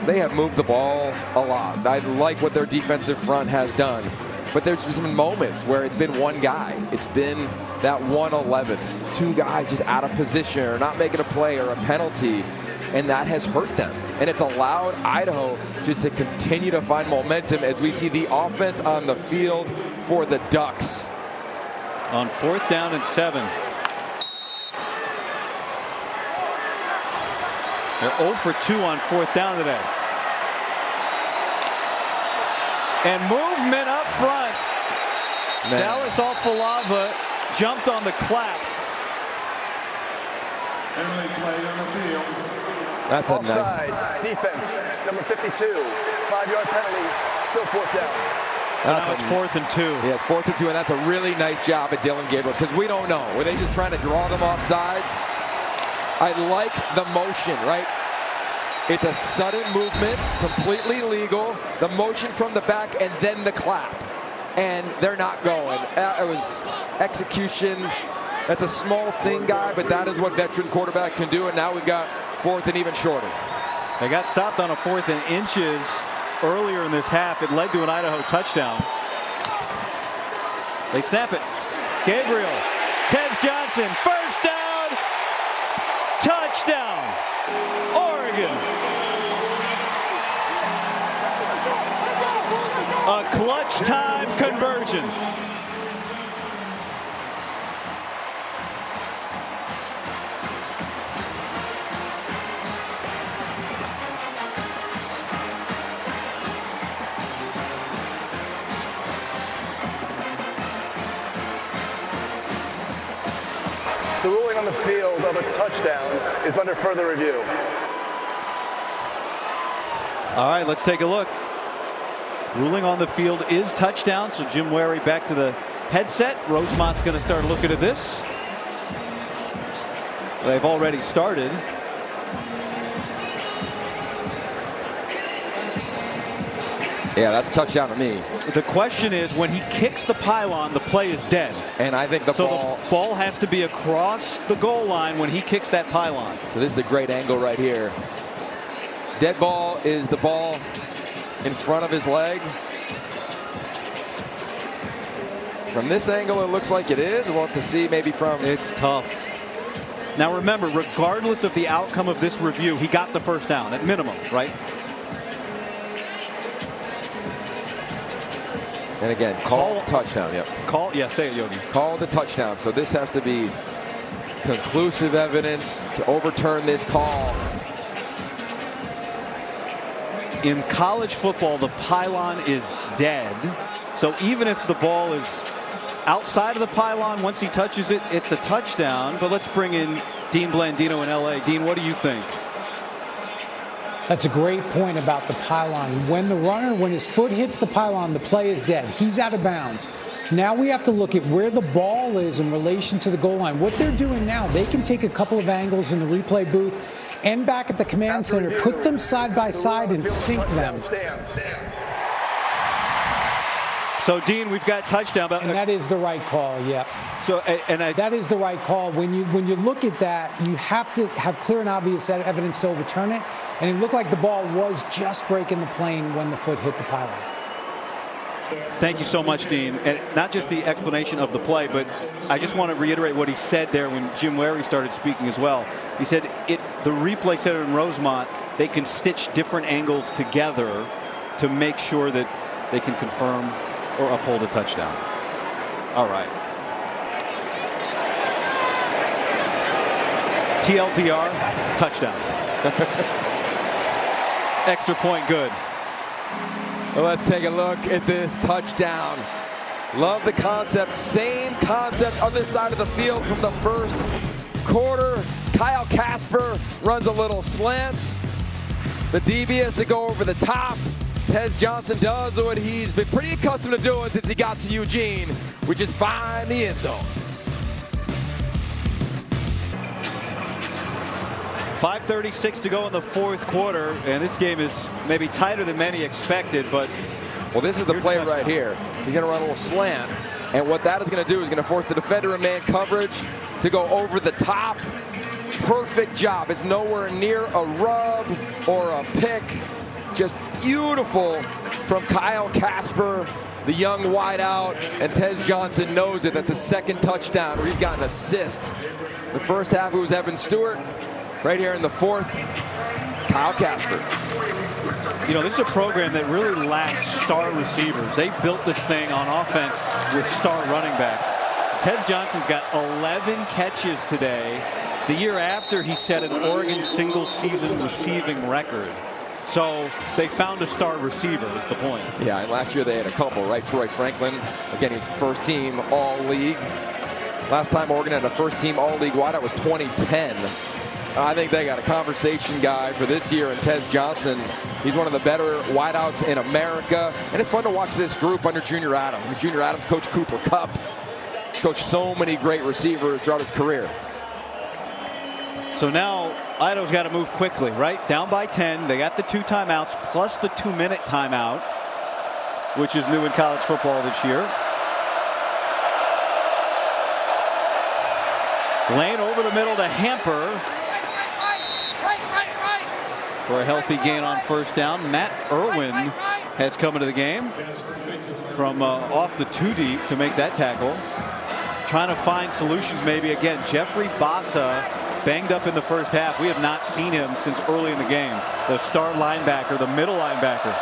They have moved the ball a lot. I like what their defensive front has done. But there's just been moments where it's been one guy. It's been that 111. 2 guys just out of position or not making a play or a penalty. And that has hurt them. And it's allowed Idaho just to continue to find momentum as we see the offense on the field for the Ducks. On 4th down and 7. They're 0 for 2 on 4th down today. And movement up front. Man. Dallas Alfalava jumped on the clap. That's a offside. Defense, number 52. 5-yard penalty. Still 4th down. So now it's 4th and 2. Yeah, it's 4th and 2, and that's a really nice job at Dylan Gabriel, because we don't know. Were they just trying to draw them off sides? I like the motion, right? It's a sudden movement, completely legal, the motion from the back, and then the clap. And they're not going. It was execution. That's a small thing, guy, but that is what veteran quarterbacks can do, and now we've got 4th and even shorter. They got stopped on a 4th and inches earlier in this half. It led to an Idaho touchdown. They snap it. Gabriel, Tez Johnson, first down, touchdown, Oregon. A clutch time conversion. The ruling on the field of a touchdown is under further review. All right, let's take a look. Ruling on the field is touchdown, so Jim Wary back to the headset. Rosemont's going to start looking at this. They've already started. Yeah, that's a touchdown to me. The question is, when he kicks the pylon, the play is dead. And I think the ball has to be across the goal line when he kicks that pylon. So this is a great angle right here. Dead ball is the ball in front of his leg. From this angle, it looks like it is. We'll have to see maybe from... It's tough. Now remember, regardless of the outcome of this review, he got the first down at minimum, right? And again, call touchdown. Yep. Yeah, say it, Yogi. Call the touchdown. So this has to be conclusive evidence to overturn this call. In college football, the pylon is dead. So even if the ball is outside of the pylon, once he touches it, it's a touchdown. But let's bring in Dean Blandino in LA. Dean, what do you think? That's a great point about the pylon. When his foot hits the pylon, the play is dead. He's out of bounds. Now we have to look at where the ball is in relation to the goal line. What they're doing now, they can take a couple of angles in the replay booth and back at the command center, put them side by side and sync them. So, Dean, we've got touchdown. And that is the right call, yeah. So, that is the right call. When you look at that, you have to have clear and obvious evidence to overturn it. And it looked like the ball was just breaking the plane when the foot hit the pylon. Thank you so much, Dean. And not just the explanation of the play, but I just want to reiterate what he said there when Jim Wary started speaking as well. He said the replay center in Rosemont, they can stitch different angles together to make sure that they can confirm or uphold a touchdown. All right. TLDR, touchdown. Extra point, good. Well, let's take a look at this touchdown. Love the concept. Same concept other side of the field from the first quarter. Kyle Casper runs a little slant. The DB has to go over the top. Tez Johnson does what he's been pretty accustomed to doing since he got to Eugene, which is find the end zone. 5:36 to go in the fourth quarter, and this game is maybe tighter than many expected, but... Well, this is the play right here. He's going to run a little slant, and what that is going to do is going to force the defender in man coverage to go over the top. Perfect job. It's nowhere near a rub or a pick. Just beautiful from Kyle Casper, the young wideout, and Tez Johnson knows it. That's a second touchdown where he's got an assist. The first half it was Evan Stewart. Right here in the fourth, Kyle Casper. You know, this is a program that really lacks star receivers. They built this thing on offense with star running backs. Tez Johnson's got 11 catches today. The year after, he set an Oregon single-season receiving record. So they found a star receiver is the point. Yeah, and last year they had a couple, right? Troy Franklin, again, he's first team all-league. Last time Oregon had a first team all-league wideout was 2010. I think they got a conversation guy for this year in Tez Johnson. He's one of the better wideouts in America. And it's fun to watch this group under Junior Adams. Junior Adams coached Cooper Kupp. Coached so many great receivers throughout his career. So now Idaho's got to move quickly, right? Down by 10. They got the 2 timeouts plus the 2-minute timeout, which is new in college football this year. Lane over the middle to Hamper for a healthy gain on first down. Matt Irwin has come into the game from off the 2 deep to make that tackle. Trying to find solutions maybe. Again, Jeffrey Bassa banged up in the first half. We have not seen him since early in the game. The star linebacker, the middle linebacker.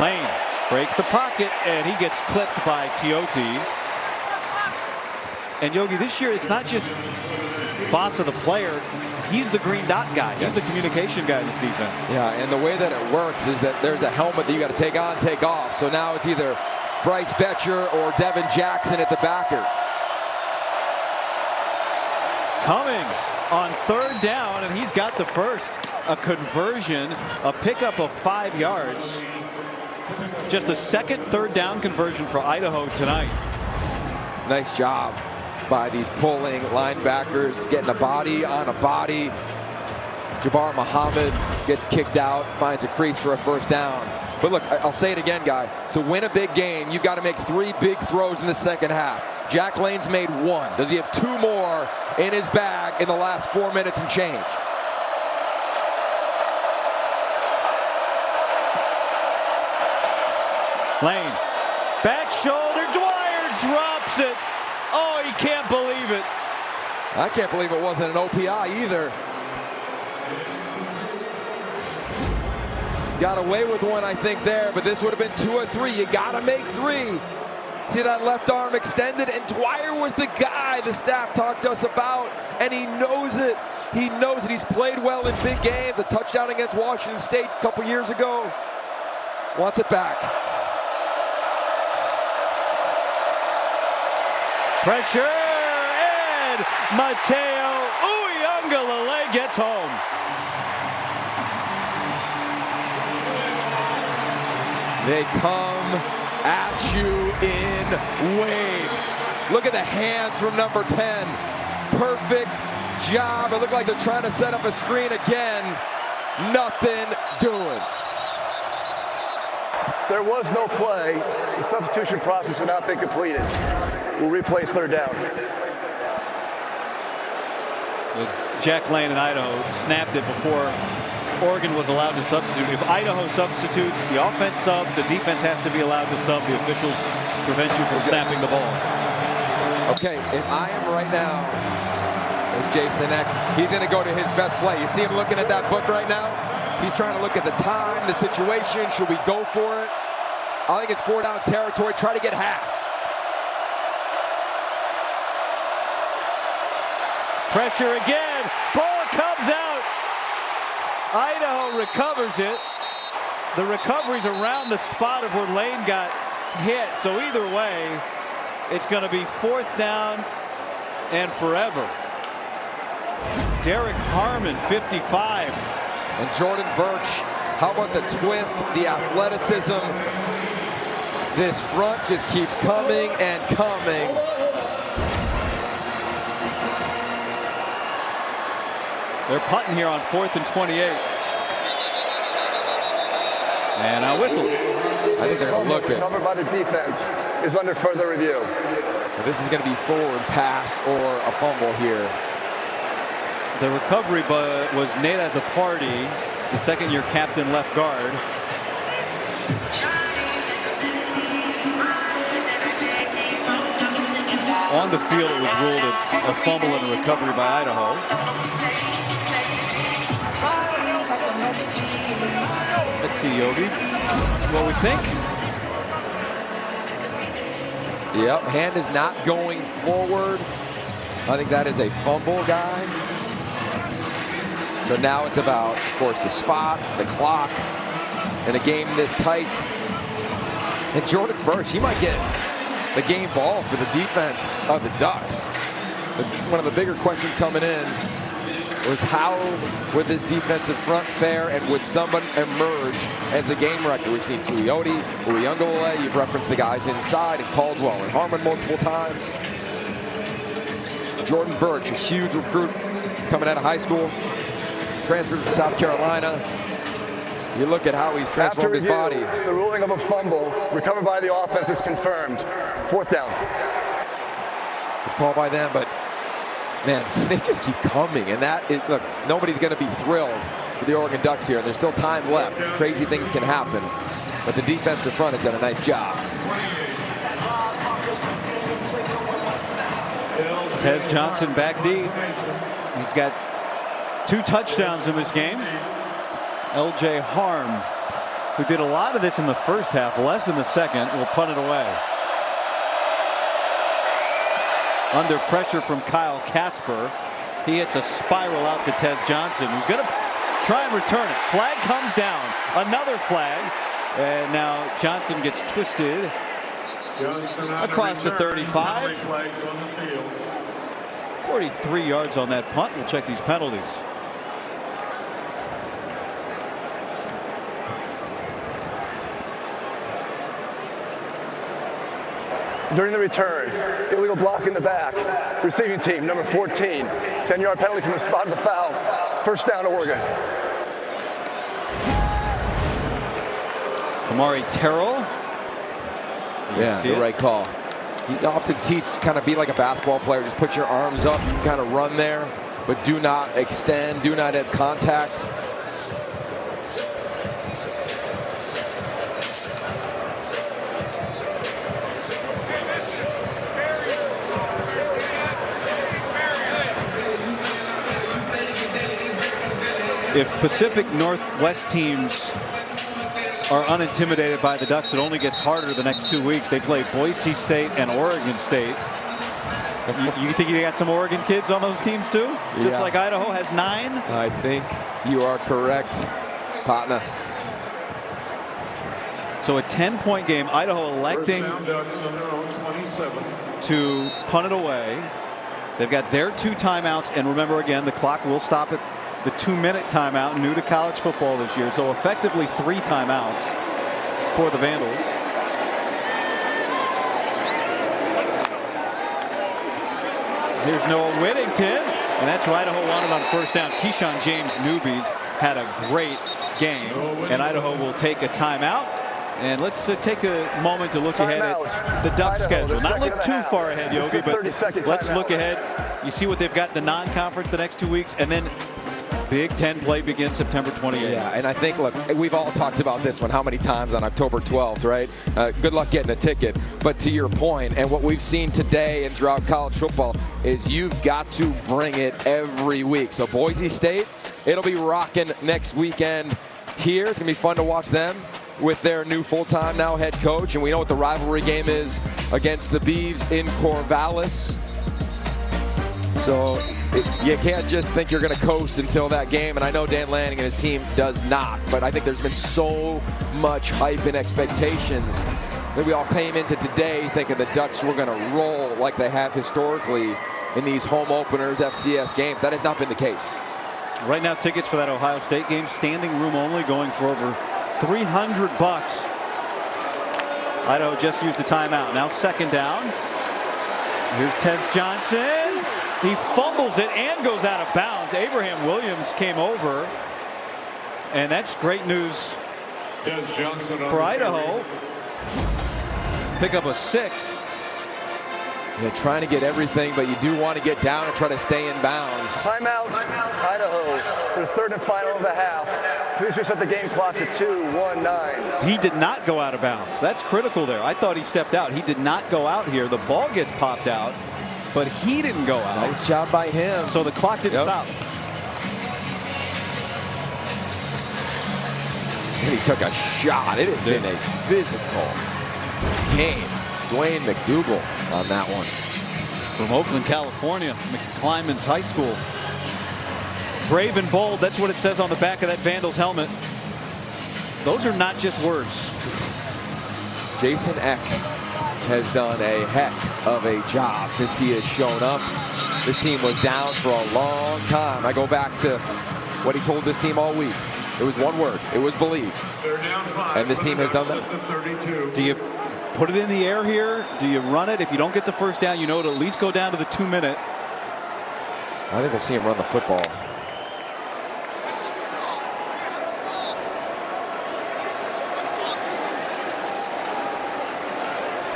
Lane breaks the pocket and he gets clipped by Teote. And Yogi, this year it's not just Bassa the player. He's the green dot guy. He's the communication guy in this defense. Yeah, and the way that it works is that there's a helmet that you got to take on, take off. So now it's either Bryce Betcher or Devin Jackson at the backer. Cummings on 3rd down, and he's got the first. A conversion, a pickup of 5 yards. Just the second 3rd down conversion for Idaho tonight. Nice job by these pulling linebackers, getting a body on a body. Jabbar Muhammad gets kicked out, finds a crease for a first down. But look, I'll say it again, guy. To win a big game, you've got to make 3 big throws in the second half. Jack Lane's made 1. Does he have 2 more in his bag in the last 4 minutes and change? Lane, back shoulder, Dwyer drops it. Oh, he can't believe it. I can't believe it wasn't an OPI either. Got away with 1, I think, there, but this would have been 2 or 3. You got to make 3. See that left arm extended, and Dwyer was the guy the staff talked to us about, and he knows it. He knows it. He's played well in big games. A touchdown against Washington State a couple years ago. Wants it back. Pressure, and Mateo Uyunglele gets home. They come at you in waves. Look at the hands from number 10. Perfect job. It looked like they're trying to set up a screen again. Nothing doing. There was no play. The substitution process had not been completed. We'll replay 3rd down. Jack Lane and Idaho snapped it before Oregon was allowed to substitute. If Idaho substitutes, the offense subs, the defense has to be allowed to sub. The officials prevent you from snapping the ball. Okay, if I am right now, there's Jason Eck. He's going to go to his best play. You see him looking at that book right now? He's trying to look at the time, the situation. Should we go for it? I think it's 4 down territory. Try to get half. Pressure again. Ball comes out. Idaho recovers it. The recovery's around the spot of where Lane got hit. So either way, it's going to be 4th down and forever. Derek Harmon, 55. And Jordan Birch, how about the twist, the athleticism? This front just keeps coming and coming. They're punting here on 4th and 28. And now whistles. I think they're going to look it. Covered by the defense is under further review. But this is going to be forward pass or a fumble here. The recovery was Nate Azzopardi, the second-year captain left guard. On the field, it was ruled a fumble and a recovery by Idaho. Let's see, Yogi. What we think? Yep, hand is not going forward. I think that is a fumble, guy. So now it's about, of course, the spot, the clock, in a game this tight. And Jordan Birch, he might get the game ball for the defense of the Ducks. But one of the bigger questions coming in was how would this defensive front fare, and would someone emerge as a game wrecker? We've seen Teote, Uyunglele, you've referenced the guys inside, and Caldwell and Harmon multiple times. Jordan Birch, a huge recruit coming out of high school, transferred to South Carolina. You look at how he's transformed his body. The ruling of a fumble recovered by the offense is confirmed. 4th down. Good call by them, but man, they just keep coming. And that is, look, nobody's going to be thrilled with the Oregon Ducks here. There's still time left. Crazy things can happen. But the defensive front has done a nice job. Tez Johnson back deep. He's got 2 touchdowns in this game. LJ Harm, who did a lot of this in the first half, less in the second, will punt it away. Under pressure from Kyle Casper, he hits a spiral out to Tez Johnson, who's going to try and return it. Flag comes down. Another flag. And now Johnson gets twisted across the 35. 43 yards on that punt. We'll check these penalties. During the return, illegal block in the back. Receiving team, number 14. 10-yard penalty from the spot of the foul. 1st down, Oregon. Kamari Terrell. Yeah, the right call. You often teach, kind of be like a basketball player. Just put your arms up, kind of run there, but do not extend, do not have contact. If Pacific Northwest teams are unintimidated by the Ducks, it only gets harder the next 2 weeks. They play Boise State and Oregon State. You think you got some Oregon kids on those teams too? Just like Idaho has 9? I think you are correct, partner. So a 10-point game. Idaho electing to punt it away. They've got their 2 timeouts. And remember, again, the clock will stop at the 2-minute timeout, new to college football this year. So effectively 3 timeouts for the Vandals. Here's Noah Whittington, and that's where Idaho wanted on 1st down. Keyshawn James Newbies had a great game, and Idaho will take a timeout. And let's take a moment to look ahead at the Ducks schedule. Not look too far ahead, Yogi, but let's look ahead. You see what they've got the non-conference the next 2 weeks, and then Big Ten play begins September 28th. Yeah, and I think, look, we've all talked about this one how many times on October 12th, right? Good luck getting a ticket. But to your point, and what we've seen today and throughout college football is you've got to bring it every week. So Boise State, it'll be rocking next weekend here. It's going to be fun to watch them with their new full-time now head coach. And we know what the rivalry game is against the Beavs in Corvallis. So you can't just think you're going to coast until that game. And I know Dan Lanning and his team does not. But I think there's been so much hype and expectations that we all came into today thinking the Ducks were going to roll like they have historically in these home openers, FCS games. That has not been the case. Right now, tickets for that Ohio State game, standing room only, going for over $300. Idaho just used a timeout. Now 2nd down. Here's Tez Johnson. He fumbles it and goes out of bounds. Abraham Williams came over. And that's great news for Idaho. Pick up a 6. You're trying to get everything, but you do want to get down and try to stay in bounds. Timeout, Idaho, for the 3rd and final of the half. Please reset the game clock to 2:19. He did not go out of bounds. That's critical there. I thought he stepped out. He did not go out here. The ball gets popped out, but he didn't go out. Nice job by him. So the clock didn't stop. And he took a shot. It has been a physical game. Dwayne McDougal on that one. From Oakland, California, McClymonds High School. Brave and bold, that's what it says on the back of that Vandals helmet. Those are not just words. Jason Eck has done a heck of a job since he has shown up. This team was down for a long time. I go back to what he told this team all week. It was one word. It was believe. And this team has done that. Do you put it in the air here? Do you run it? If you don't get the 1st down, you know it'll at least go down to the 2-minute. I think we'll see him run the football.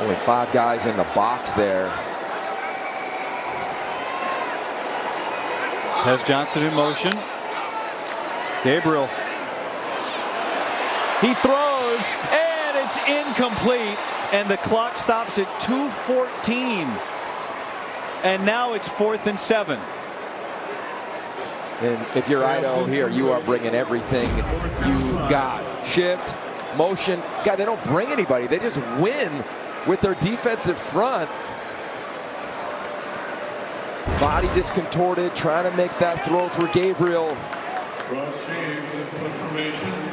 Only 5 guys in the box there. Has Johnson in motion. Gabriel. He throws, and it's incomplete. And the clock stops at 2:14. And now it's 4th and 7. And if you're Idaho here, you are bringing everything you got. Shift, motion. God, they don't bring anybody. They just win with their defensive front. Body discontorted, trying to make that throw for Gabriel.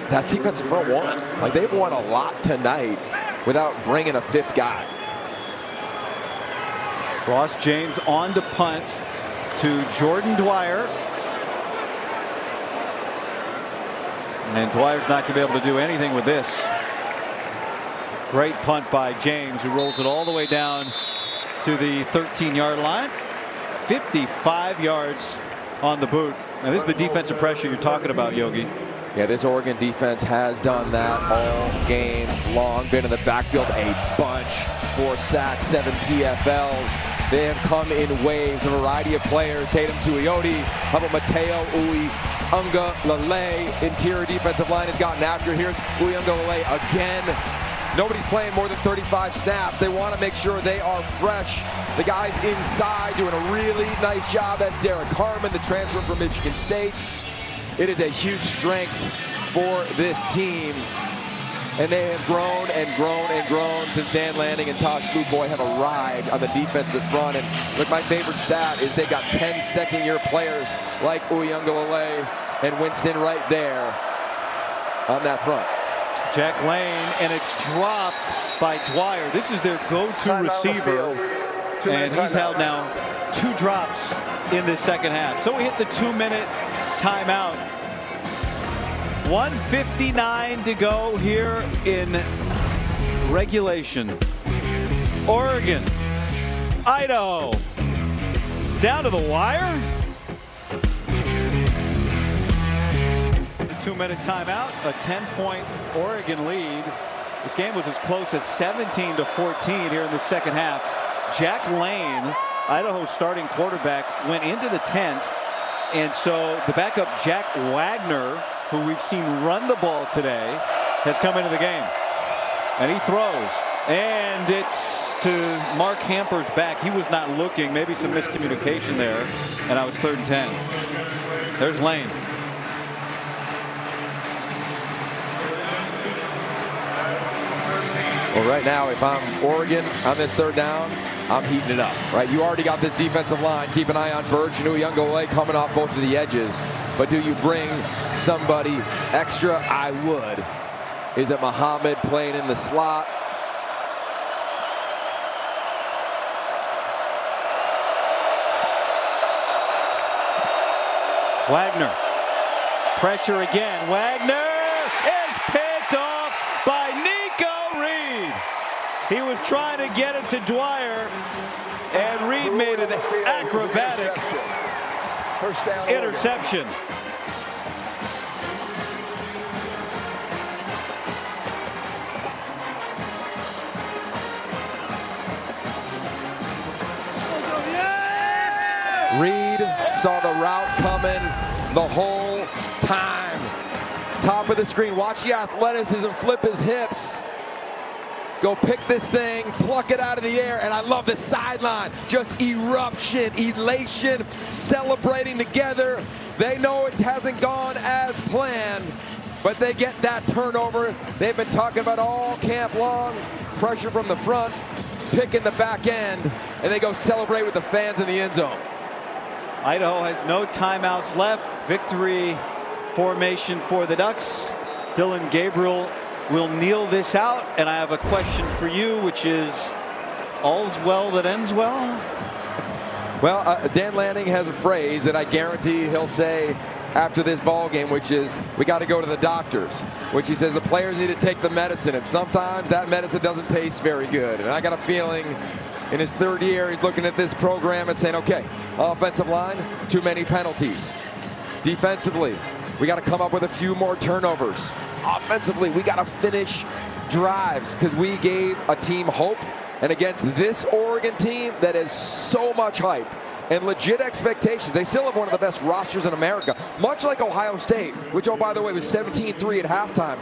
That defensive front won. Like, they've won a lot tonight without bringing a 5th guy. Ross James on to punt to Jordan Dwyer. And Dwyer's not going to be able to do anything with this. Great punt by James, who rolls it all the way down to the 13-yard line. 55 yards on the boot. Now, this is the defensive pressure you're talking about, Yogi. Yeah, this Oregon defense has done that all game long. Been in the backfield a bunch. 4 sacks, 7 TFLs. They have come in waves, a variety of players. Tatum Tuioti, how about Mateo Uiagalelei? Interior defensive line has gotten after. Here's Uiagalelei again. Nobody's playing more than 35 snaps. They want to make sure they are fresh. The guys inside doing a really nice job. That's Derek Harmon, the transfer from Michigan State. It is a huge strength for this team. And they have grown and grown and grown since Dan Lanning and Tosh Lupoy have arrived on the defensive front. And look, my favorite stat is they've got 10 second-year players like Uiagalelei and Winston right there on that front. Jack Lane, and it's dropped by Dwyer. This is their go-to receiver, and he's held now 2 drops in the second half. So we hit the 2-minute timeout. 1:59 to go here in regulation. Oregon, Idaho, down to the wire. The 2-minute timeout, a 10-point Oregon lead. This game was as close as 17-14 here in the second half. Jack Lane, Idaho's starting quarterback, went into the tent, and so the backup Jack Wagner, who we've seen run the ball today, has come into the game. And he throws. And it's to Mark Hamper's back. He was not looking. Maybe some miscommunication there. And now it's 3rd and 10. There's Lane. Well, right now, if I'm Oregon on this 3rd down, I'm heating it up, right? You already got this defensive line. Keep an eye on Birch and Uiagalelei coming off both of the edges. But do you bring somebody extra? I would. Is it Muhammad playing in the slot? Wagner. Pressure again. Wagner is picked off by Nico Reed. He was trying to get it to Dwyer, and Reed made an acrobatic interception. Reed saw the route coming the whole time. Top of the screen, watch the athleticism, flip his hips. Go pick this thing, pluck it out of the air, and I love the sideline. Just eruption, elation, celebrating together. They know it hasn't gone as planned, but they get that turnover. They've been talking about all camp long. Pressure from the front, pick in the back end, and they go celebrate with the fans in the end zone. Idaho has no timeouts left. Victory formation for the Ducks. Dylan Gabriel will kneel this out, and I have a question for you, which is, all's well that ends well? Well, Dan Lanning has a phrase that I guarantee he'll say after this ball game, which is, we got to go to the doctors, which he says the players need to take the medicine, and sometimes that medicine doesn't taste very good. And I got a feeling In his third year, he's looking at this program and saying, okay, offensive line, too many penalties. Defensively, we got to come up with a few more turnovers. Offensively, we got to finish drives because we gave a team hope. And against this Oregon team that has so much hype and legit expectations, they still have one of the best rosters in America, much like Ohio State, which, oh, by the way, was 17-3 at halftime.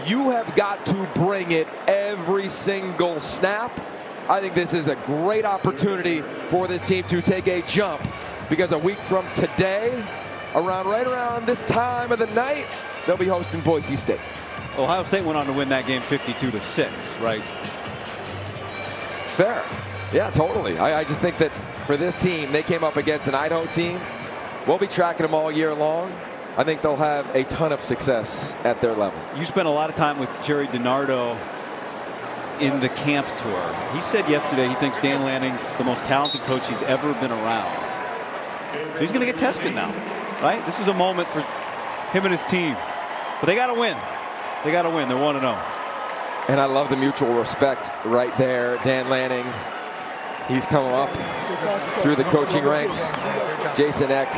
You have got to bring it every single snap. I think this is a great opportunity for this team to take a jump, because a week from today, right around this time of the night, they'll be hosting Boise State. Ohio State went on to win that game 52-6, right? Fair. Yeah, totally. I just think that for this team, they came up against an Idaho team. We'll be tracking them all year long. I think they'll have a ton of success at their level. You spent a lot of time with Jerry DiNardo in the camp tour. He said yesterday he thinks Dan Lanning's the most talented coach he's ever been around. So he's going to get tested now, right? This is a moment for him and his team. But they got to win. They got to win. They're 1-0. And I love the mutual respect right there. Dan Lanning, he's come up through the coaching ranks. Jason Eck,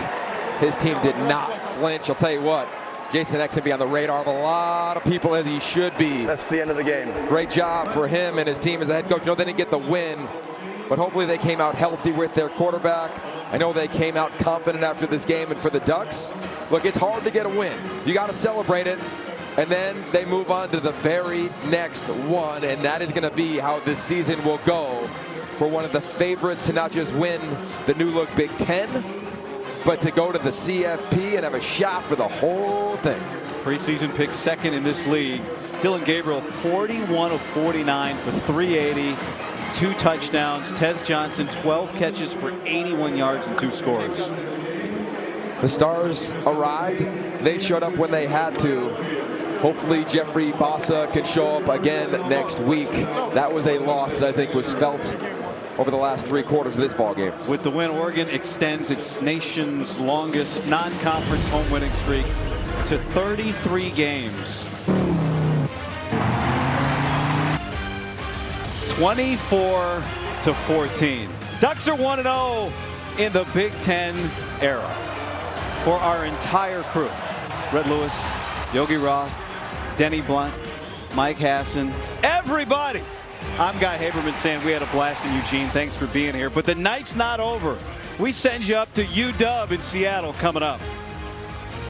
his team did not flinch. I'll tell you what, Jason Eck can be on the radar of a lot of people, as he should be. That's the end of the game. Great job for him and his team as a head coach. I know they didn't get the win, but hopefully they came out healthy with their quarterback. I know they came out confident after this game. And for the Ducks, look, it's hard to get a win. You got to celebrate it. And then they move on to the very next one, and that is going to be how this season will go for one of the favorites to not just win the new look Big Ten, but to go to the CFP and have a shot for the whole thing. Preseason pick second in this league. Dillon Gabriel, 41 of 49 for 380, 2 touchdowns. Tez Johnson, 12 catches for 81 yards and 2 scores. The Stars arrived. They showed up when they had to. Hopefully Jeffrey Bassa can show up again next week. That was a loss that I think was felt over the last 3 quarters of this ball game. With the win, Oregon extends its nation's longest non-conference home winning streak to 33 games. 24-14. Ducks are 1-0 in the Big Ten era. For our entire crew, Red Lewis, Yogi Roth, Denny Blunt, Mike Hassan, everybody. I'm Guy Haberman saying we had a blast in Eugene. Thanks for being here. But the night's not over. We send you up to UW in Seattle coming up.